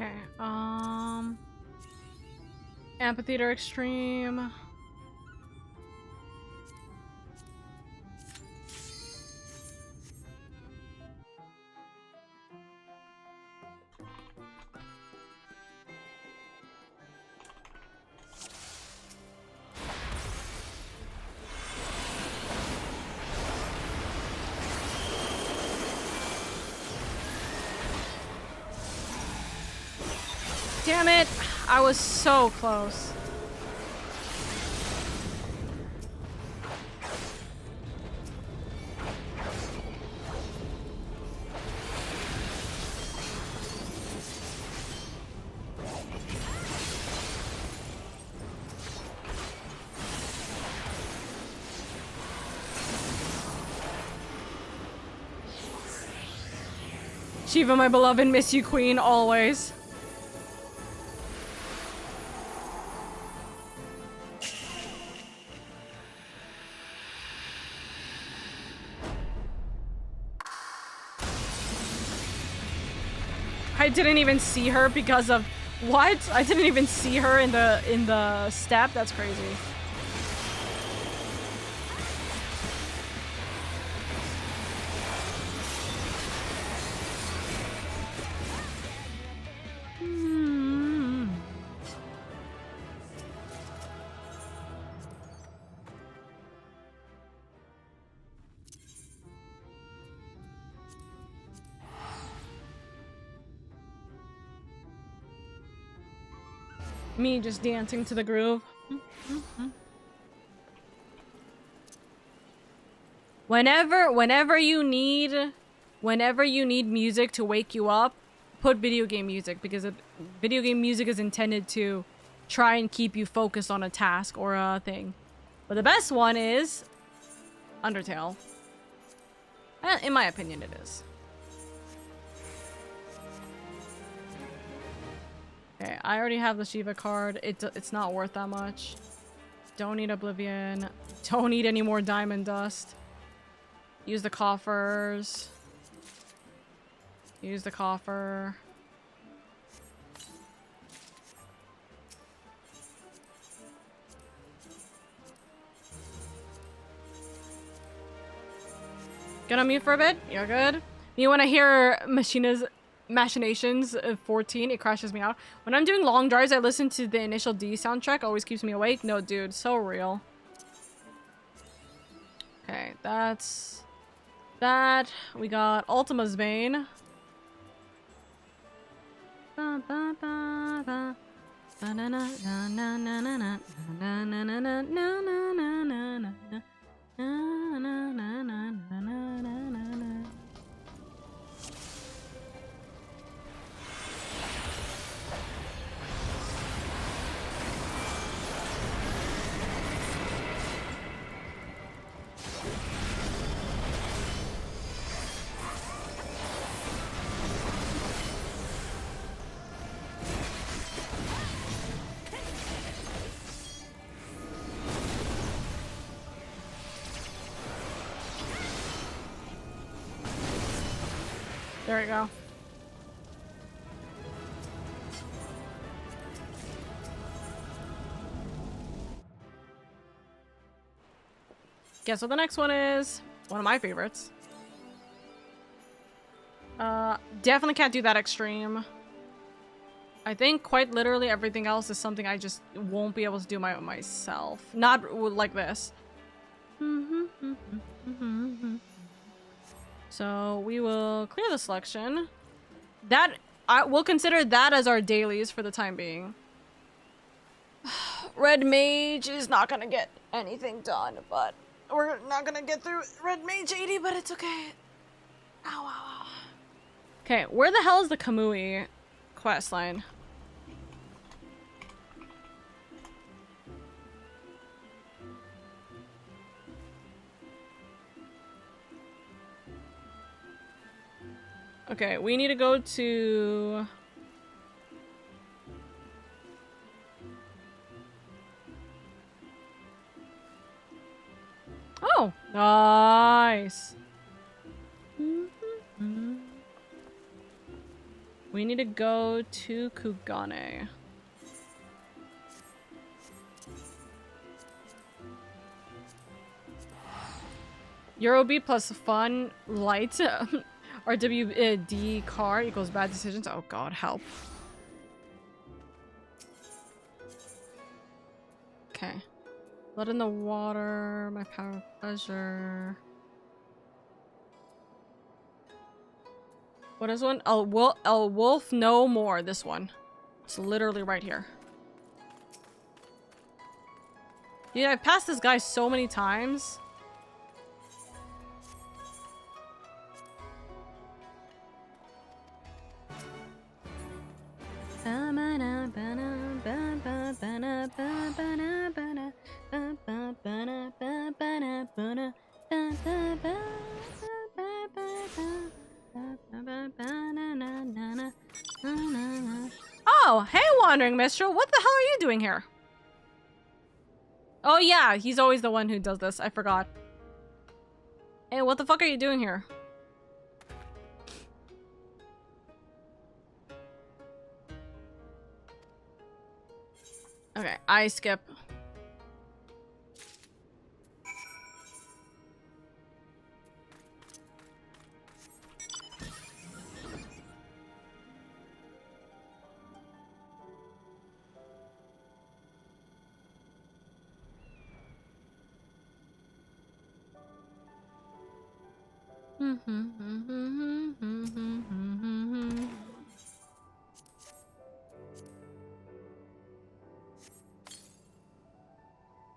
Speaker 2: Okay, Amphitheater Extreme. Damn it! I was so close. Shiva, my beloved, miss you, queen, always. I didn't even see her because of what? I didn't even see her in the step. That's crazy. Me just dancing to the groove. Whenever you need music to wake you up, put video game music, because video game music is intended to try and keep you focused on a task or a thing. But the best one is Undertale. In my opinion, it is. Okay, I already have the Shiva card. It's not worth that much. Don't need Oblivion. Don't need any more Diamond Dust. Use the coffers. Use the coffer. Gonna mute for a bit? You're good? You wanna hear Machinations of 14, it crashes me out. When I'm doing long drives, I listen to the Initial D soundtrack, always keeps me awake. No, dude, so real. Okay, that's that. We got Ultima's Bane. There we go. Guess what the next one is? One of my favorites. Definitely can't do that extreme. I think quite literally everything else is something I just won't be able to do myself. Not like this. So we will clear the selection. That I will consider that as our dailies for the time being. Red Mage is not gonna get anything done, but we're not gonna get through Red Mage 80, but it's okay. Ow, ow, ow. Okay, where the hell is the Kamui questline? Okay, we need to go to... Oh, nice. We need to go to Kugane. Eurobeat plus fun light RWD car equals bad decisions. Oh god, help. Okay. Blood in the water, my power of pleasure. What is one? A wolf no more. This one. It's literally right here. Yeah, I've passed this guy so many times. Oh, hey, Wandering Minstrel. What the hell are you doing here? Oh, yeah. He's always the one who does this. I forgot. Hey, what the fuck are you doing here? Okay, I skip.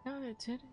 Speaker 2: No, it didn't.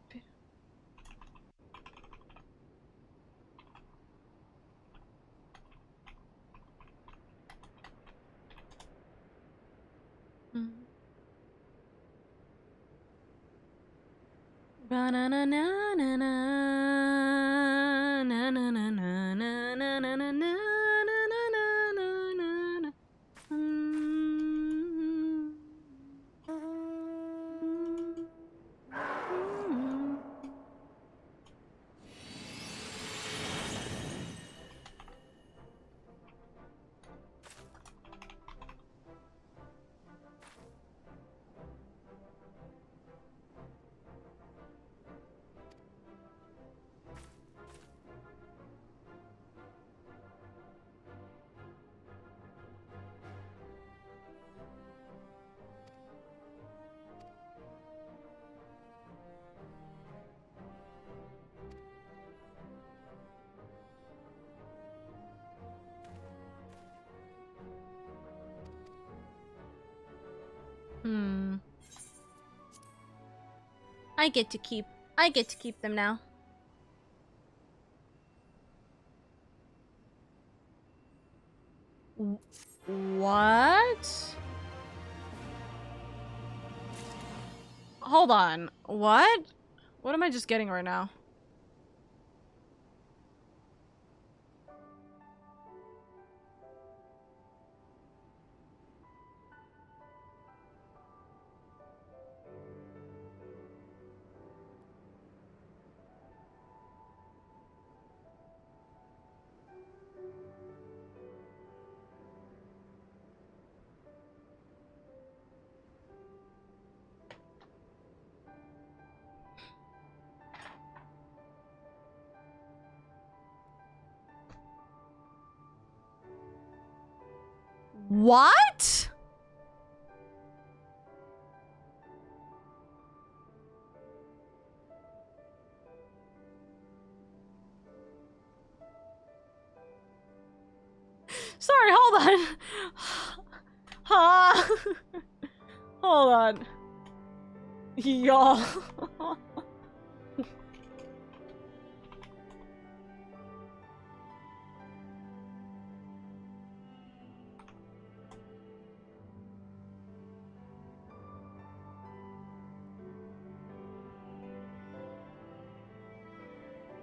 Speaker 2: I get to keep them now. What? Hold on. What? What am I just getting right now? What? Sorry, hold on. Huh? Hold on. Y'all.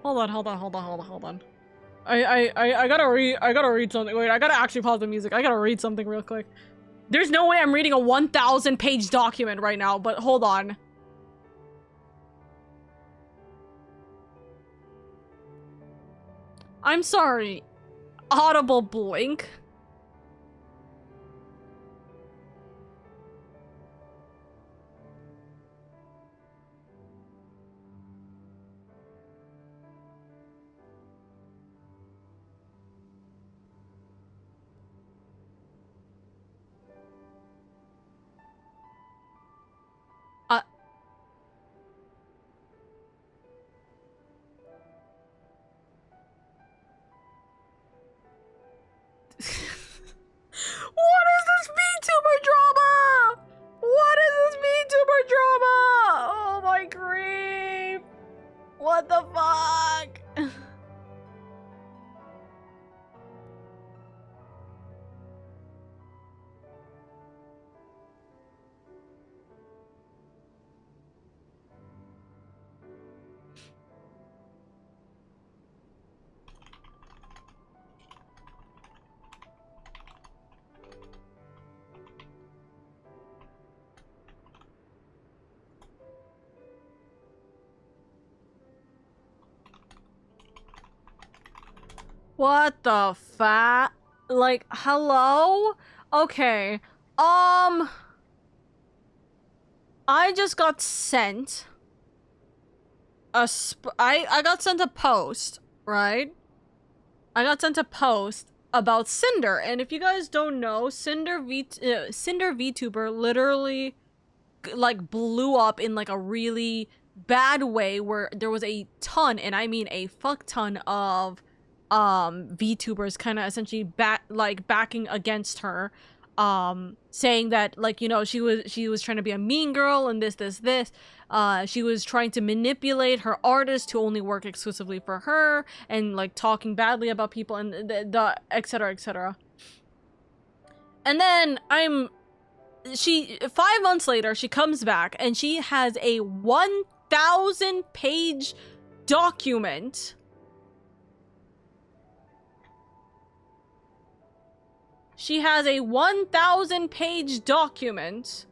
Speaker 2: Hold on. I gotta read something. Wait, I gotta actually pause the music. I gotta read something real quick. There's no way I'm reading a 1,000 page document right now, but hold on. I'm sorry. Audible blink. What is this VTuber drama? What is this VTuber drama? Oh my grief. What the fuck? What the fa- Like, hello? Okay. I just got sent I got sent a post, right? I got sent a post about Cinder, and if you guys don't know, Cinder VTuber literally like blew up in like a really bad way where there was a ton, and I mean a fuck ton of VTubers kind of essentially backing against her, saying that, like, you know, she was trying to be a mean girl and this. She was trying to manipulate her artists to only work exclusively for her, and like talking badly about people and the etc, etc. And then 5 months later, she comes back and she has a 1,000 page document She has a 1,000 page document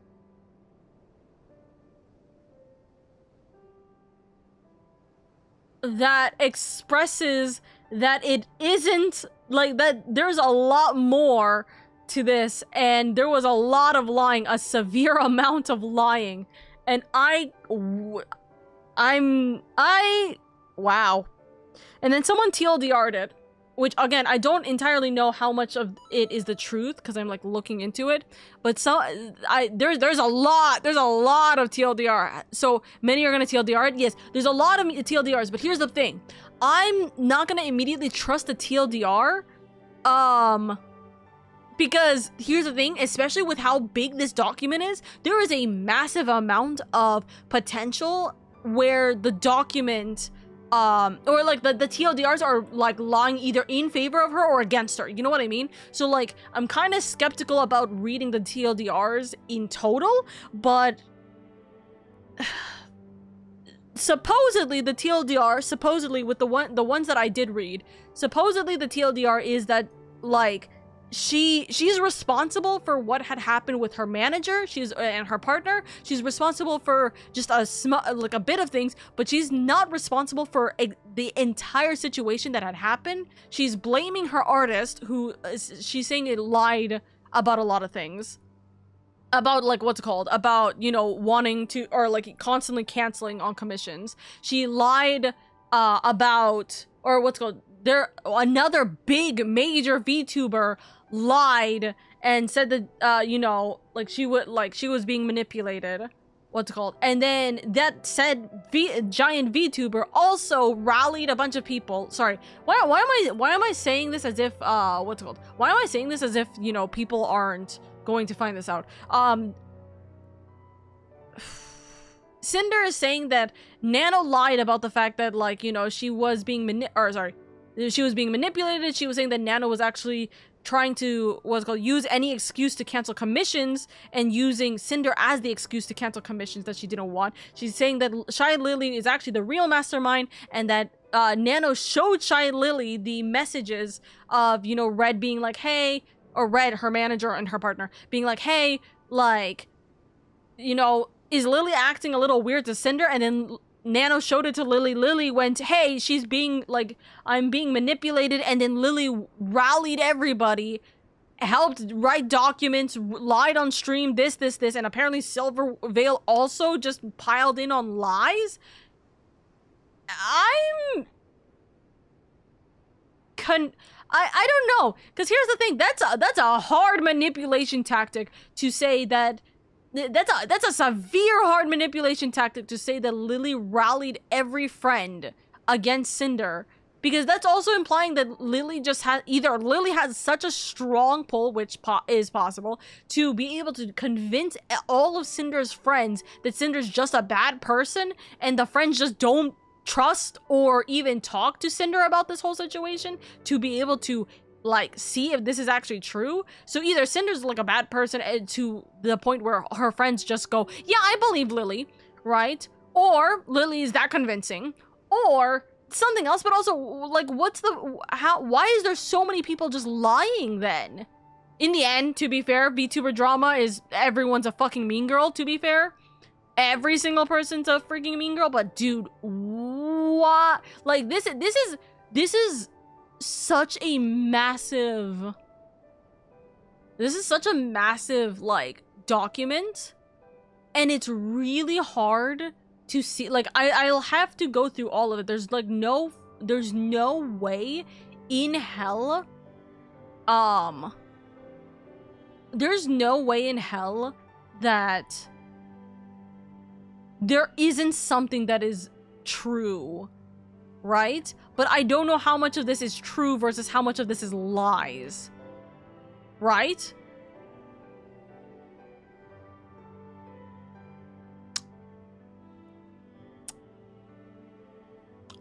Speaker 2: that expresses that it isn't like that. There's a lot more to this, and there was a lot of lying, a severe amount of lying, and wow. And then someone TLDR'd it, which again, I don't entirely know how much of it is the truth because I'm like looking into it, but there's a lot of TLDR. So many are gonna TLDR it. Yes, there's a lot of TLDRs, but here's the thing. I'm not gonna immediately trust the TLDR, because here's the thing, especially with how big this document is, there is a massive amount of potential where the document or like the TLDRs are like lying either in favor of her or against her. You know what I mean? So like, I'm kind of skeptical about reading the TLDRs in total, but supposedly the TLDR, supposedly with the ones that I did read, supposedly the TLDR is that like she's responsible for what had happened with her manager, and her partner. She's responsible for just a bit of things, but she's not responsible for the entire situation that had happened. She's blaming her artist, who she's saying it lied about a lot of things. About like what's it called? About, you know, wanting to, or like constantly canceling on commissions. She lied about, or what's it called? another big major VTuber lied and said that you know, like she was being manipulated. What's it called? And then that said giant VTuber also rallied a bunch of people. Sorry, why am I saying this as if what's it called? Why am I saying this as if, you know, people aren't going to find this out? Cinder is saying that Nano lied about the fact that, like, you know, she was being manipulated. She was saying that Nano was actually trying to, use any excuse to cancel commissions and using Cinder as the excuse to cancel commissions that she didn't want. She's saying that Shy Lily is actually the real mastermind and that Nano showed Shy Lily the messages of, you know, Red being like, hey, or Red, her manager and her partner, being like, hey, like, you know, is Lily acting a little weird to Cinder? And then Nano showed it to Lily. Lily went, hey, she's being, like, I'm being manipulated. And then Lily rallied everybody, helped write documents, lied on stream, this. And apparently Silver Veil also just piled in on lies. I don't know. Because here's the thing. That's a hard manipulation tactic to say that that's a severe hard manipulation tactic to say that Lily rallied every friend against Cinder, because that's also implying that Lily just has Lily has such a strong pull, which is possible, to be able to convince all of Cinder's friends that Cinder's just a bad person and the friends just don't trust or even talk to Cinder about this whole situation, to be able to, like, see if this is actually true. So either Cinder's like a bad person to the point where her friends just go, yeah, I believe Lily, right? Or Lily is that convincing, or something else. But also, like, why is there so many people just lying then? In the end, to be fair, VTuber drama is everyone's a fucking mean girl, to be fair. Every single person's a freaking mean girl, but dude, what? Like, this is such a massive, like, document, and it's really hard to see. Like, I'll have to go through all of it. There's no way in hell that there isn't something that is true, right? But I don't know how much of this is true versus how much of this is lies, right?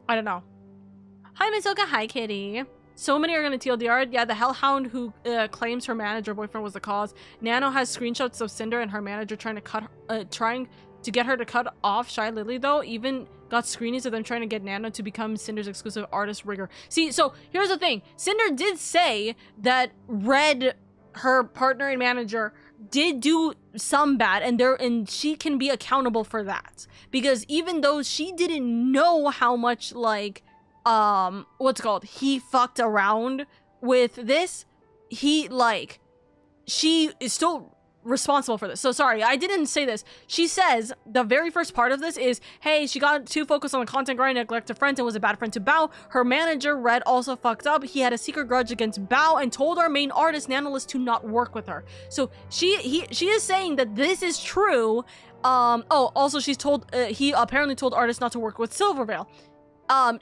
Speaker 2: I don't know. Hi, Miss Oka. Hi, Kitty. So many are gonna TLDR. Yeah, the Hellhound who claims her manager boyfriend was the cause. Nano has screenshots of Cinder and her manager trying to get her to cut off Shy Lily, though. Even got screenies of them trying to get Nano to become Cinder's exclusive artist rigger. See, so here's the thing. Cinder did say that Red, her partner and manager, did do some bad, and she can be accountable for that. Because even though she didn't know how much, like, he fucked around with this, she is still responsible for this. So sorry, I didn't say this. She says the very first part of this is, hey, she got too focused on the content grind, neglected friends, and was a bad friend to Bao. Her manager Red also fucked up. He had a secret grudge against Bao and told our main artist Nanolist to not work with her. So she is saying that this is true. Also she's told he apparently told artists not to work with Silverveil.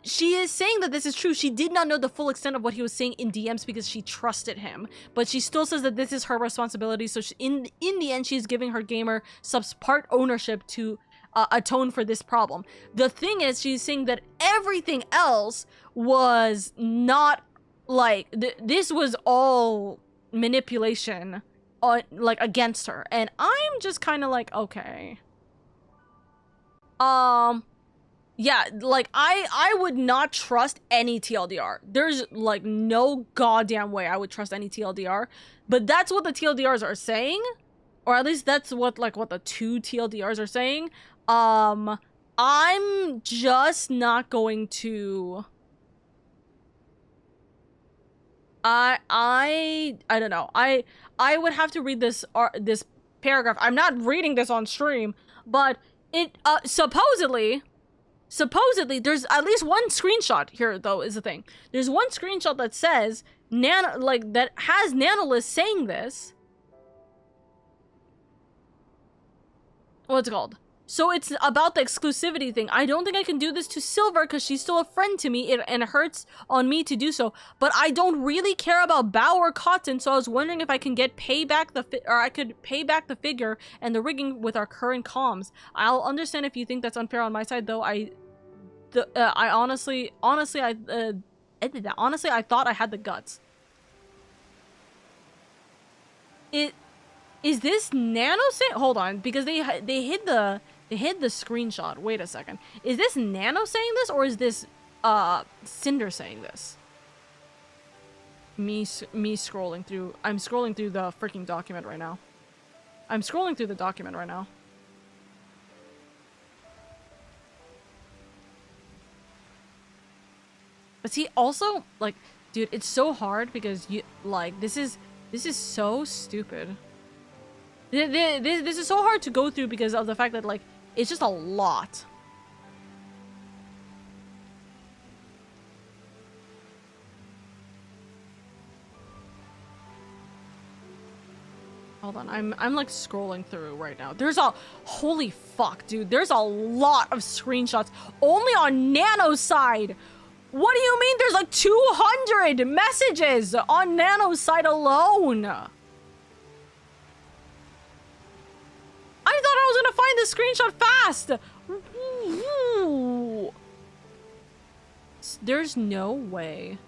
Speaker 2: She is saying that this is true. She did not know the full extent of what he was saying in DMs because she trusted him, but she still says that this is her responsibility. So in the end, she's giving her gamer subs part ownership to atone for this problem. The thing is, she's saying that everything else was not, like, this was all manipulation, like, against her, and I'm just kind of like, okay. Yeah, like, I would not trust any TLDR. There's, like, no goddamn way I would trust any TLDR. But that's what the TLDRs are saying. Or at least that's what the two TLDRs are saying. I'm just not going to... I don't know. I would have to read this paragraph. I'm not reading this on stream, but it, supposedly... supposedly there's at least one screenshot here though is the thing. There's one screenshot that says that has Nanolist saying this. What's it called? So it's about the exclusivity thing. I don't think I can do this to Silver because she's still a friend to me, and it hurts on me to do so. But I don't really care about Bao or Cotton, so I was wondering if I can get pay back I could pay back the figure and the rigging with our current comms. I'll understand if you think that's unfair on my side, though. Honestly, I thought I had the guts. Is this Nano saying? Hold on, because they hid the screenshot. Wait a second. Is this Nano saying this, or is this Cinder saying this? Me scrolling through. I'm scrolling through the freaking document right now. But see, also, like, dude, it's so hard because this is so stupid. This is so hard to go through because of the fact that, like, it's just a lot. Hold on, I'm like scrolling through right now. Holy fuck, dude. There's a lot of screenshots only on Nano's side. What do you mean there's like 200 messages on Nano's side alone? I thought I was gonna find this screenshot fast! Ooh. There's no way.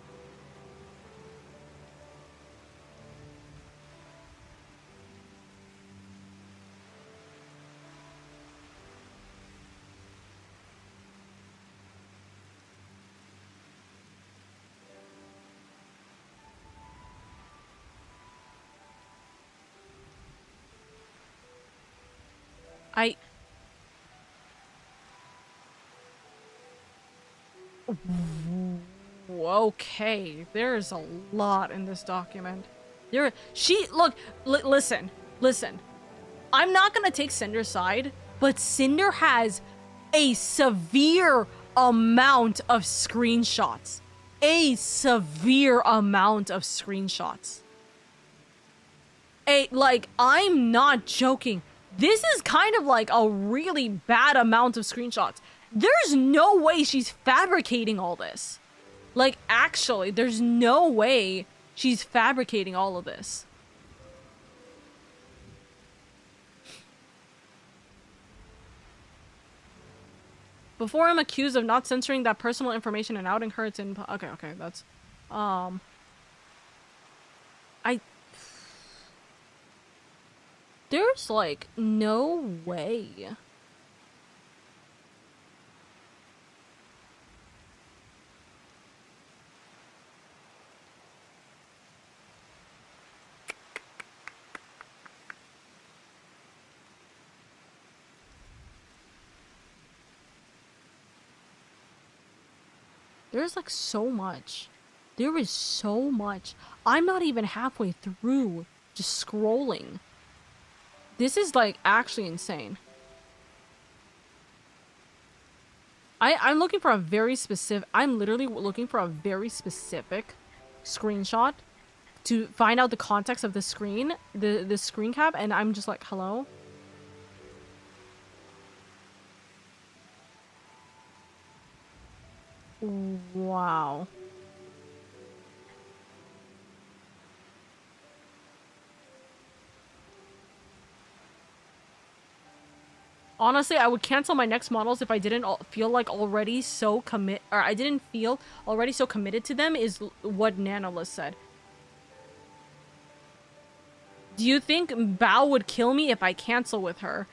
Speaker 2: Okay, there's a lot in this document. Listen. I'm not gonna take Cinder's side, but Cinder has a severe amount of screenshots. I'm not joking. This is kind of like a really bad amount of screenshots. There's no way she's fabricating all this. Like, actually, there's no way she's fabricating all of this. Before I'm accused of not censoring that personal information and outing her, it's in... Okay, that's... There's, like, no way. There's, like, so much. There is so much. I'm not even halfway through just scrolling. This is, like, actually insane. I'm looking for a very specific... I'm literally looking for a very specific screenshot to find out the context of the screen, the screen cap, and I'm just like, hello? Wow. Honestly, I would cancel my next models if I didn't feel like already so I didn't feel already so committed to them, is what Nanolist said. Do you think Bao would kill me if I cancel with her?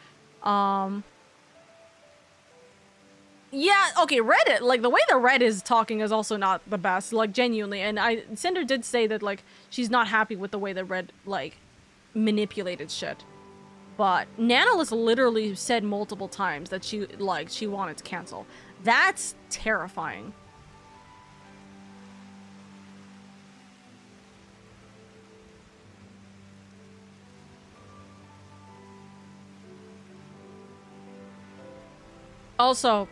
Speaker 2: Yeah, okay, Reddit, like, the way the Red is talking is also not the best, like, genuinely, and Cinder did say that, like, she's not happy with the way that Red, like, manipulated shit. But Nanolist literally said multiple times that she wanted to cancel. That's terrifying. Also,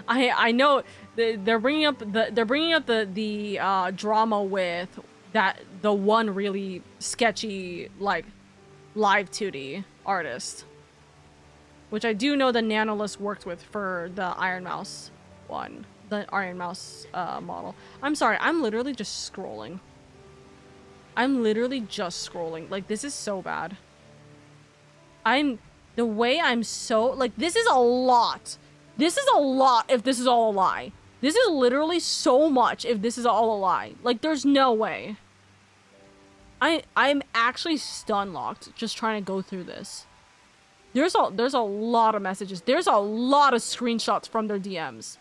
Speaker 2: I know they're bringing up the drama with the one really sketchy like live 2D artist, which I do know the Nanolist worked with for the Iron Mouse one, the Iron Mouse model. I'm sorry, I'm literally just scrolling. Like, this is so bad. The way I'm so, like, this is a lot. This is a lot if this is all a lie. This is literally so much if this is all a lie. Like, there's no way. I'm actually stun locked just trying to go through this. There's a lot of messages. There's a lot of screenshots from their DMs.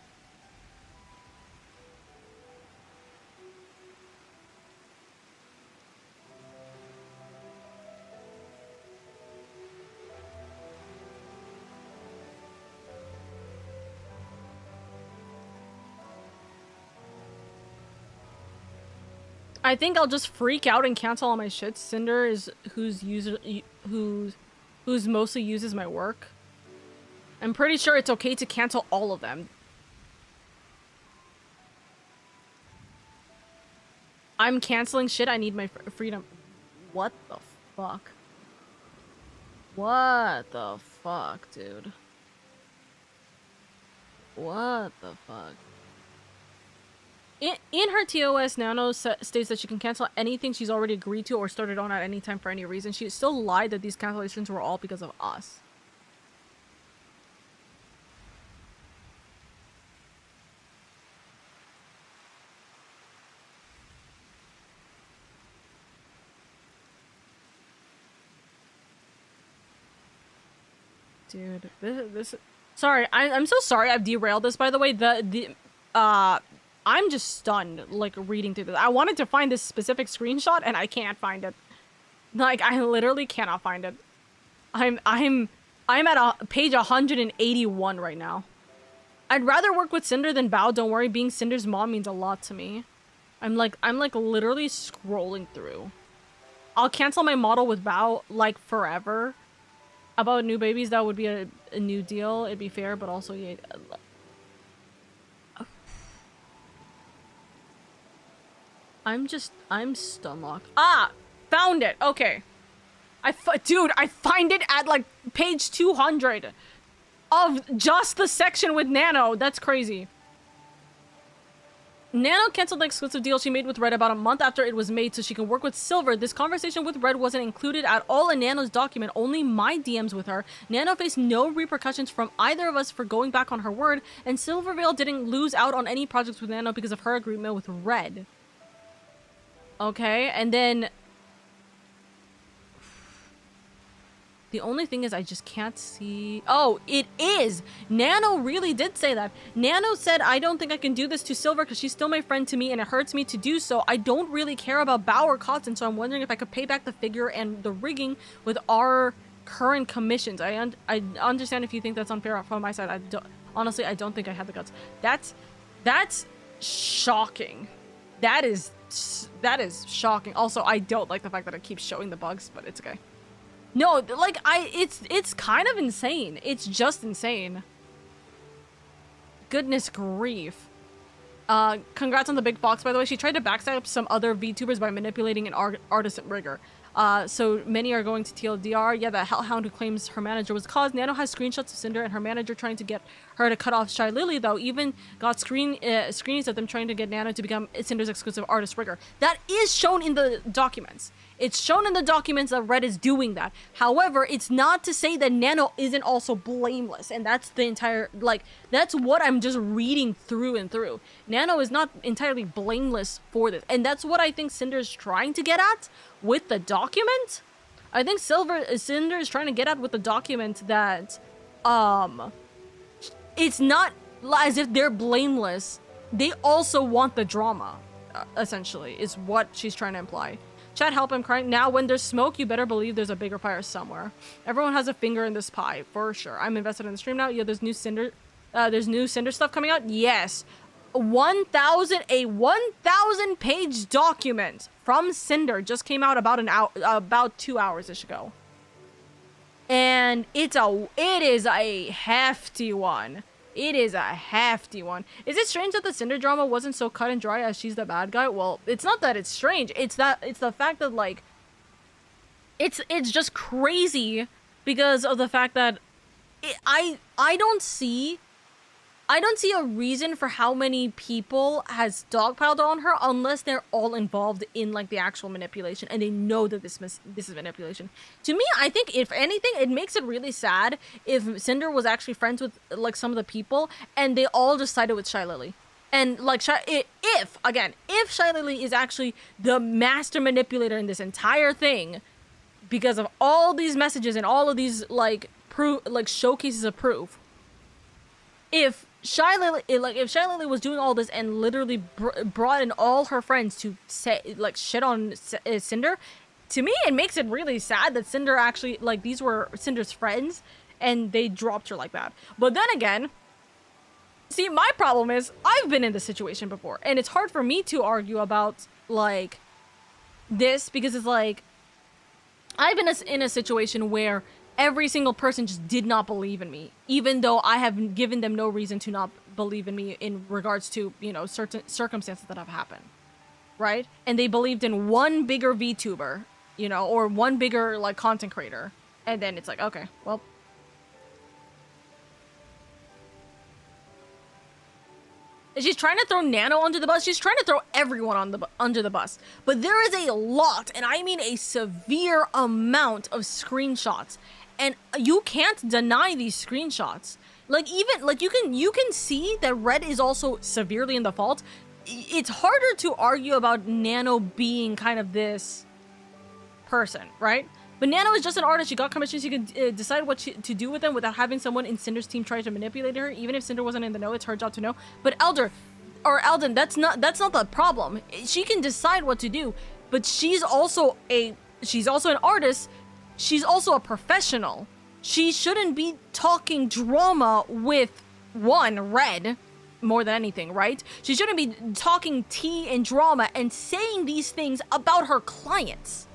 Speaker 2: I think I'll just freak out and cancel all my shit. Cinder is who's mostly uses my work. I'm pretty sure it's okay to cancel all of them. I'm canceling shit. I need my freedom. What the fuck? What the fuck, dude? What the fuck? In her TOS, Nano states that she can cancel anything she's already agreed to or started on at any time for any reason. She still lied that these cancellations were all because of us. Dude, this sorry, I'm so sorry I've derailed this, by the way. I'm just stunned, like, reading through this. I wanted to find this specific screenshot, and I can't find it. Like, I literally cannot find it. I'm at page 181 right now. I'd rather work with Cinder than Bao, don't worry. Being Cinder's mom means a lot to me. I'm like literally scrolling through. I'll cancel my model with Bao, like, forever. About new babies, that would be a new deal. It'd be fair, but also, yeah... I'm stun locked. Ah! Found it! Okay. Dude, I find it at, like, page 200 of just the section with Nano. That's crazy. Nano canceled the exclusive deal she made with Red about a month after it was made so she can work with Silver. This conversation with Red wasn't included at all in Nano's document, only my DMs with her. Nano faced no repercussions from either of us for going back on her word, and Silvervale didn't lose out on any projects with Nano because of her agreement with Red. Okay, and then... The only thing is I just can't see... Oh, it is! Nano really did say that. Nano said, I don't think I can do this to Silver because she's still my friend to me and it hurts me to do so. I don't really care about Bao or Cotton, so I'm wondering if I could pay back the figure and the rigging with our current commissions. I understand if you think that's unfair from my side. Honestly, I don't think I had the guts. That's shocking. That is shocking. Also, I don't like the fact that it keeps showing the bugs, but it's okay. No, like, it's kind of insane. It's just insane. Goodness grief. Congrats on the big fox, by the way. She tried to backstab some other VTubers by manipulating an artisan rigger. So many are going to TLDR. Yeah, the hellhound who claims her manager was the cause. Nano has screenshots of Cinder and her manager trying to get her to cut off Shy Lily, though. Even got screens of them trying to get Nano to become Cinder's exclusive artist rigger. That is shown in the documents. It's shown in the documents that Red is doing that. However, it's not to say that Nano isn't also blameless. And that's the entire, like, that's what I'm just reading through and through. Nano is not entirely blameless for this. And that's what I think Cinder's trying to get at with the document. I think Cinder is trying to get at with the document that, it's not as if they're blameless. They also want the drama, essentially, is what she's trying to imply. Chat, help, I'm crying. Now, when there's smoke, you better believe there's a bigger fire somewhere. Everyone has a finger in this pie, for sure. I'm invested in the stream now. Yeah, there's new Cinder stuff coming out. Yes. A 1,000 page document from Cinder just came out about 2 hours-ish ago. And it is a hefty one. It is a hefty one. Is it strange that the Cinder drama wasn't so cut and dry as she's the bad guy? Well, it's not that it's strange. It's the fact that, like, it's just crazy because of the fact that I don't see a reason for how many people has dogpiled on her unless they're all involved in, like, the actual manipulation and they know that this is manipulation. To me, I think if anything, it makes it really sad if Cinder was actually friends with, like, some of the people and they all just sided with Shy Lily. And, like, if Shy Lily is actually the master manipulator in this entire thing because of all these messages and all of these, like, showcases of proof, if Shy Lily was doing all this and literally brought in all her friends to say, like, shit on Cinder, to me it makes it really sad that Cinder actually, like, these were Cinder's friends and they dropped her like that. But then again, see, my problem is I've been in this situation before and it's hard for me to argue about, like, this because it's like I've been in a situation where every single person just did not believe in me, even though I have given them no reason to not believe in me in regards to, you know, certain circumstances that have happened, right? And they believed in one bigger VTuber, you know, or one bigger, like, content creator. And then it's like, okay, well. She's trying to throw Nano under the bus. She's trying to throw everyone under the bus. But there is a lot, and I mean a severe amount of screenshots. And you can't deny these screenshots. Like, even, like, you can see that Red is also severely in the fault. It's harder to argue about Nano being kind of this person, right? But Nano is just an artist. She got commissions. She can decide what to do with them without having someone in Cinder's team try to manipulate her. Even if Cinder wasn't in the know, it's her job to know. But Elden, that's not the problem. She can decide what to do, but she's also an artist. She's also a professional. She shouldn't be talking drama with Red more than anything, right? She shouldn't be talking tea and drama and saying these things about her clients.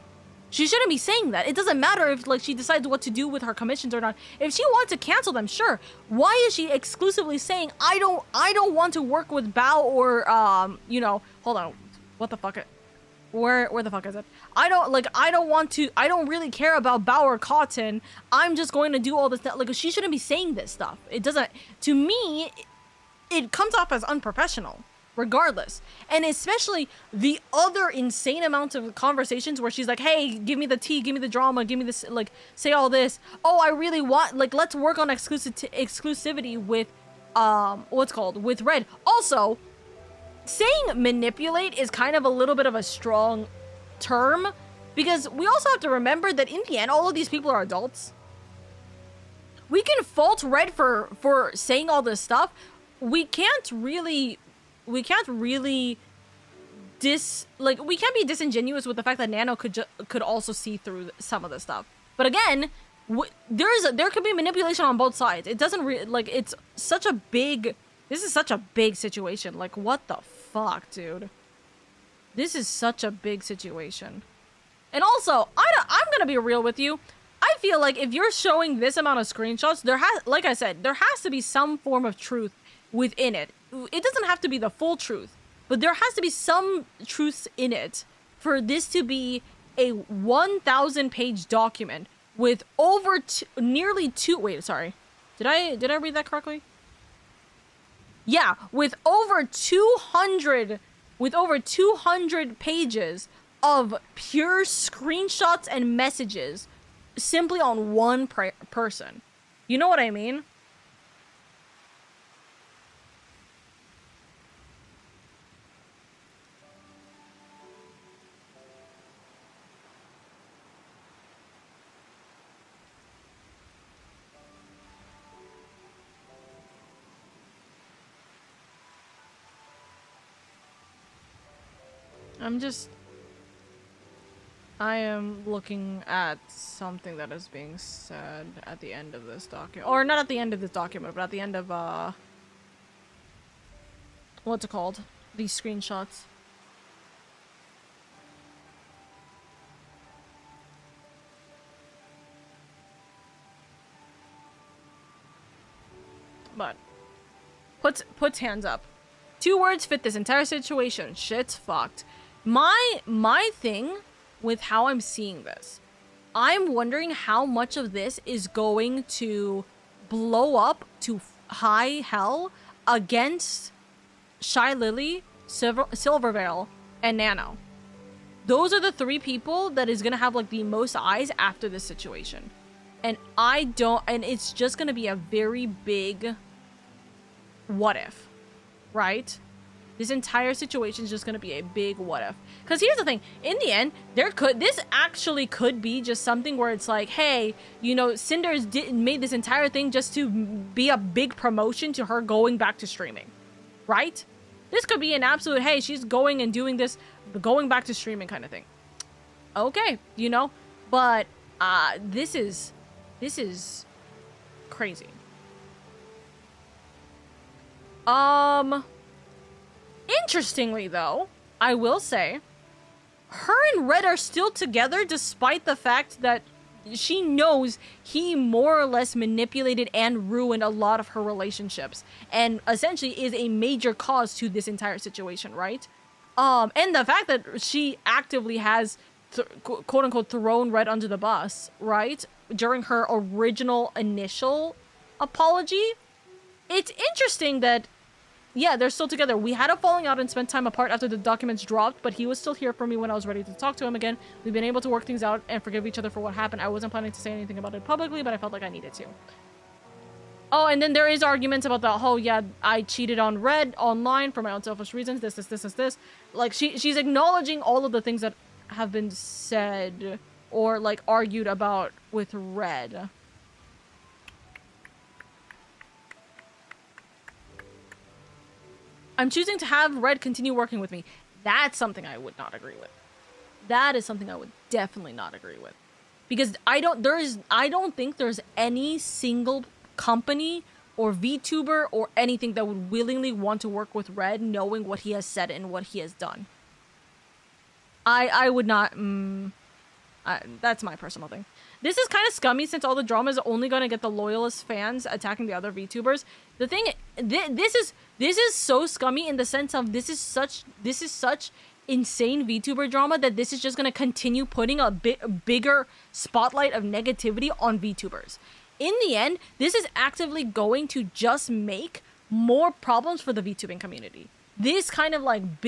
Speaker 2: She shouldn't be saying that. It doesn't matter if, like, she decides what to do with her commissions or not. If she wants to cancel them, sure. Why is she exclusively saying, I don't want to work with Bao or, you know, hold on. What the fuck? Where the fuck is it? I don't really care about Bao or Cotton. I'm just going to do all this stuff. Like, she shouldn't be saying this stuff. It doesn't, to me, it comes off as unprofessional. Regardless. And especially the other insane amounts of conversations where she's like, hey, give me the tea, give me the drama, give me this, like, say all this. Oh, I really want, like, let's work on exclusivity with, with Red. Also, saying manipulate is kind of a little bit of a strong term because we also have to remember that in the end, all of these people are adults. We can fault Red for saying all this stuff. We can't be disingenuous with the fact that Nano could also see through some of the stuff. But again, there could be manipulation on both sides. It doesn't it's such a big. This is such a big situation. Like, what the fuck, dude? This is such a big situation. And also, I'm gonna be real with you. I feel like if you're showing this amount of screenshots, like I said, there has to be some form of truth within it. It doesn't have to be the full truth, but there has to be some truth in it for this to be a 1,000-page document with over nearly two. Wait, sorry, did I read that correctly? Yeah, with over 200 pages of pure screenshots and messages, simply on one person. You know what I mean? I am looking at something that is being said at the end of this document. Or not at the end of this document, but at the end of, what's it called? These screenshots. But puts hands up. 2 words fit this entire situation. Shit's fucked. My thing with how I'm seeing this, I'm wondering how much of this is going to blow up to high hell against Shy Lily, Silverveil, and Nano. Those are the 3 people that is gonna have like the most eyes after this situation. And it's just gonna be a very big what if, right? This entire situation is just gonna be a big what if. Because here's the thing, in the end, this actually could be just something where it's like, hey, you know, Cinders made this entire thing just to be a big promotion to her going back to streaming, right? This could be an absolute, hey, she's going and doing this, going back to streaming kind of thing. Okay, you know, but this is crazy. Interestingly though, I will say, her and Red are still together despite the fact that she knows he more or less manipulated and ruined a lot of her relationships and essentially is a major cause to this entire situation, right? And the fact that she actively has quote unquote thrown Red under the bus, right? During her original initial apology. It's interesting that, yeah, they're still together. We had a falling out and spent time apart after the documents dropped, but he was still here for me when I was ready to talk to him again. We've been able to work things out and forgive each other for what happened. I wasn't planning to say anything about it publicly, but I felt like I needed to. Oh, and then there is arguments about the whole, yeah, I cheated on Red online for my own selfish reasons, this. Like, she's acknowledging all of the things that have been said or, like, argued about with Red. I'm choosing to have Red continue working with me. That's something I would not agree with. That is something I would definitely not agree with. Because I don't think there's any single company or VTuber or anything that would willingly want to work with Red knowing what he has said and what he has done. I would not, that's my personal thing. This is kind of scummy since all the drama is only going to get the loyalist fans attacking the other VTubers. The thing, this is so scummy in the sense of this is such insane VTuber drama that this is just going to continue putting a bigger spotlight of negativity on VTubers. In the end, this is actively going to just make more problems for the VTubing community. This kind of like